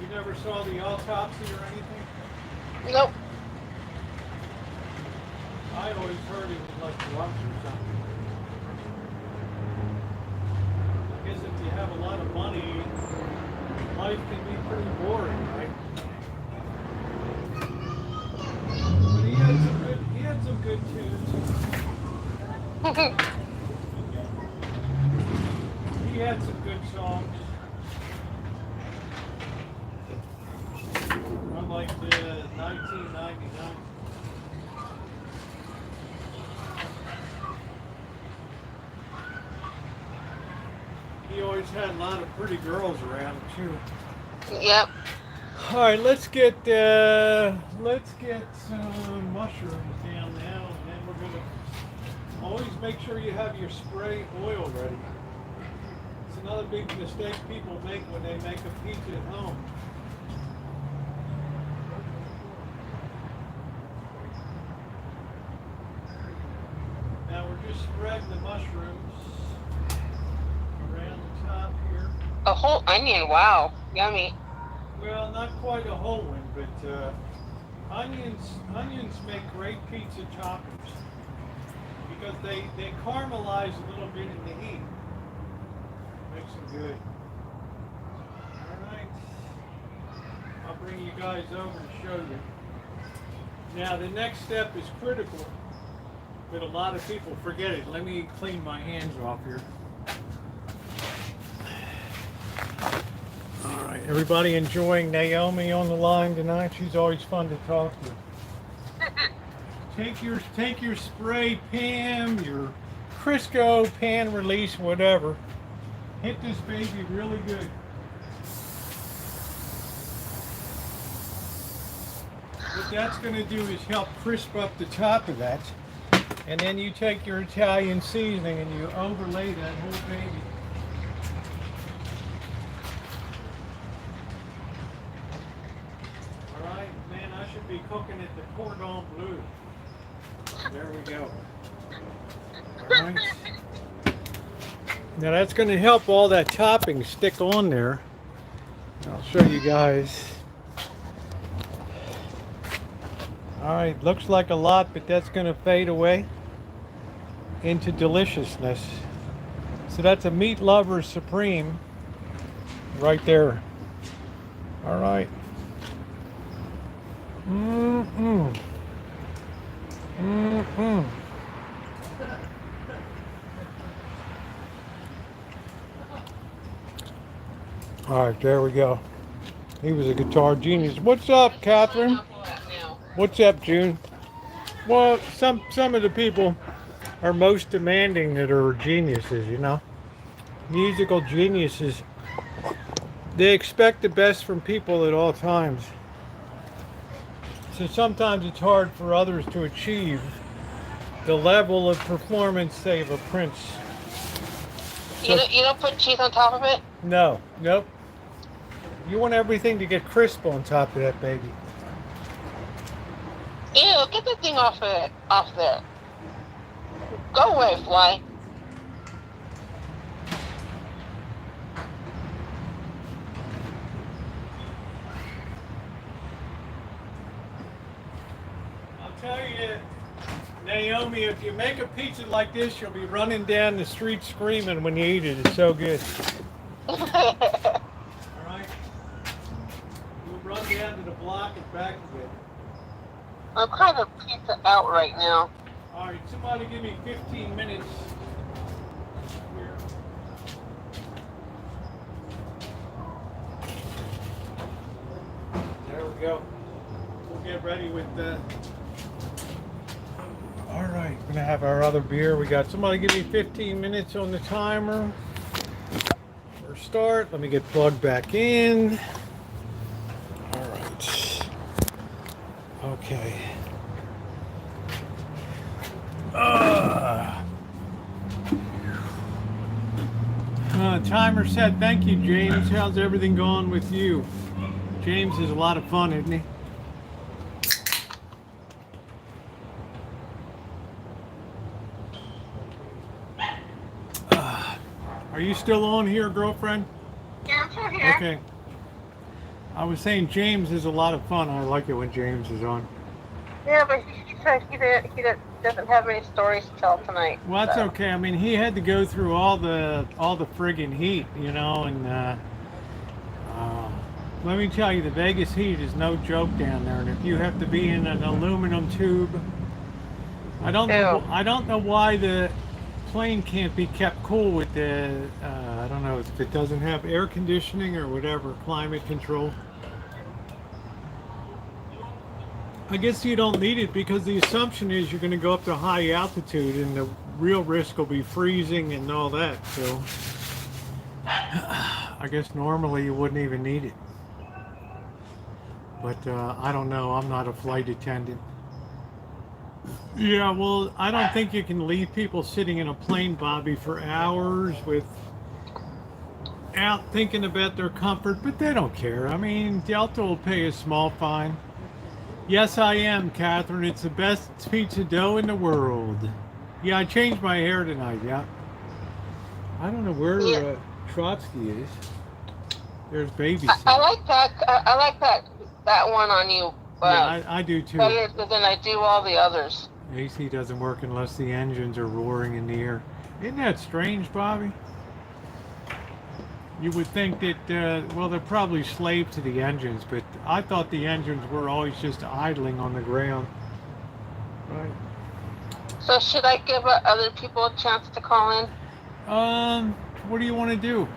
You never saw the autopsy or anything?
Nope.
I always heard it was like drugs or something. I guess if you have a lot of money, life can be pretty boring, right? But he had some good tunes. He had some good songs. Unlike the 1999. He always had a lot of pretty girls around too.
Yep.
All right, let's get some mushrooms down now, and then we're gonna always make sure you have your spray oil ready. It's another big mistake people make when they make a pizza at home. Now we're just spreading the mushrooms around the top here.
A whole onion. Wow. Yummy.
Well, not quite a whole one, but onions make great pizza toppers because they caramelize a little bit in the heat. Makes them good. All right, I'll bring you guys over and show you. Now the next step is critical, but a lot of people forget it. Let me clean my hands off here. All right, everybody enjoying Naomi on the line tonight? She's always fun to talk to. Take your spray pan, your Crisco pan release, whatever. Hit this baby really good. What that's going to do is help crisp up the top of that. And then you take your Italian seasoning and you overlay that whole baby. Be cooking at the cordon bleu. There we go. Right. Now that's going to help all that topping stick on there. I'll show you guys. All right, looks like a lot, but that's going to fade away into deliciousness. So that's a meat lover supreme right there. All right. Mm-mm. Mm-mm. All right, there we go. He was a guitar genius. What's up, Catherine? What's up, June? Well, some of the people are most demanding that are geniuses, you know. Musical geniuses. They expect the best from people at all times. So sometimes it's hard for others to achieve the level of performance, say, of a Prince.
You don't put cheese on top of it?
No, nope. You want everything to get crisp on top of that baby.
Ew, get the thing off there. Go away, fly.
I'll tell you, Naomi, if you make a pizza like this, you'll be running down the street screaming when you eat it. It's so good. All right? You'll run down to the block and back again.
I'm kind of pizza out right now.
All right, somebody give me 15 minutes here. There we go. We'll get ready with the... All right, we're gonna have our other beer. We got somebody give me 15 minutes on the timer for start. Let me get plugged back in. All right. Okay. Timer set. Thank you, James. How's everything going with you? James is a lot of fun, isn't he? Are you still on here, girlfriend?
Yeah, I'm still here.
Okay. I was saying James is a lot of fun. I like it when James is on.
Yeah, but he said he doesn't have any stories to tell tonight.
Well, that's
so.
okay. I mean, he had to go through all the friggin' heat, you know, and let me tell you, the Vegas heat is no joke down there. And if you have to be in an aluminum tube, I don't know why the plane can't be kept cool with the I don't know if it doesn't have air conditioning or whatever, climate control. I guess you don't need it because the assumption is you're going to go up to high altitude and the real risk will be freezing and all that. So I guess normally you wouldn't even need it. But I don't know. I'm not a flight attendant. Yeah, well, I don't think you can leave people sitting in a plane, Bobby, for hours without thinking about their comfort, but they don't care. I mean, Delta will pay a small fine. Yes, I am, Catherine. It's the best pizza dough in the world. Yeah, I changed my hair tonight, yeah. I don't know where Trotsky is. There's baby.
I like that. I like that one on you.
Yeah, I do too.
Better than I do all the others.
AC doesn't work unless the engines are roaring in the air. Isn't that strange, Bobby? You would think that, well, they're probably slave to the engines, but I thought the engines were always just idling on the ground. Right.
So should I give other people a chance to call in?
What do you want to do?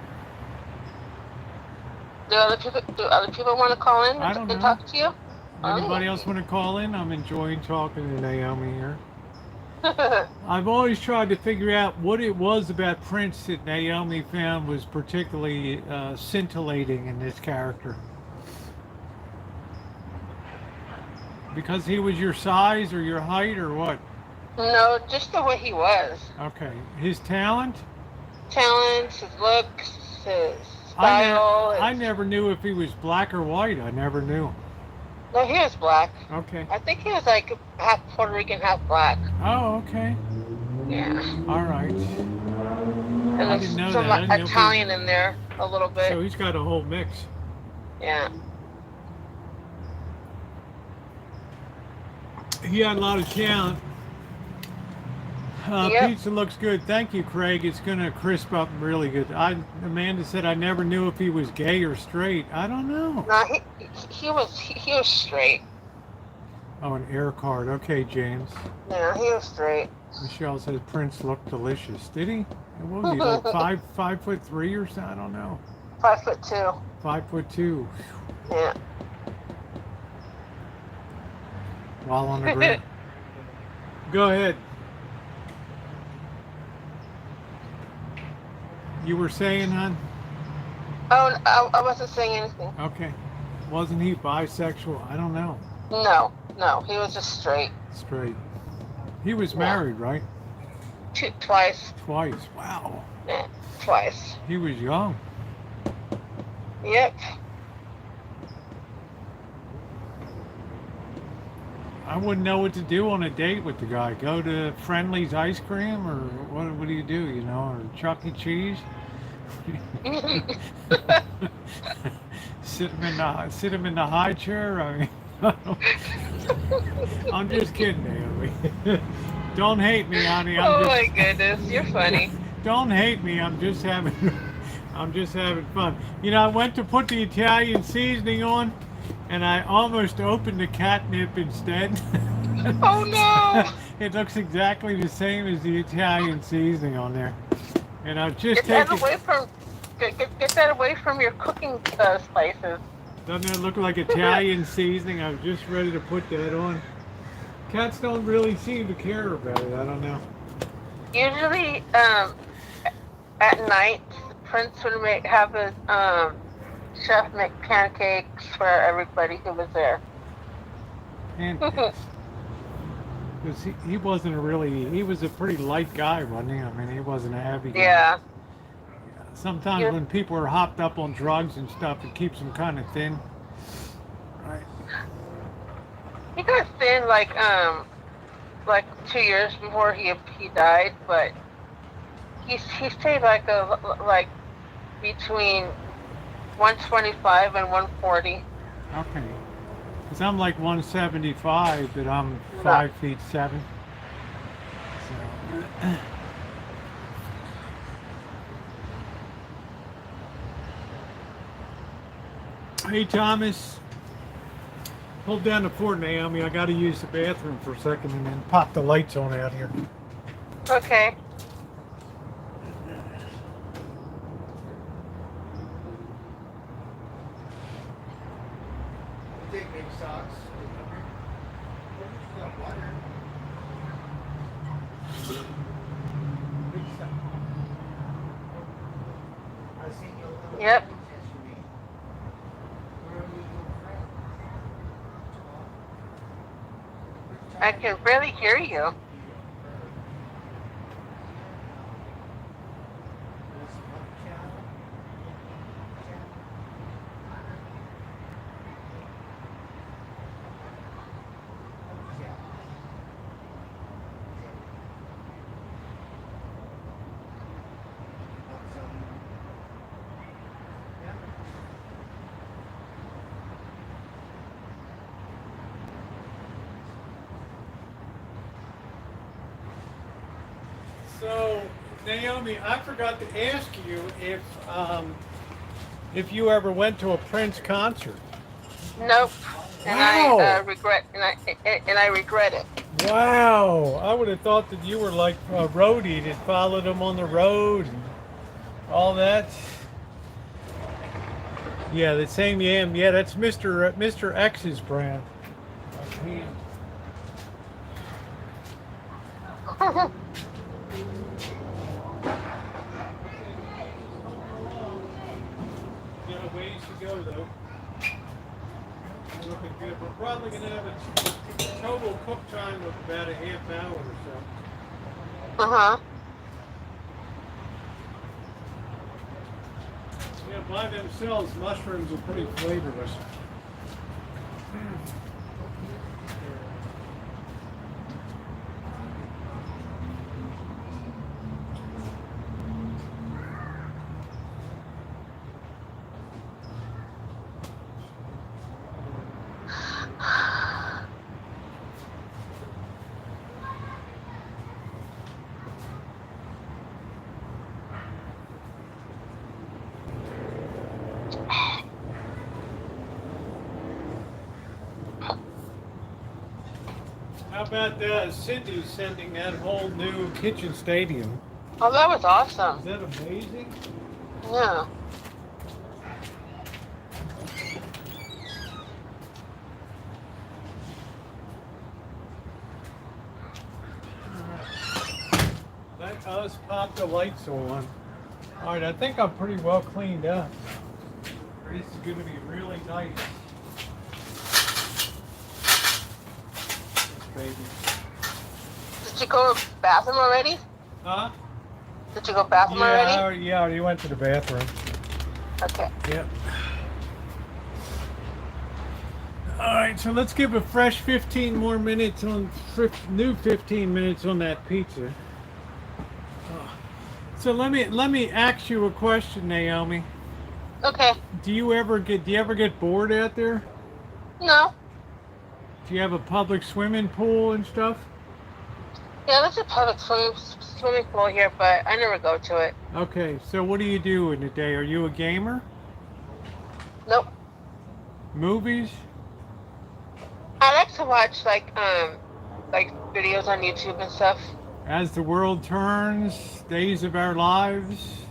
Do other people want to call in
I don't know.
and talk to you?
Anybody else want to call in? I'm enjoying talking to Naomi here. I've always tried to figure out what it was about Prince that Naomi found was particularly scintillating in this character. Because he was your size or your height or what?
No, just the way he was.
Okay. His talent?
His looks, his style.
I never knew if he was black or white. I never knew.
No, he was black.
Okay.
I think he was like half Puerto Rican, half black.
Oh, okay.
Yeah.
All right.
And
I
there's
didn't know
some
that. I didn't know if
Italian in there a little bit.
so he's got a whole mix.
Yeah.
He had a lot of talent.
Yep.
Pizza looks good. Thank you, Craig. It's gonna crisp up really good. Amanda said I never knew if he was gay or straight. I don't know.
No, he was straight.
Oh, an air card. Okay, James.
Yeah, he was straight.
Michelle says Prince looked delicious. Did he? What was he like 5'3" or something? I don't know.
5'2".
5'2".
Yeah.
While on the ground. Go ahead. You were saying, hon?
Oh, I wasn't saying anything.
Okay. Wasn't he bisexual? I don't know.
No, he was just straight.
Straight. He was married, right?
Twice.
Twice. Wow.
Yeah, twice.
He was young.
Yep.
I wouldn't know what to do on a date with the guy. Go to Friendly's Ice Cream, or what do you do? You know, or Chuck E. Cheese? sit him in the high chair. I mean, I'm just kidding, Naomi. Don't hate me, honey.
My goodness, you're funny.
Don't hate me. I'm just having fun. You know, I went to put the Italian seasoning on, and I almost opened the catnip instead.
Oh no!
It looks exactly the same as the Italian seasoning on there. And I've just
Get
taken.
that away from get that away from your cooking spices.
Doesn't it look like Italian seasoning? I was just ready to put that on. Cats don't really seem to care about it. I don't know.
Usually, at night, Prince would have his chef make pancakes for everybody who was there.
Pancakes. Because he wasn't he was a pretty light guy, wasn't he? I mean, he wasn't a heavy guy.
Yeah.
Sometimes when people are hopped up on drugs and stuff, it keeps them kind of thin. Right.
He got thin like 2 years before he died, but he stayed like between 125 and 140.
Okay. Because I'm like 175, but I'm 5'7". So. Hey, Thomas. Hold down the fort, Naomi. I got to use the bathroom for a second and then pop the lights on out here.
Okay.
Take big socks.
Yep. I can barely hear you.
So, Naomi, I forgot to ask you if you ever went to a Prince concert.
Nope. And
Wow.
I regret it.
Wow, I would have thought that you were like a roadie that followed him on the road and all that. Yeah, the same yam. Yeah, that's Mr. X's brand. Got a ways to go though. Looking good. We're probably gonna have a total cook time of about a half hour or so.
Uh-huh.
Yeah, by themselves, mushrooms are pretty flavorless. How about Sydney sending that whole new kitchen stadium?
Oh, that was awesome.
Is that amazing?
Yeah.
Let us pop the lights on. All right, I think I'm pretty well cleaned up. This is going to be really nice. This baby.
Did you go bathroom already?
Huh?
Did you go bathroom
Yeah,
already?
I already went to the bathroom.
Okay.
Yep. All right, so let's give a fresh 15 more minutes on new 15 minutes on that pizza. So let me ask you a question, Naomi.
Okay.
Do you ever get bored out there?
No.
Do you have a public swimming pool and stuff?
Yeah, there's a public swimming pool here, but I never go to it.
Okay, so what do you do in the day? Are you a gamer?
Nope.
Movies?
I like to watch like videos on YouTube and stuff.
As the World Turns, Days of Our Lives,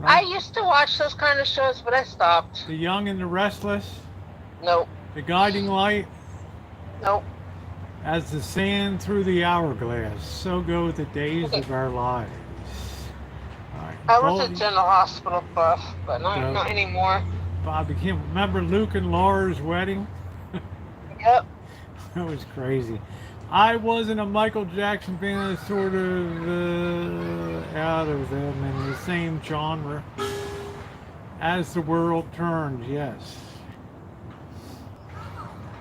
I
right?
used to watch those kind of shows, but I stopped.
The Young and the Restless,
Nope.
The Guiding Light,
Nope.
As the Sand Through the Hourglass, So Go the Days of Our Lives. All right.
I was a
Goldie,
general hospital buff, but
Yeah.
not anymore.
Bobby Kim, remember Luke and Laura's wedding?
Yep.
That was crazy. I wasn't a Michael Jackson fan, sort of out of them in the same genre. As the World Turns, yes.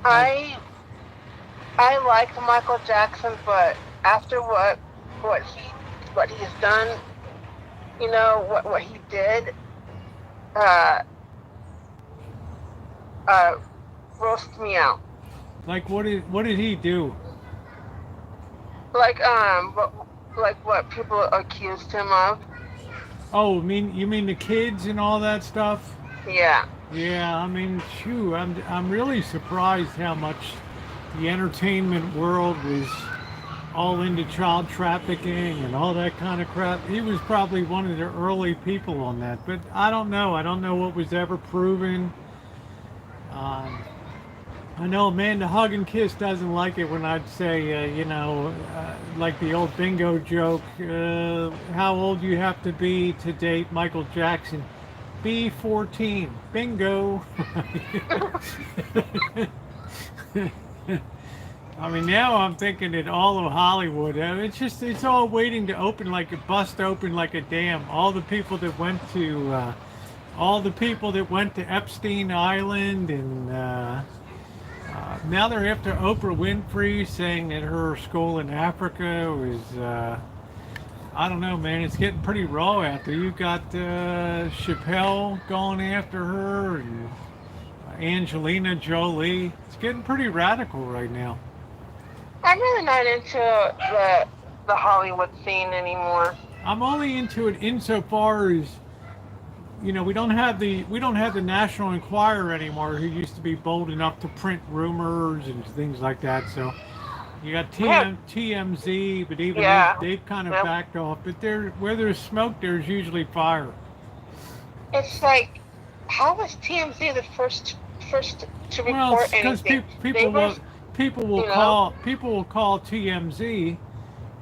I liked Michael Jackson, but after what he's done, you know what he did, roast me out.
Like what did he do?
Like what people accused him of.
Oh, you mean the kids and all that stuff?
Yeah.
Yeah, I mean, shoo, I'm really surprised how much the entertainment world was all into child trafficking and all that kind of crap. He was probably one of the early people on that, but I don't know. I don't know what was ever proven. I know Amanda Hug and Kiss doesn't like it when I'd say, like the old bingo joke, how old you have to be to date Michael Jackson. Be 14. Bingo. I mean, now I'm thinking that all of Hollywood, it's all waiting to bust open like a dam. All the people that went to Epstein Island and, now they're after Oprah Winfrey saying that her school in Africa was, I don't know, man. It's getting pretty raw out there. You've got Chappelle going after her and Angelina Jolie. It's getting pretty radical right now.
I'm really not into the Hollywood scene anymore.
I'm only into it insofar as, we don't have the National Enquirer anymore, who used to be bold enough to print rumors and things like that. So you got TMZ, but even they've kind of backed off. But where there's smoke, there's usually fire.
It's like, how was TMZ the first to report anything?
People will call TMZ,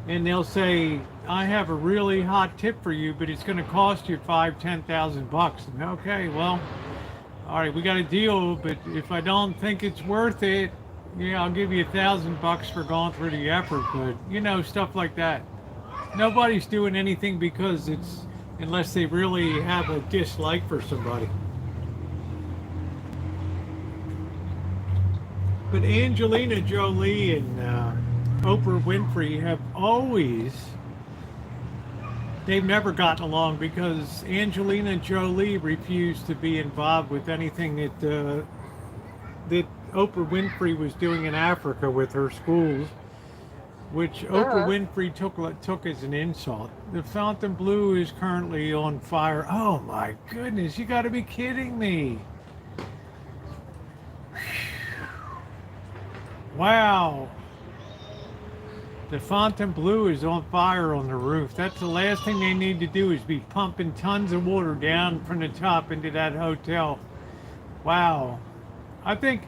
and they'll say, I have a really hot tip for you, but it's going to cost you $5,000-$10,000. And okay, well, all right, we got a deal, but if I don't think it's worth it, I'll give you $1,000 for going through the effort. But stuff like that. Nobody's doing anything because unless they really have a dislike for somebody. But Angelina Jolie and Oprah Winfrey have always, they've never gotten along because Angelina Jolie refused to be involved with anything that Oprah Winfrey was doing in Africa with her schools, which Oprah Winfrey took as an insult. The Fontainebleau is currently on fire. Oh my goodness, you got to be kidding me. Wow. The Fontainebleau is on fire on the roof. That's the last thing they need to do is be pumping tons of water down from the top into that hotel. Wow. I think,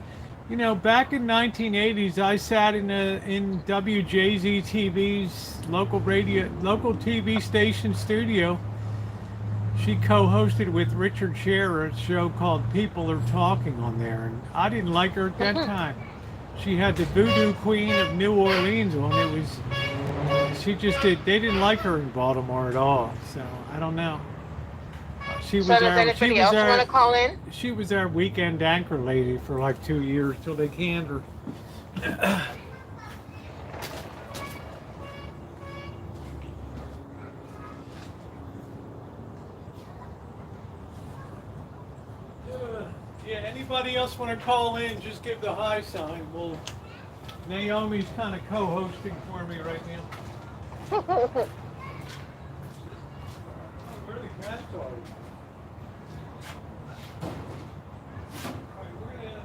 back in 1980s, I sat in WJZ TV's local TV station studio. She co-hosted with Richard Scherer a show called People Are Talking on there, and I didn't like her at that time. She had the Voodoo Queen of New Orleans on. They didn't like her in Baltimore at all. So I don't know. She
So does anybody else want to call in?
She was our weekend anchor lady for like 2 years till they canned her. Yeah, anybody else want to call in, just give the high sign. Naomi's kind of co-hosting for me right now. Where are the cats are? Alright,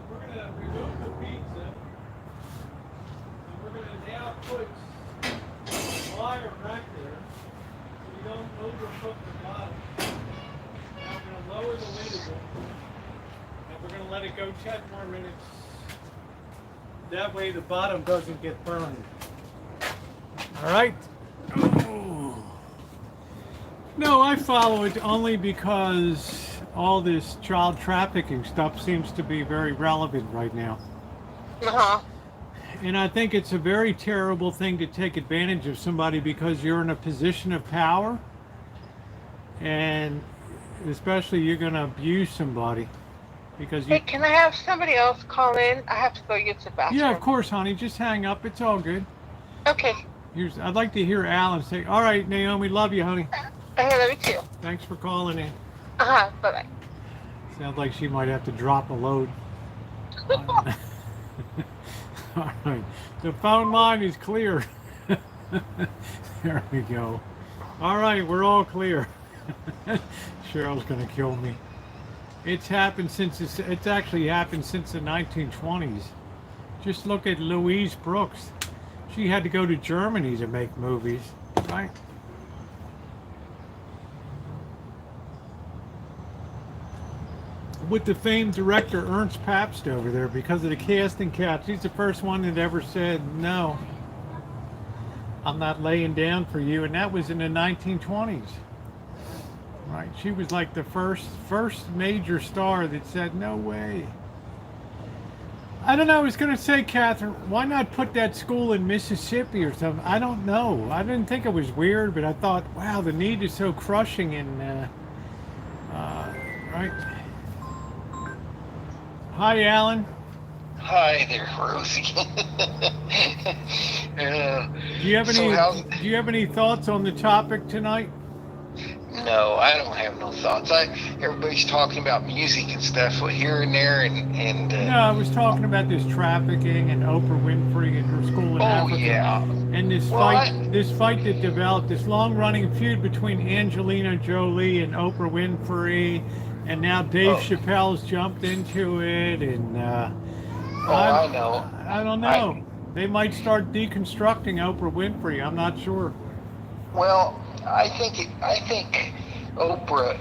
we're gonna remove the pizza. And we're gonna now put wire back there so we don't overcook the bottom. Now we're gonna lower the lid a bit. And we're going to let it go 10 more minutes. That way the bottom doesn't get burned. All right. Ooh. No, I follow it only because all this child trafficking stuff seems to be very relevant right now.
Uh-huh.
And I think it's a very terrible thing to take advantage of somebody because you're in a position of power. And especially you're going to abuse somebody. Because
Hey, can I have somebody else call in? I have to go use the bathroom.
Yeah, of course, honey. Just hang up. It's all good.
Okay.
I'd like to hear Alan say, all right, Naomi, love you, honey.
Okay, love you too.
Thanks for calling in.
Uh-huh, bye-bye.
Sounds like she might have to drop a load. All right. The phone line is clear. There we go. All right, we're all clear. Cheryl's going to kill me. It's actually happened since the 1920s. Just look at Louise Brooks. She had to go to Germany to make movies, right? With the famed director Ernst Pabst over there because of the casting couch. He's the first one that ever said, no, I'm not laying down for you. And that was in the 1920s. Right, she was like the first major star that said, no way. I don't know, I was going to say, Catherine, why not put that school in Mississippi or something? I don't know. I didn't think it was weird, but I thought, wow, the need is so crushing right? Hi, Alan.
Hi there, Rosie.
Do you have any thoughts on the topic tonight?
No, I don't have no thoughts. Everybody's talking about music and stuff here and there, and
No, I was talking about this trafficking and Oprah Winfrey and her school in Africa.
Yeah.
And this fight that developed, this long-running feud between Angelina Jolie and Oprah Winfrey, and now Dave Chappelle's jumped into it, and
I know.
I don't know. They might start deconstructing Oprah Winfrey. I'm not sure.
Well, I think Oprah,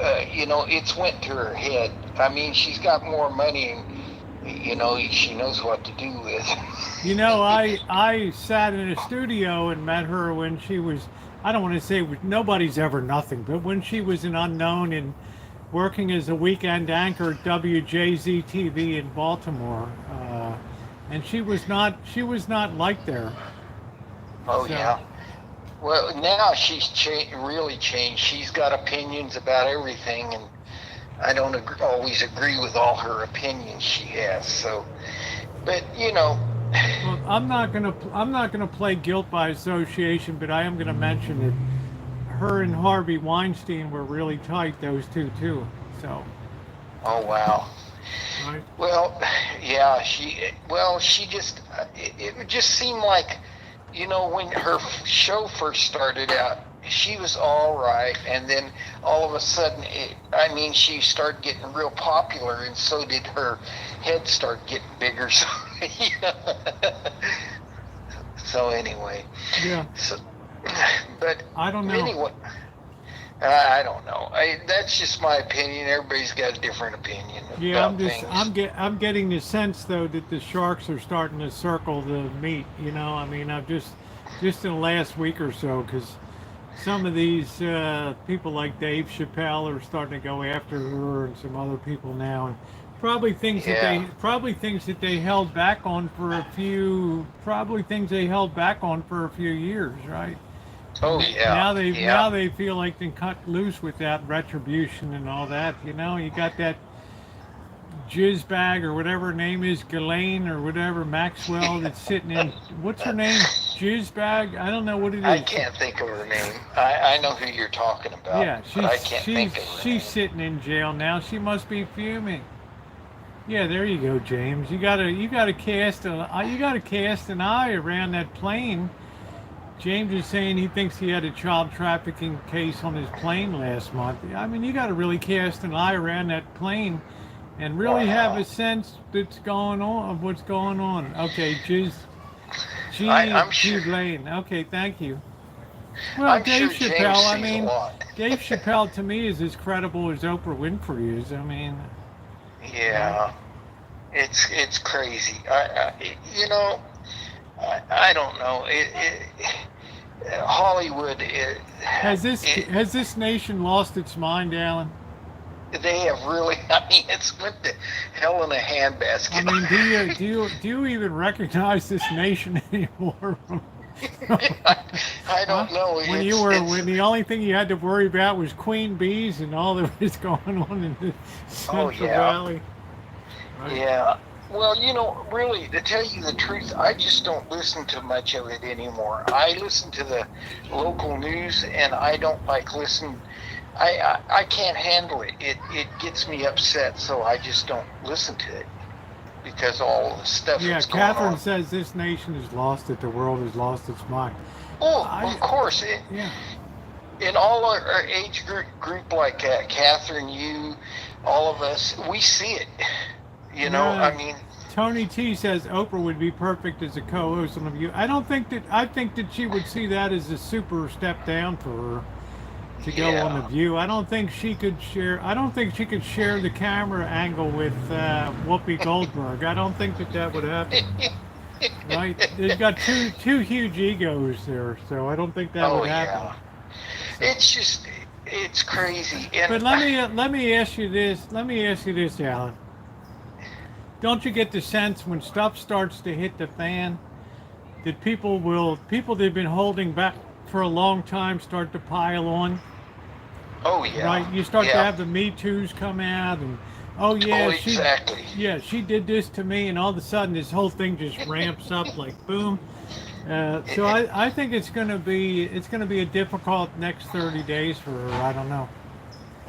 it's went to her head. I mean, she's got more money, and she knows what to do with.
I sat in a studio and met her when she was, I don't want to say nobody's ever nothing, but when she was an unknown and working as a weekend anchor at WJZ TV in Baltimore, and she was not liked there.
Oh, so, yeah. Well, now she's really changed. She's got opinions about everything, and I don't always agree with all her opinions she has. So, but
well, I'm not gonna play guilt by association, but I am gonna mention that her and Harvey Weinstein were really tight. Those two too. So.
Oh wow.
Right.
Well, yeah. She just. It just seemed like. When her show first started out, she was all right, and then all of a sudden, she started getting real popular, and so did her head start getting bigger. So, So anyway,
Yeah.
so, but
I don't know.
anyway, I don't know. That's just my opinion. Everybody's got a different opinion
Yeah,
about things.
I'm getting the sense though that the sharks are starting to circle the meat. You know, I mean, I've just in the last week or so, because some of these people like Dave Chappelle are starting to go after her, and some other people now, and probably things that
Yeah.
they held back on for a few, years, right?
Oh
Now
yeah, yeah.
they feel like they can cut loose without retribution and all that. You know, you got that jizz bag or whatever her name is, Ghislaine or whatever, Maxwell, that's sitting in, what's her name? Jizz bag? I don't know what it
I
is.
can't think of her name. I know who you're talking about,
Yeah,
but I can't think of her name.
she's sitting in jail now. She must be fuming. Yeah, there you go, James. You gotta cast an eye around that plane. James is saying he thinks he had a child trafficking case on his plane last month. I mean, you got to really cast an eye around that plane and really have a sense of what's going on. Okay,
I'm sure.
Lane. Okay, thank you. Well,
I'm
Dave
sure James
Chappelle, I
sees a
mean,
lot.
Dave Chappelle to me is as credible as Oprah Winfrey is. I mean,
Yeah, it's crazy. You know, I don't know. Hollywood.
has this nation lost its mind, Alan?
They have really. I mean, it's went to hell in a handbasket.
I mean, do you even recognize this nation anymore?
I don't know.
When the only thing you had to worry about was queen bees and all that was going on in the Central Valley. Right?
Yeah. Well, you know, really, to tell you the truth, I just don't listen to much of it anymore. I listen to the local news, and I don't like listen. I can't handle it. It gets me upset, so I just don't listen to it because all the stuff that's going on.
Catherine says this nation has lost it. The world has lost its mind.
Oh, of course. In all our age group like Catherine, you, all of us, we see it. You know, I mean.
Tony T says Oprah would be perfect as a co-host on The View. I think that she would see that as a super step down for her to go on The View. I don't think she could share the camera angle with Whoopi Goldberg. I don't think that would happen. Right? They've got two huge egos there, so I don't think that would happen.
Yeah. It's crazy. And
but let me ask you this, Alan. Don't you get the sense when stuff starts to hit the fan that people that have been holding back for a long time start to pile on?
Oh yeah.
Right? You start to have the Me Too's come out and
exactly.
she did this to me, and all of a sudden this whole thing just ramps up like boom. So I think it's gonna be a difficult next 30 days for her. I don't know.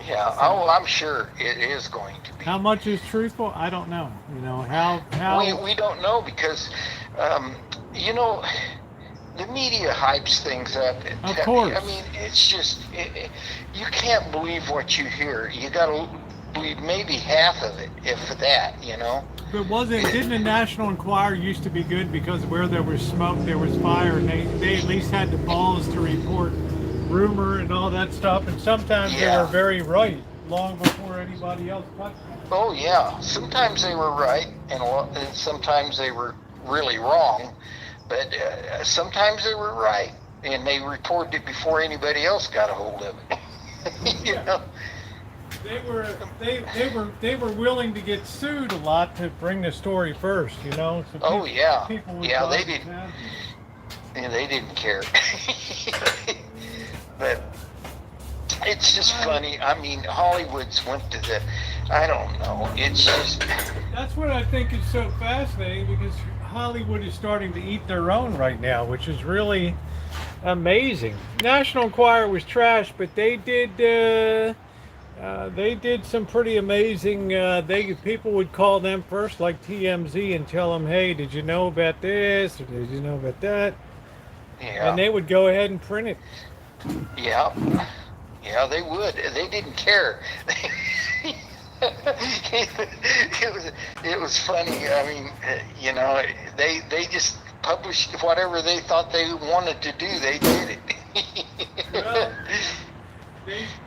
Yeah, I'm sure it is going to be.
How much is truthful? I don't know. You know, how
we don't know because, you know, the media hypes things up.
Of course.
I mean, it's just, you can't believe what you hear. You got to believe maybe half of it, if that, you know.
But didn't the National Enquirer used to be good because where there was smoke, there was fire, and they at least had the balls to report rumor and all that stuff, and sometimes they were very right long before anybody else touched them.
Oh yeah, sometimes they were right, and sometimes they were really wrong, but sometimes they were right, and they reported it before anybody else got a hold of it. You know?
They were willing to get sued a lot to bring the story first, you know. So
they didn't care. But it's just funny. I mean, Hollywood's went to the, I don't know. It's just.
That's what I think is so fascinating, because Hollywood is starting to eat their own right now, which is really amazing. National Enquirer was trash, but they did some pretty amazing. People would call them first, like TMZ, and tell them, "Hey, did you know about this? Or did you know about that?"
Yeah.
And they would go ahead and print it.
Yeah, they would. They didn't care. It was funny. I mean, you know, they just published whatever they thought they wanted to do. They did it.
Well,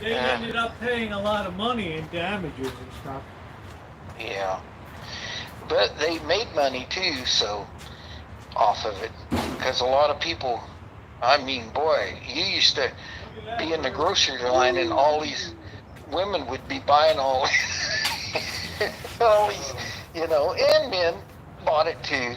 they ended up paying a lot of money in damages and stuff.
Yeah, but they made money too, so off of it, because a lot of people. I mean, boy, you used to be in the grocery line, and all these women would be buying all all these, and men bought it too,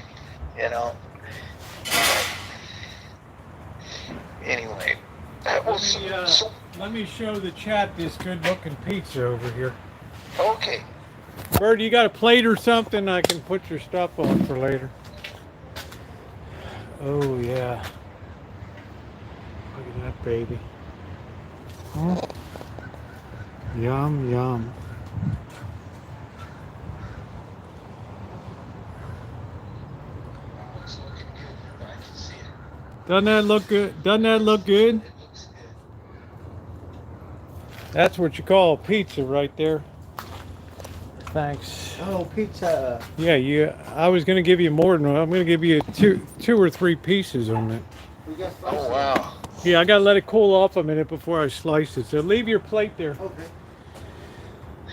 Anyway, that was
Let me show the chat this good-looking pizza over here.
okay.
Bird, you got a plate or something I can put your stuff on for later? Oh, yeah. Look at that baby. Huh? Yum, yum.
Looks looking good. I can see it.
Doesn't that look good? Doesn't that look good?
It looks good.
That's what you call pizza right there. Thanks.
Oh, pizza.
Yeah, I was gonna give you more than I'm gonna give you two or three pieces on that.
We got
Oh wow.
Yeah, I gotta let it cool off a minute before I slice it. So leave your plate there.
Okay.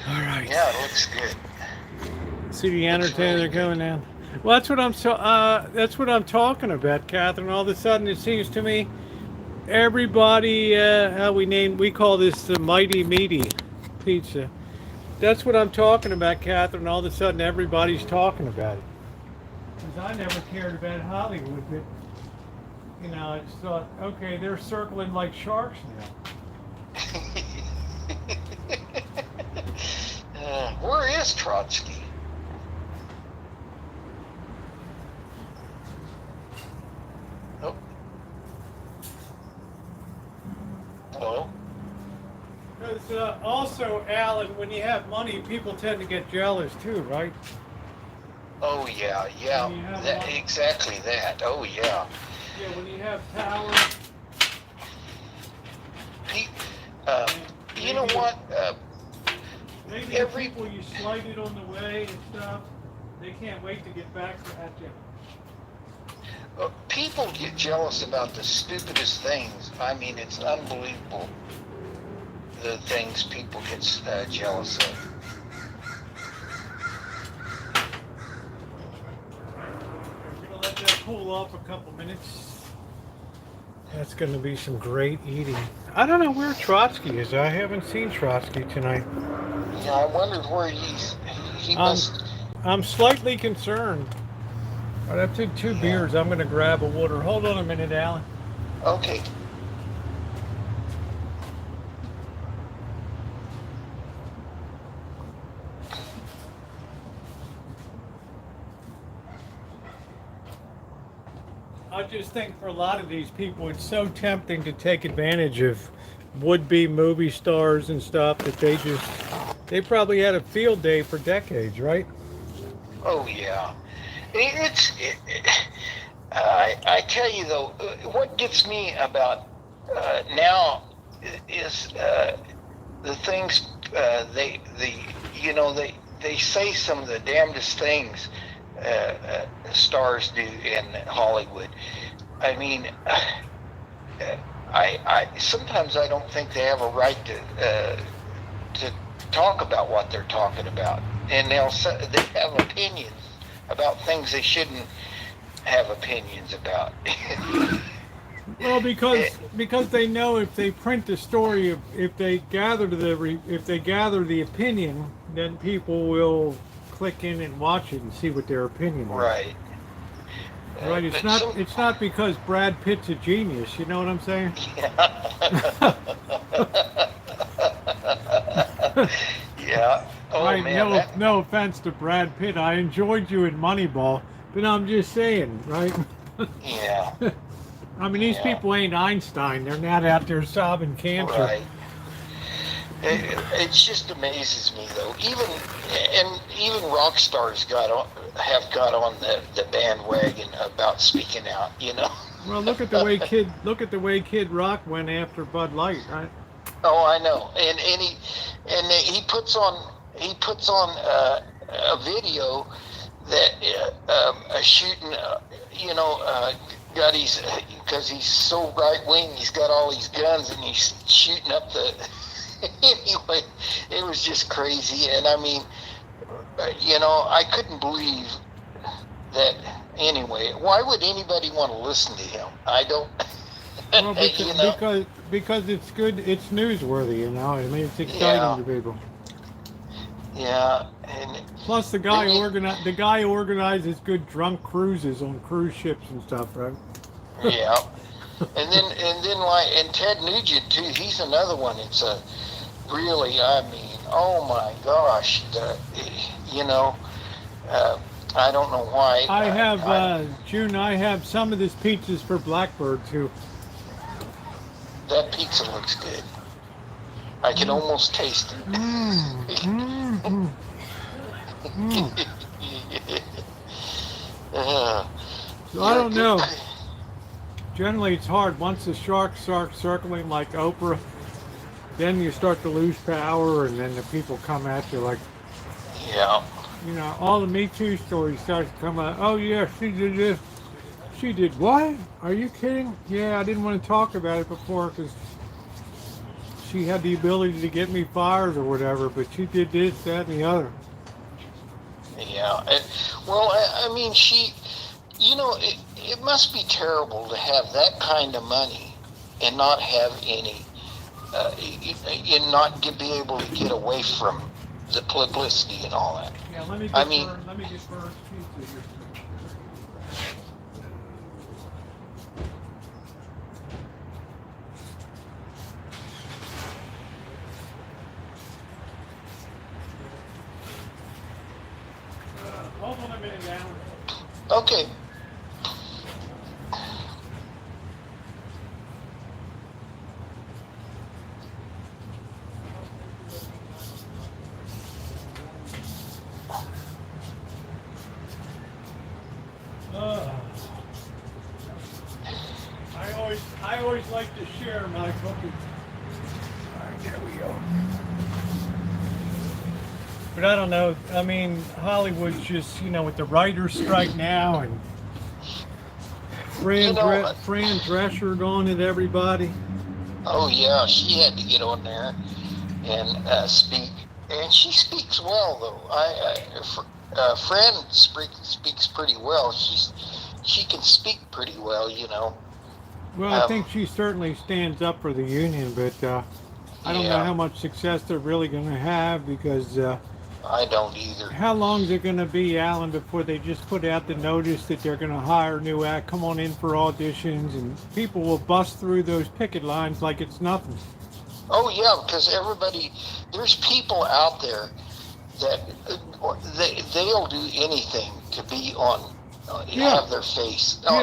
All right.
Yeah, it looks good.
See the entertainer
really
coming down. Well, that's what I'm talking about, Catherine. All of a sudden, it seems to me, everybody, we call this the Mighty Meaty pizza. That's what I'm talking about, Catherine. All of a sudden, everybody's talking about it. Because I never cared about Hollywood, but I just thought, okay, they're circling like sharks now.
Where is Trotsky? Oh. Hello?
Because also, Alan, when you have money, people tend to get jealous too, right?
Oh yeah, yeah.
When you have
That,
money.
exactly that. Oh yeah.
Yeah, when you have power.
Pe- you know what?
Maybe the
Every-
people you slighted on the way and stuff, they can't wait to get back at you.
People get jealous about the stupidest things. I mean, it's unbelievable the things people get jealous of.
We're gonna let that cool off a couple minutes. That's gonna be some great eating. I don't know where Trotsky is. I haven't seen Trotsky tonight.
Yeah, I wondered where he must.
I'm slightly concerned. All right, I've took two beers. I'm gonna grab a water. Hold on a minute, Alan.
Okay.
I just think for a lot of these people, it's so tempting to take advantage of would-be movie stars and stuff that they probably had a field day for decades, right?
Oh yeah. I tell you though, what gets me about now is the things they say some of the damnedest things stars do in Hollywood. I mean, I sometimes I don't think they have a right to talk about what they're talking about, and they have opinions about things they shouldn't have opinions about.
Well, because they know if they print the story, if they gather the opinion, then people will click in and watch it and see what their opinion is.
Right.
Right. It's not because Brad Pitt's a genius. You know what I'm saying?
Yeah. Oh
Right.
man.
No offense to Brad Pitt. I enjoyed you in Moneyball, but I'm just saying, right?
Yeah.
I mean, these
Yeah.
people ain't Einstein. They're not out there solving cancer.
Right. It just amazes me though. Even rock stars have got on the bandwagon about speaking out.
Well, look at the way Kid Rock went after Bud Light, right?
Oh, I know. And he puts on a video that shooting, got his, because he's so right wing, he's got all these guns and he's shooting up the. Anyway, it was just crazy, and I mean, I couldn't believe that. Anyway, why would anybody want to listen to him? I don't.
Well, because it's good, it's newsworthy, I mean, it's exciting to people.
Yeah, and
Plus, the guy organizes good drunk cruises on cruise ships and stuff, right?
yeah, and then and Ted Nugent too. He's another one. It's a really, I mean, oh my gosh, I don't know why.
I have June. I have some of this pizzas for Blackbird too.
That pizza looks good. I can almost taste it.
So I don't know. Generally, it's hard. Once the sharks start circling like Oprah, then you start to lose power, and then the people come at you like,
yeah.
All the Me Too stories start to come out. Oh yeah, she did this. She did what? Are you kidding? Yeah, I didn't want to talk about it before because she had the ability to get me fired or whatever, but she did this, that, and the other.
Yeah. Well, I mean, she, it must be terrible to have that kind of money and not have any, and not be able to get away from the publicity and all that.
Yeah, let me get Bird's pizza here. Hold on a minute now.
Okay.
I always like to share my cooking. All right, there we go. But I don't know. I mean, Hollywood's just, with the writer's strike now, and Fran Drescher going at everybody.
Oh yeah, she had to get on there and speak, and she speaks well though. Fran speaks pretty well. She can speak pretty well,
Well, I think she certainly stands up for the union, but I don't know how much success they're really going to have because
I don't either.
How long is it going to be, Alan, before they just put out the notice that they're going to hire new act, come on in for auditions, and people will bust through those picket lines like it's nothing?
Oh yeah, because there's people out there that they'll do anything to be on. Have their face.
They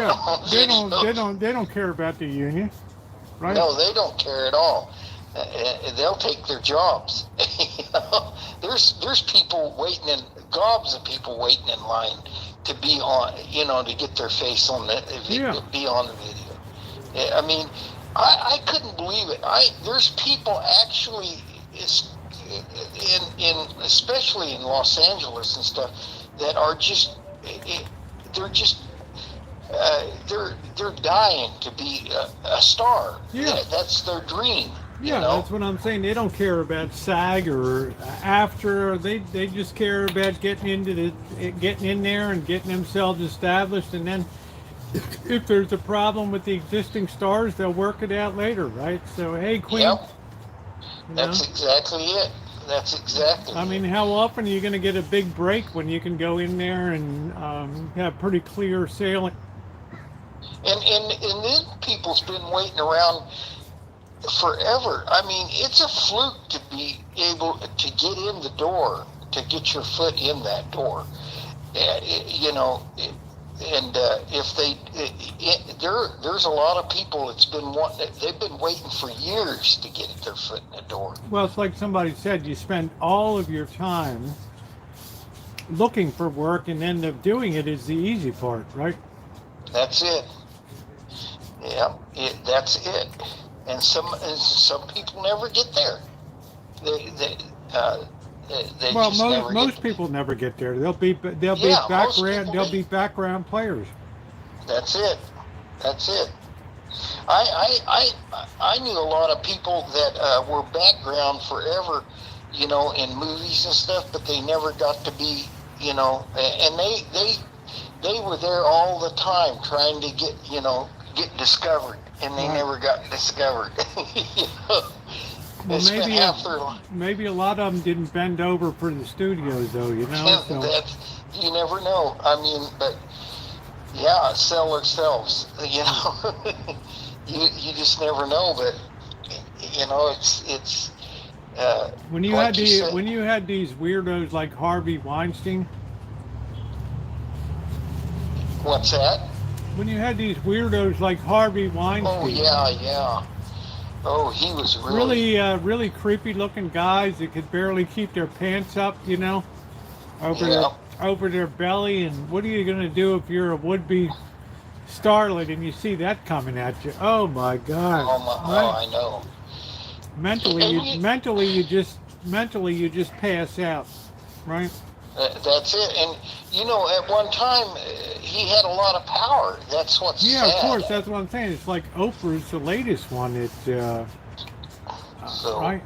don't care about the union, right?
No, they don't care at all. They'll take their jobs. There's people waiting gobs of people waiting in line to be on, to get their face on be on the video. I mean, I couldn't believe it. There's people actually especially in Los Angeles and stuff that are just. They're dying to be a star.
Yeah.
That's their dream.
Yeah, that's what I'm saying. They don't care about SAG or after. They just care about getting in there and getting themselves established, and then if there's a problem with the existing stars, they'll work it out later, right? So hey, Queen.
Yep. That's exactly it. That's exactly.
I mean, how often are you going to get a big break when you can go in there and have pretty clear sailing?
And then people's been waiting around forever. I mean, it's a fluke to be able to get in the door, to get your foot in that door. There's a lot of people that's they've been waiting for years to get their foot in the door.
Well, it's like somebody said, you spend all of your time looking for work, and then doing it is the easy part, right?
That's it. Yeah, that's it. And some people never get there. They
Well,
just never
most
get.
people never get there. They'll be
Yeah, most
background.
people
They'll
do.
be background players.
That's it. That's it. I knew a lot of people that were background forever, in movies and stuff, but they never got to be, and they were there all the time trying to get discovered, and they
Right.
never got discovered. you know,
Well,
they spent half their life.
maybe a lot of them didn't bend over for the studios, though. So
That you never know. I mean, but yeah, sell ourselves. You just never know. But it's
when you
like
had
you said.
when you had these weirdos like Harvey Weinstein,
What's that?
when you had these weirdos like Harvey Weinstein,
Oh yeah. Oh, he was
really creepy looking guys that could barely keep their pants up, over
Yeah.
over their belly. And what are you gonna do if you're a would-be starlet and you see that coming at you? Oh my God!
I know.
Mentally,
And
mentally you just pass out, right?
That's it. And at one time he had a lot of power. That's what's
Yeah,
sad.
of course. That's what I'm saying. It's like Oprah's the latest one.
So
Right?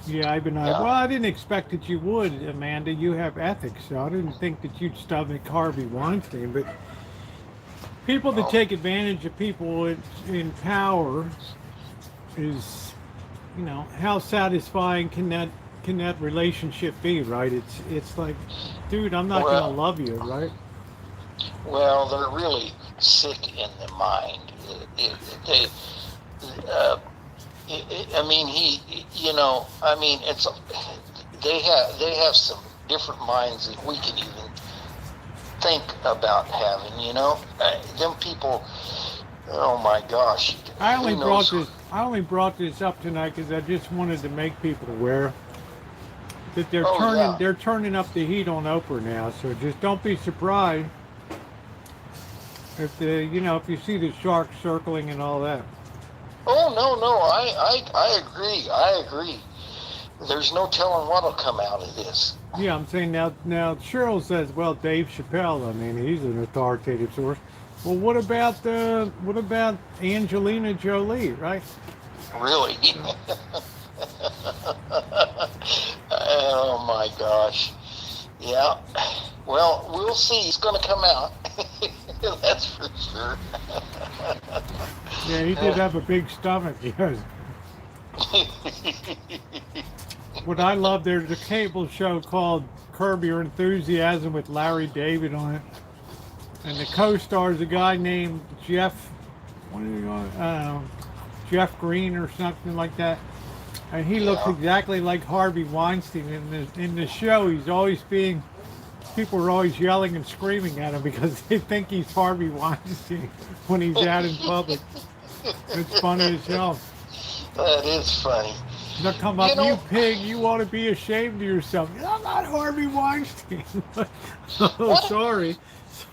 Yeah,
Yeah.
Well, I didn't expect that you would, Amanda. You have ethics, so I didn't think that you'd stomach Harvey Weinstein. But people that
Oh.
take advantage of people in power is, how satisfying can that relationship be, right? It's like, dude, I'm not
Well-
gonna love you, right?
Well, they're really sick in the mind. I mean, it's they have some different minds that we can even think about having. Them people. Oh my gosh!
I only
Who knows?
brought this up tonight because I just wanted to make people aware that
Oh, yeah.
they're turning up the heat on Oprah now. So just don't be surprised if if you see the sharks circling and all that.
Oh no! I agree. I agree. There's no telling what'll come out of this.
Yeah, I'm saying now Cheryl says, well, Dave Chappelle. I mean, he's an authoritative source. Well, what about Angelina Jolie, right?
Really? Oh my gosh. Yeah. Well, we'll see. It's going to come out. That's for sure.
Yeah, he did have a big stomach. Yes. What I love, there's a cable show called Curb Your Enthusiasm with Larry David on it. And the co-star is a guy named Jeff, what are you going, I don't know, Jeff Green or something like that. And he looks
Yeah.
exactly like Harvey Weinstein. In the show, people are always yelling and screaming at him because they think he's Harvey Weinstein when he's out in public. It's funny as hell.
That is funny.
They'll come up,
You know-
you pig, you ought to be ashamed of yourself. I'm not Harvey Weinstein. Oh,
What-
sorry.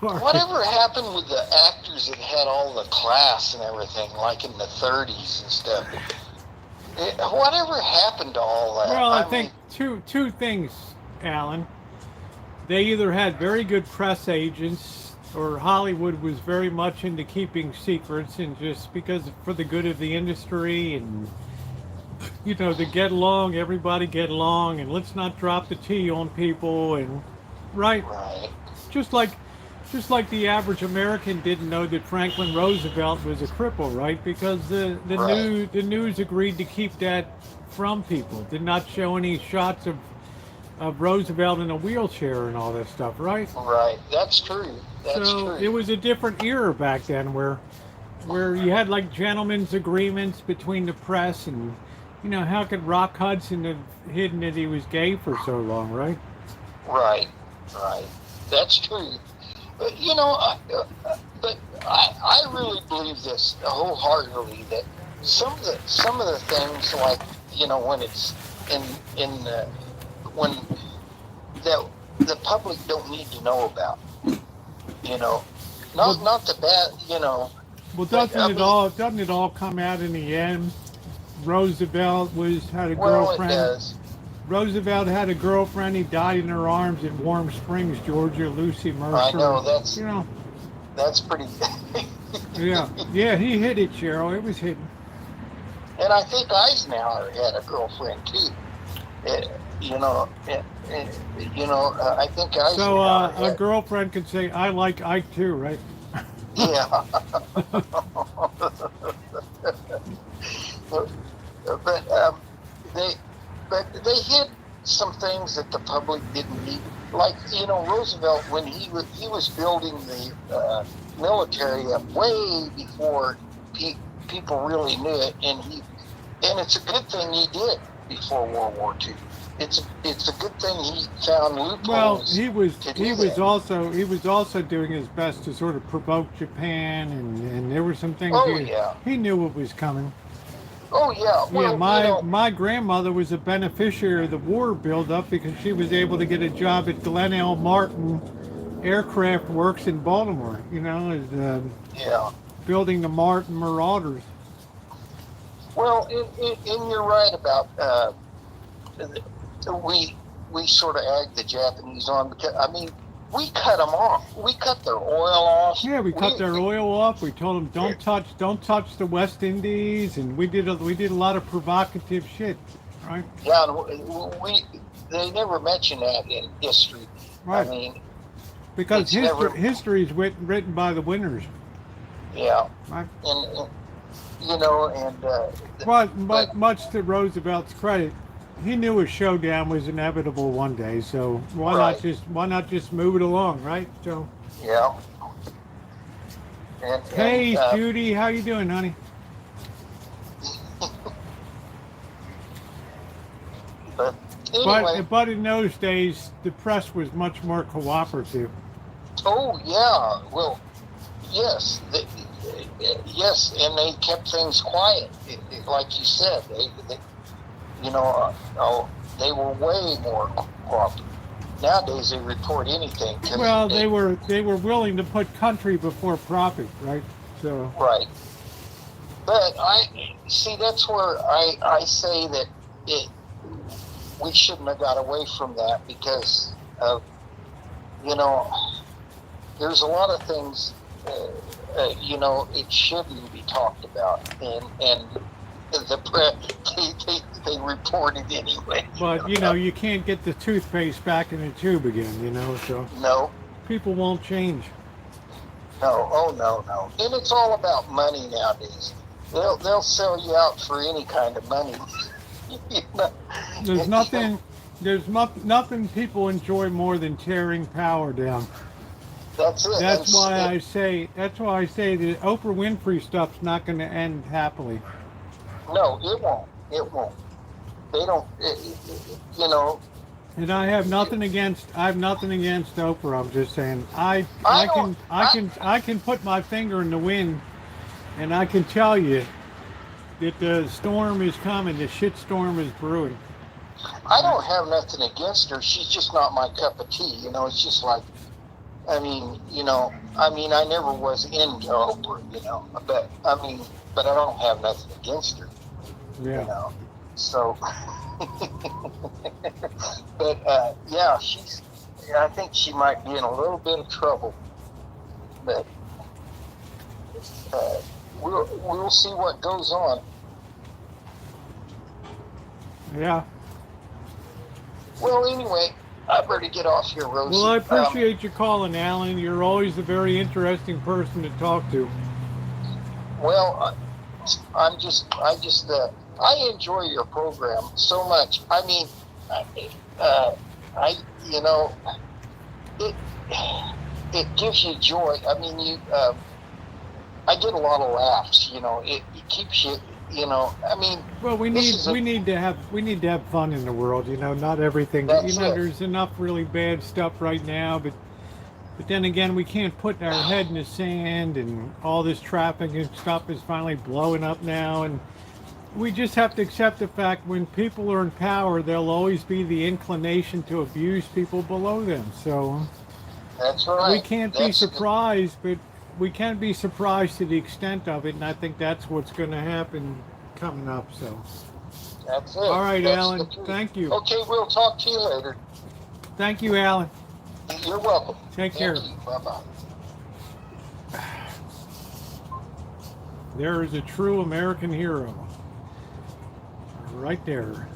Whatever happened with the actors that had all the class and everything, like in the 30s and stuff? Whatever happened to all that?
Well, I
mean,
think two things, Alan. They either had very good press agents, or Hollywood was very much into keeping secrets, and just because for the good of the industry, and to get along, everybody get along, and let's not drop the T on people, and right,
right.
just like the average American didn't know that Franklin Roosevelt was a cripple, right? Because the
Right.
news agreed to keep that from people. Did not show any shots of Roosevelt in a wheelchair and all that stuff, right?
Right. That's true. That's
So
true.
it was a different era back then where you had like gentlemen's agreements between the press, and how could Rock Hudson have hidden that he was gay for so long, right?
Right. Right. That's true. But I really believe this wholeheartedly, that some of the things, like when it's in the when that the public don't need to know about, not the bad,
Well,
But, I mean-
doesn't it all come out in the end? Roosevelt had a
well, it
girlfriend.
does.
Roosevelt had a girlfriend. He died in her arms in Warm Springs, Georgia. Lucy Mercer.
I know that's
You know.
pretty.
Yeah. Yeah. He hit it, Cheryl. It was hidden.
And I think Eisenhower had a girlfriend too. You know, I think Eisenhower.
So a
had,
girlfriend could say, "I like Ike too," right?
yeah. they they hid some things that the public didn't need. Like, Roosevelt, when he was building the military up way before people really knew it, and it's a good thing he did before World War II. It's a good thing he found loopholes.
Well, he was also doing his best to sort of provoke Japan, and there were some things he knew what was coming.
Oh yeah. Well,
my grandmother was a beneficiary of the war buildup because she was able to get a job at Glen L. Martin Aircraft Works in Baltimore. Building the Martin Marauders.
Well, and you're right about we sort of egged the Japanese on because we cut them off. We cut their oil off.
Yeah, we cut their oil off. We told them don't touch the West Indies, and we did a lot of provocative shit, right?
Yeah, and they never mention that in history.
Right. Because history is written by the winners.
Yeah.
Right.
But
much to Roosevelt's credit, he knew a showdown was inevitable one day. So why not just move it along, right? So.
Yeah.
Hey, Judy, how you doing, honey?
But anyway.
But in those days, the press was much more cooperative.
Oh yeah. Well, yes. Yes, and they kept things quiet, like you said. They were way more cooperative. Nowadays, they report anything.
Well, they were willing to put country before profit, right? So.
Right. But that's where I say that we shouldn't have got away from that because of, there's a lot of things. It shouldn't be talked about, and the press they report it anyway.
But you can't get the toothpaste back in the tube again, so
no,
people won't change.
No, no, and it's all about money nowadays. They'll sell you out for any kind of money.
There's nothing people enjoy more than tearing power down.
That's it.
That's why I say the Oprah Winfrey stuff's not going to end happily.
No, it won't. It won't. They don't.
And I have nothing against Oprah. I'm just saying I can put my finger in the wind, and I can tell you that the storm is coming. The shit storm is brewing.
I don't have nothing against her. She's just not my cup of tea. It's just like. I never was into Oprah, but I don't have nothing against her, so, but, I think she might be in a little bit of trouble, but, we'll see what goes on.
Yeah.
Well, anyway, I better get off here, Rosie.
Well, I appreciate you calling, Alan. You're always a very interesting person to talk to.
Well, I enjoy your program so much. It gives you joy. I get a lot of laughs. It keeps you.
Well, we need to have fun in the world. Not everything. There's enough really bad stuff right now, but then again, we can't put our head in the sand, and all this traffic and stuff is finally blowing up now, and we just have to accept the fact when people are in power, there'll always be the inclination to abuse people below them. So
that's right.
We can't be surprised, but we can be surprised to the extent of it, and I think that's what's going to happen coming up. So
That's it.
All right,
That's
Alan.
the truth.
Thank you.
Okay, we'll talk to you later.
Thank you, Alan.
You're welcome.
Take care.
Bye-bye.
There is a true American hero. Right there.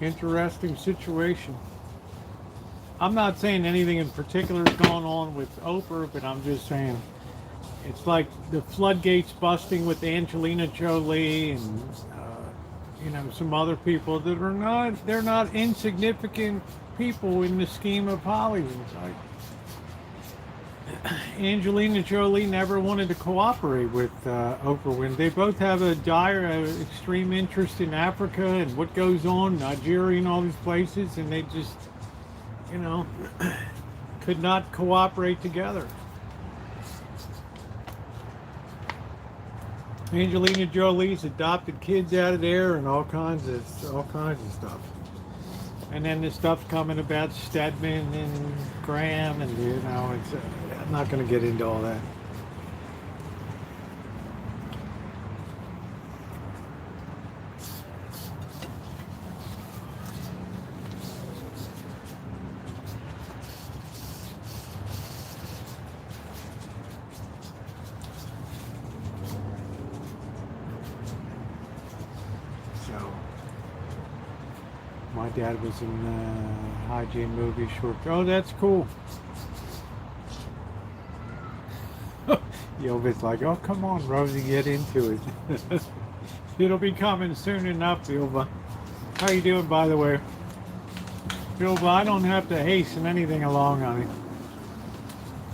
Interesting situation. I'm not saying anything in particular is going on with Oprah, but I'm just saying it's like the floodgates busting with Angelina Jolie and some other people that are they're not insignificant people in the scheme of Hollywood. Angelina Jolie never wanted to cooperate with Oprah when they both have a dire, extreme interest in Africa and what goes on, Nigeria and all these places, and they just, could not cooperate together. Angelina Jolie's adopted kids out of there and all kinds of stuff. And then the stuff coming about Stedman and Graham, and it's I'm not going to get into all that. My dad was in the hygiene movie short. Oh, that's cool. Yova's like, oh, come on, Rosie, get into it. It'll be coming soon enough, Yova. How you doing, by the way? Yova, I don't have to hasten anything along, honey.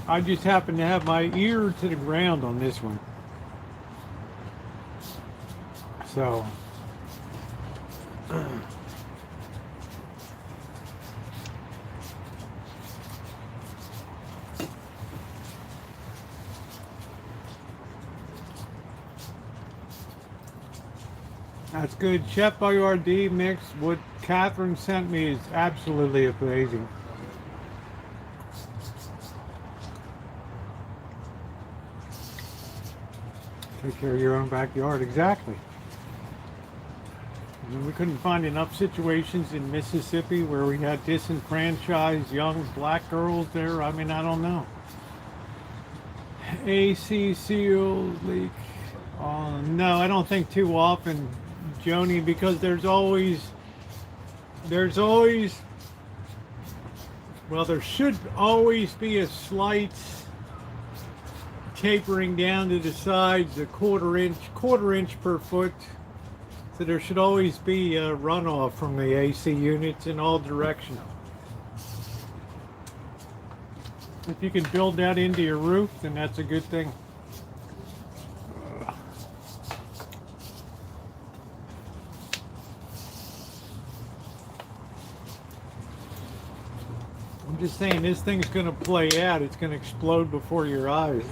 I just happen to have my ear to the ground on this one. So... That's good. Chef Boyardee mix. What Catherine sent me is absolutely amazing. Take care of your own backyard. Exactly. I mean, we couldn't find enough situations in Mississippi where we had disenfranchised young black girls there. I mean, I don't know. AC seals leak. No, I don't think too often, Joni, because there's always, well, there should always be a slight tapering down to the sides, a quarter inch per foot. So there should always be a runoff from the AC units in all directions. If you can build that into your roof, then that's a good thing. I'm just saying, this thing's going to play out. It's going to explode before your eyes.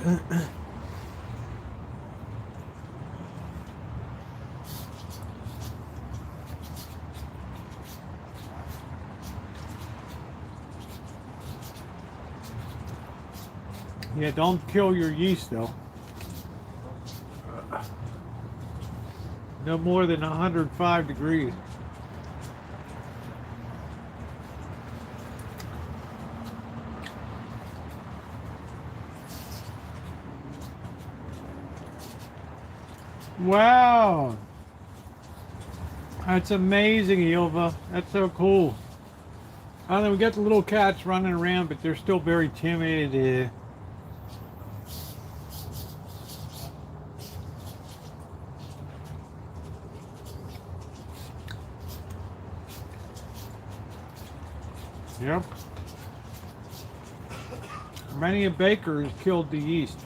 Yeah, don't kill your yeast, though. No more than 105 degrees. Wow, that's amazing, Ilva. That's so cool. I don't know, we got the little cats running around, but they're still very timid. Yep. Many a baker has killed the yeast.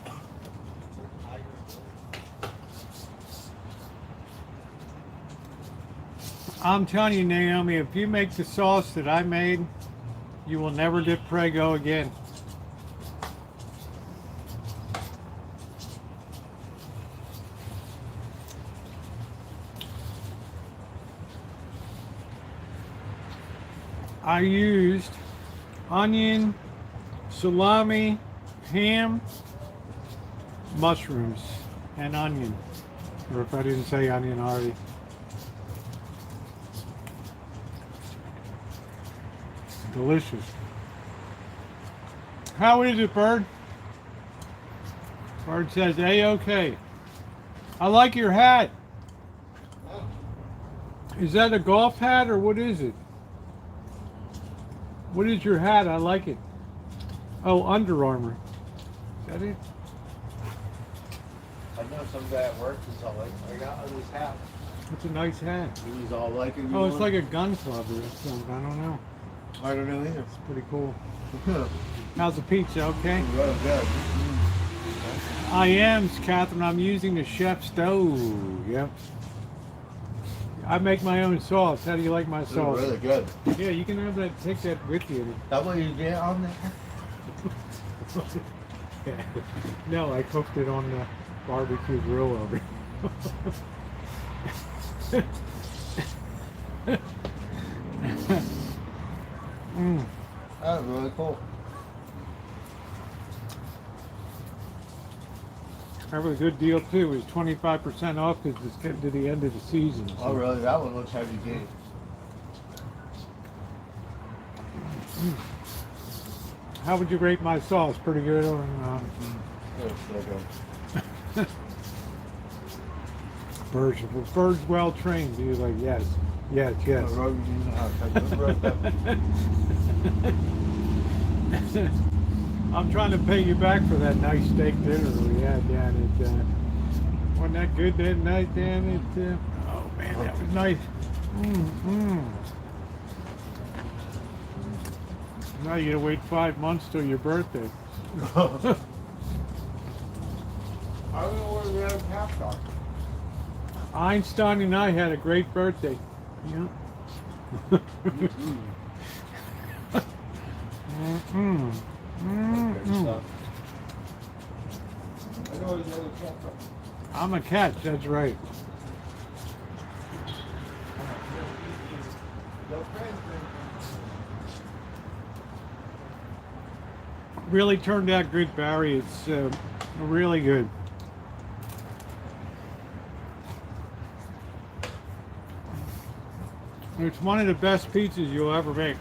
I'm telling you, Naomi, if you make the sauce that I made, you will never dip Prego again. I used onion, salami, ham, mushrooms, and onion. Or if I didn't say onion already. Delicious. How is it, Bird? Bird says A-OK. I like your hat. Is that a golf hat or what is it? What is your hat? I like it. Oh, Under Armour. Is that it?
I know some guy at work is all like, I got on this hat.
It's a nice hat.
He's all like,
Oh, it's like a gun club or something. I don't know.
I don't know either.
It's pretty cool. How's the pizza? Okay.
Real good.
I am, Catherine. I'm using the chef stove. Yep. I make my own sauce. How do you like my sauce?
Really good.
Yeah, you can have that. Take that with you.
That what you get on there?
No, I cooked it on the barbecue grill over.
That was really cool.
That was a good deal too. It was 25% off because it's getting to the end of the season. So.
Oh really? That one looks heavy duty.
How would you rate my sauce? Pretty good on birds. Birds well trained. He was like, yes, yes, yes. I'm trying to pay you back for that nice steak dinner we had down at. Wasn't that good that night down at? Oh man, that was nice. Now you gotta wait 5 months till your birthday.
I don't know where we have half dog.
Einstein and I had a great birthday. Yeah. I'm a catch, that's right. Really turned out good, Barry. It's really good. It's one of the best pizzas you'll ever make.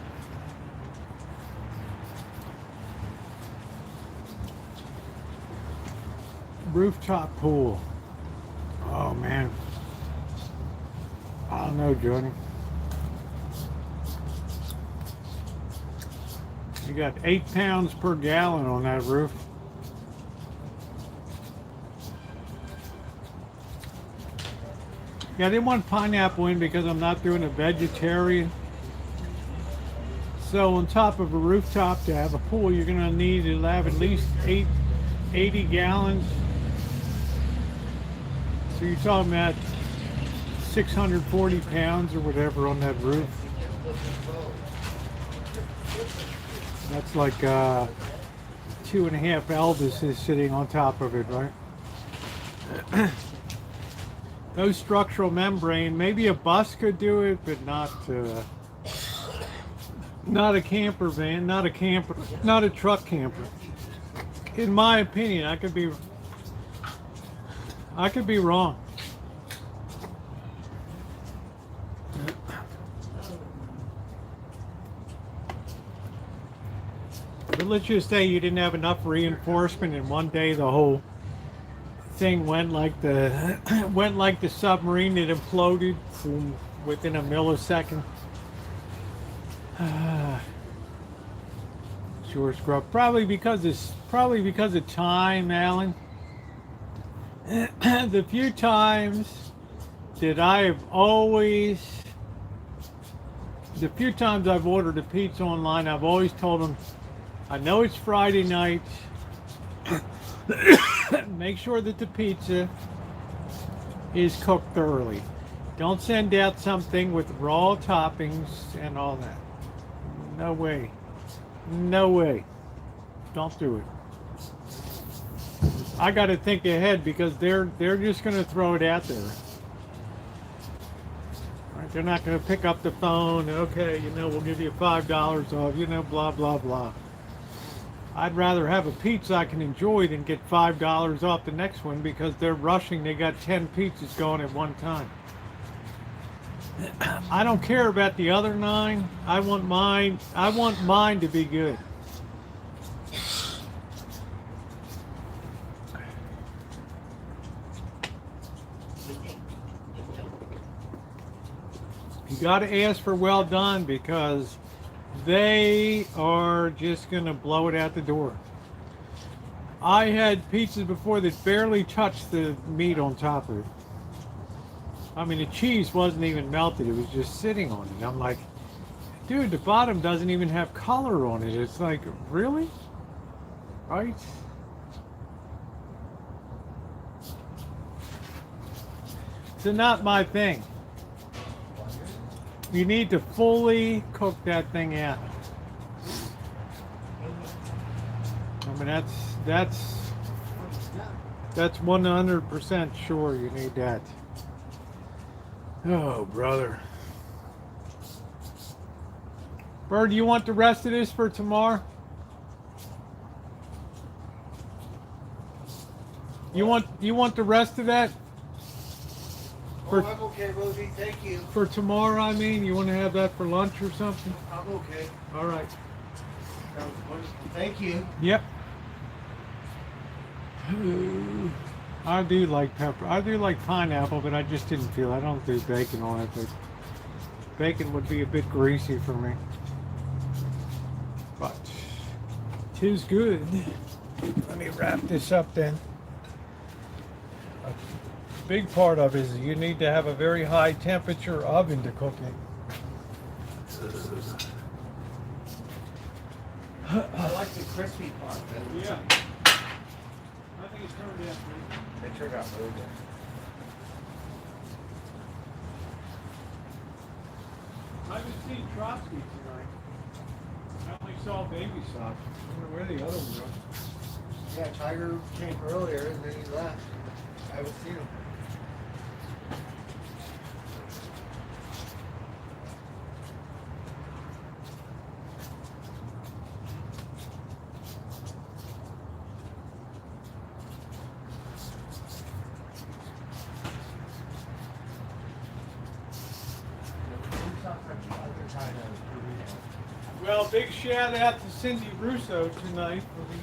Rooftop pool. Oh man. I don't know, Johnny. You got 8 pounds per gallon on that roof. Yeah, I didn't want pineapple in because I'm not doing a vegetarian. So on top of a rooftop to have a pool, you're gonna need to have at least 80 gallons. So you're talking about 640 pounds or whatever on that roof. That's like 2.5 Elvises sitting on top of it, right? No structural membrane. Maybe a bus could do it, but not a camper van, not a camper, not a truck camper. In my opinion, I could be wrong. But let's just say you didn't have enough reinforcement, and one day the whole thing went like the submarine that imploded within a millisecond. Sure, scrub. Probably because of time, Alan. The few times that I've ordered a pizza online, I've always told them, I know it's Friday night. Make sure that the pizza is cooked thoroughly. Don't send out something with raw toppings and all that. No way. No way. Don't do it. I got to think ahead because they're just going to throw it out there. Right? They're not going to pick up the phone. Okay, we'll give you $5 off. Blah blah blah. I'd rather have a pizza I can enjoy than get $5 off the next one because they're rushing. They got 10 pizzas going at one time. I don't care about the other 9. I want mine. I want mine to be good. You got to ask for well done because they are just going to blow it out the door. I had pizzas before that barely touched the meat on top of it. I mean, the cheese wasn't even melted. It was just sitting on it. I'm like, dude, the bottom doesn't even have color on it. It's like, really? Right? So not my thing. You need to fully cook that thing out. I mean, that's 100% sure you need that. Oh, brother. Bird, you want the rest of this for tomorrow? You want the rest of that?
Oh, I'm okay, Rosie. Thank you.
For tomorrow, I mean, you want to have that for lunch or something?
I'm okay.
All right.
Sounds wonderful. Thank you.
Yep. I do like pepper. I do like pineapple, but I just didn't feel. I don't do bacon on it, but bacon would be a bit greasy for me. But 'tis good. Let me wrap this up then. A big part of it is you need to have a very high temperature oven to cook it.
I like the crispy part.
Yeah. I think it turned out good.
It turned out really good.
I haven't seen Trotsky tonight. I only saw Baby Sock. I wonder where the other one was.
Yeah, Tiger came earlier and then he left. I haven't seen him.
Well, big shout out to Cindy Russo tonight for the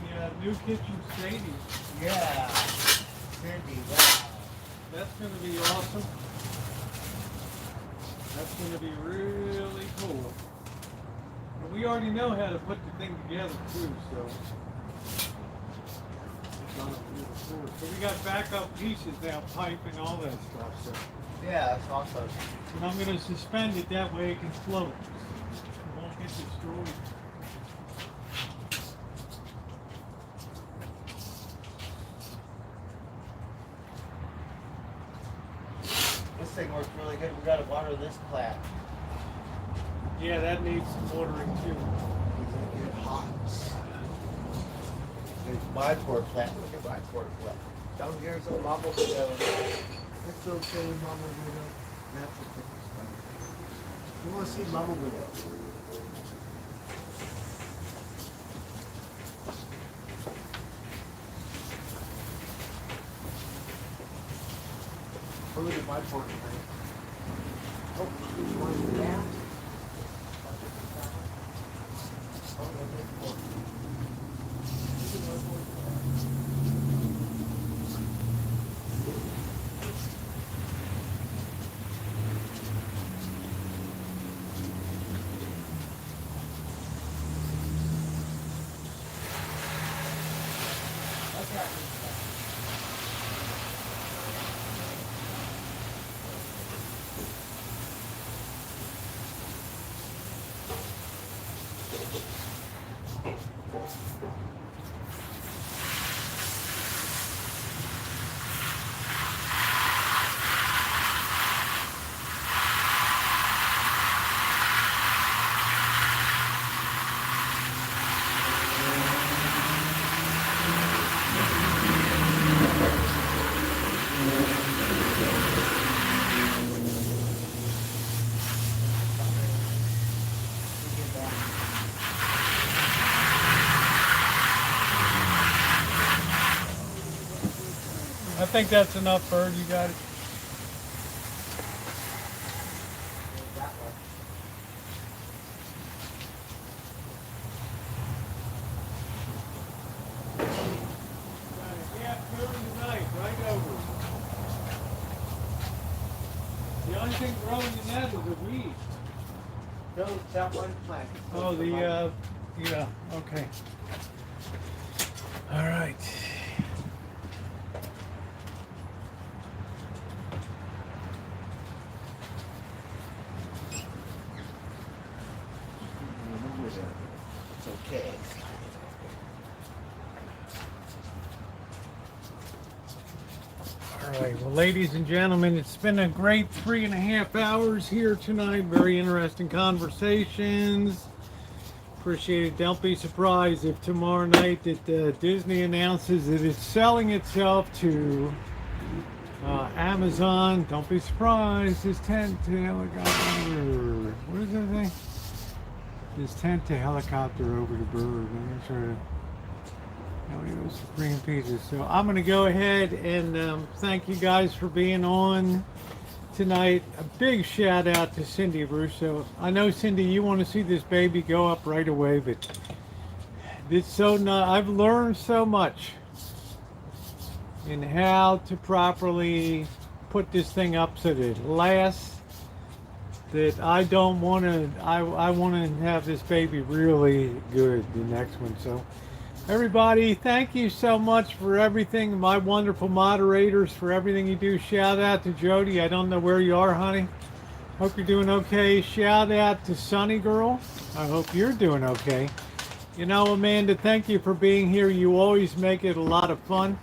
new kitchen stadium.
Yeah. Cindy, wow.
That's going to be awesome. That's going to be really cool. And we already know how to put the thing together too, so. So we got backup pieces now, pipe and all that stuff. So.
Yeah, that's awesome.
And I'm going to suspend it that way it can float. It won't get destroyed.
This thing works really good. We got to water this plant.
Yeah, that needs some watering too.
It's going to get hot. There's my poor plant. Look at my poor plant. Down here's a mama widow. It's okay, mama widow. That's the thing. You want to see mama widow? Oh, look at my poor plant. Oh, you want to see that? Oh, that's it.
think that's enough, Bird. You got it.
That one.
Yeah, tonight, right over. The only thing growing in that is a weed.
No, that one plant.
Oh, yeah, okay. All right.
It's okay.
All right, well, ladies and gentlemen, it's been a great 3.5 hours here tonight. Very interesting conversations. Appreciate it. Don't be surprised if tomorrow night that Disney announces that it's selling itself to Amazon. Don't be surprised. His tent to helicopter. What is that thing? His tent to helicopter over the bird. I'm sure. It was Supreme Pieces. So I'm going to go ahead and thank you guys for being on tonight. A big shout out to Cindy Russo. I know, Cindy, you want to see this baby go up right away, but it's so not. I've learned so much in how to properly put this thing up so that it lasts. That I don't want to. I want to have this baby really good. The next one. So. Everybody, thank you so much for everything. My wonderful moderators, for everything you do. Shout out to Jody. I don't know where you are, honey. Hope you're doing okay. Shout out to Sunny Girl. I hope you're doing okay. You know, Amanda, thank you for being here. You always make it a lot of fun.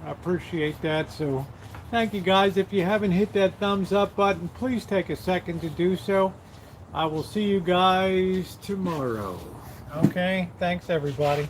I appreciate that. So thank you, guys. If you haven't hit that thumbs up button, please take a second to do so. I will see you guys tomorrow. Okay? Thanks, everybody.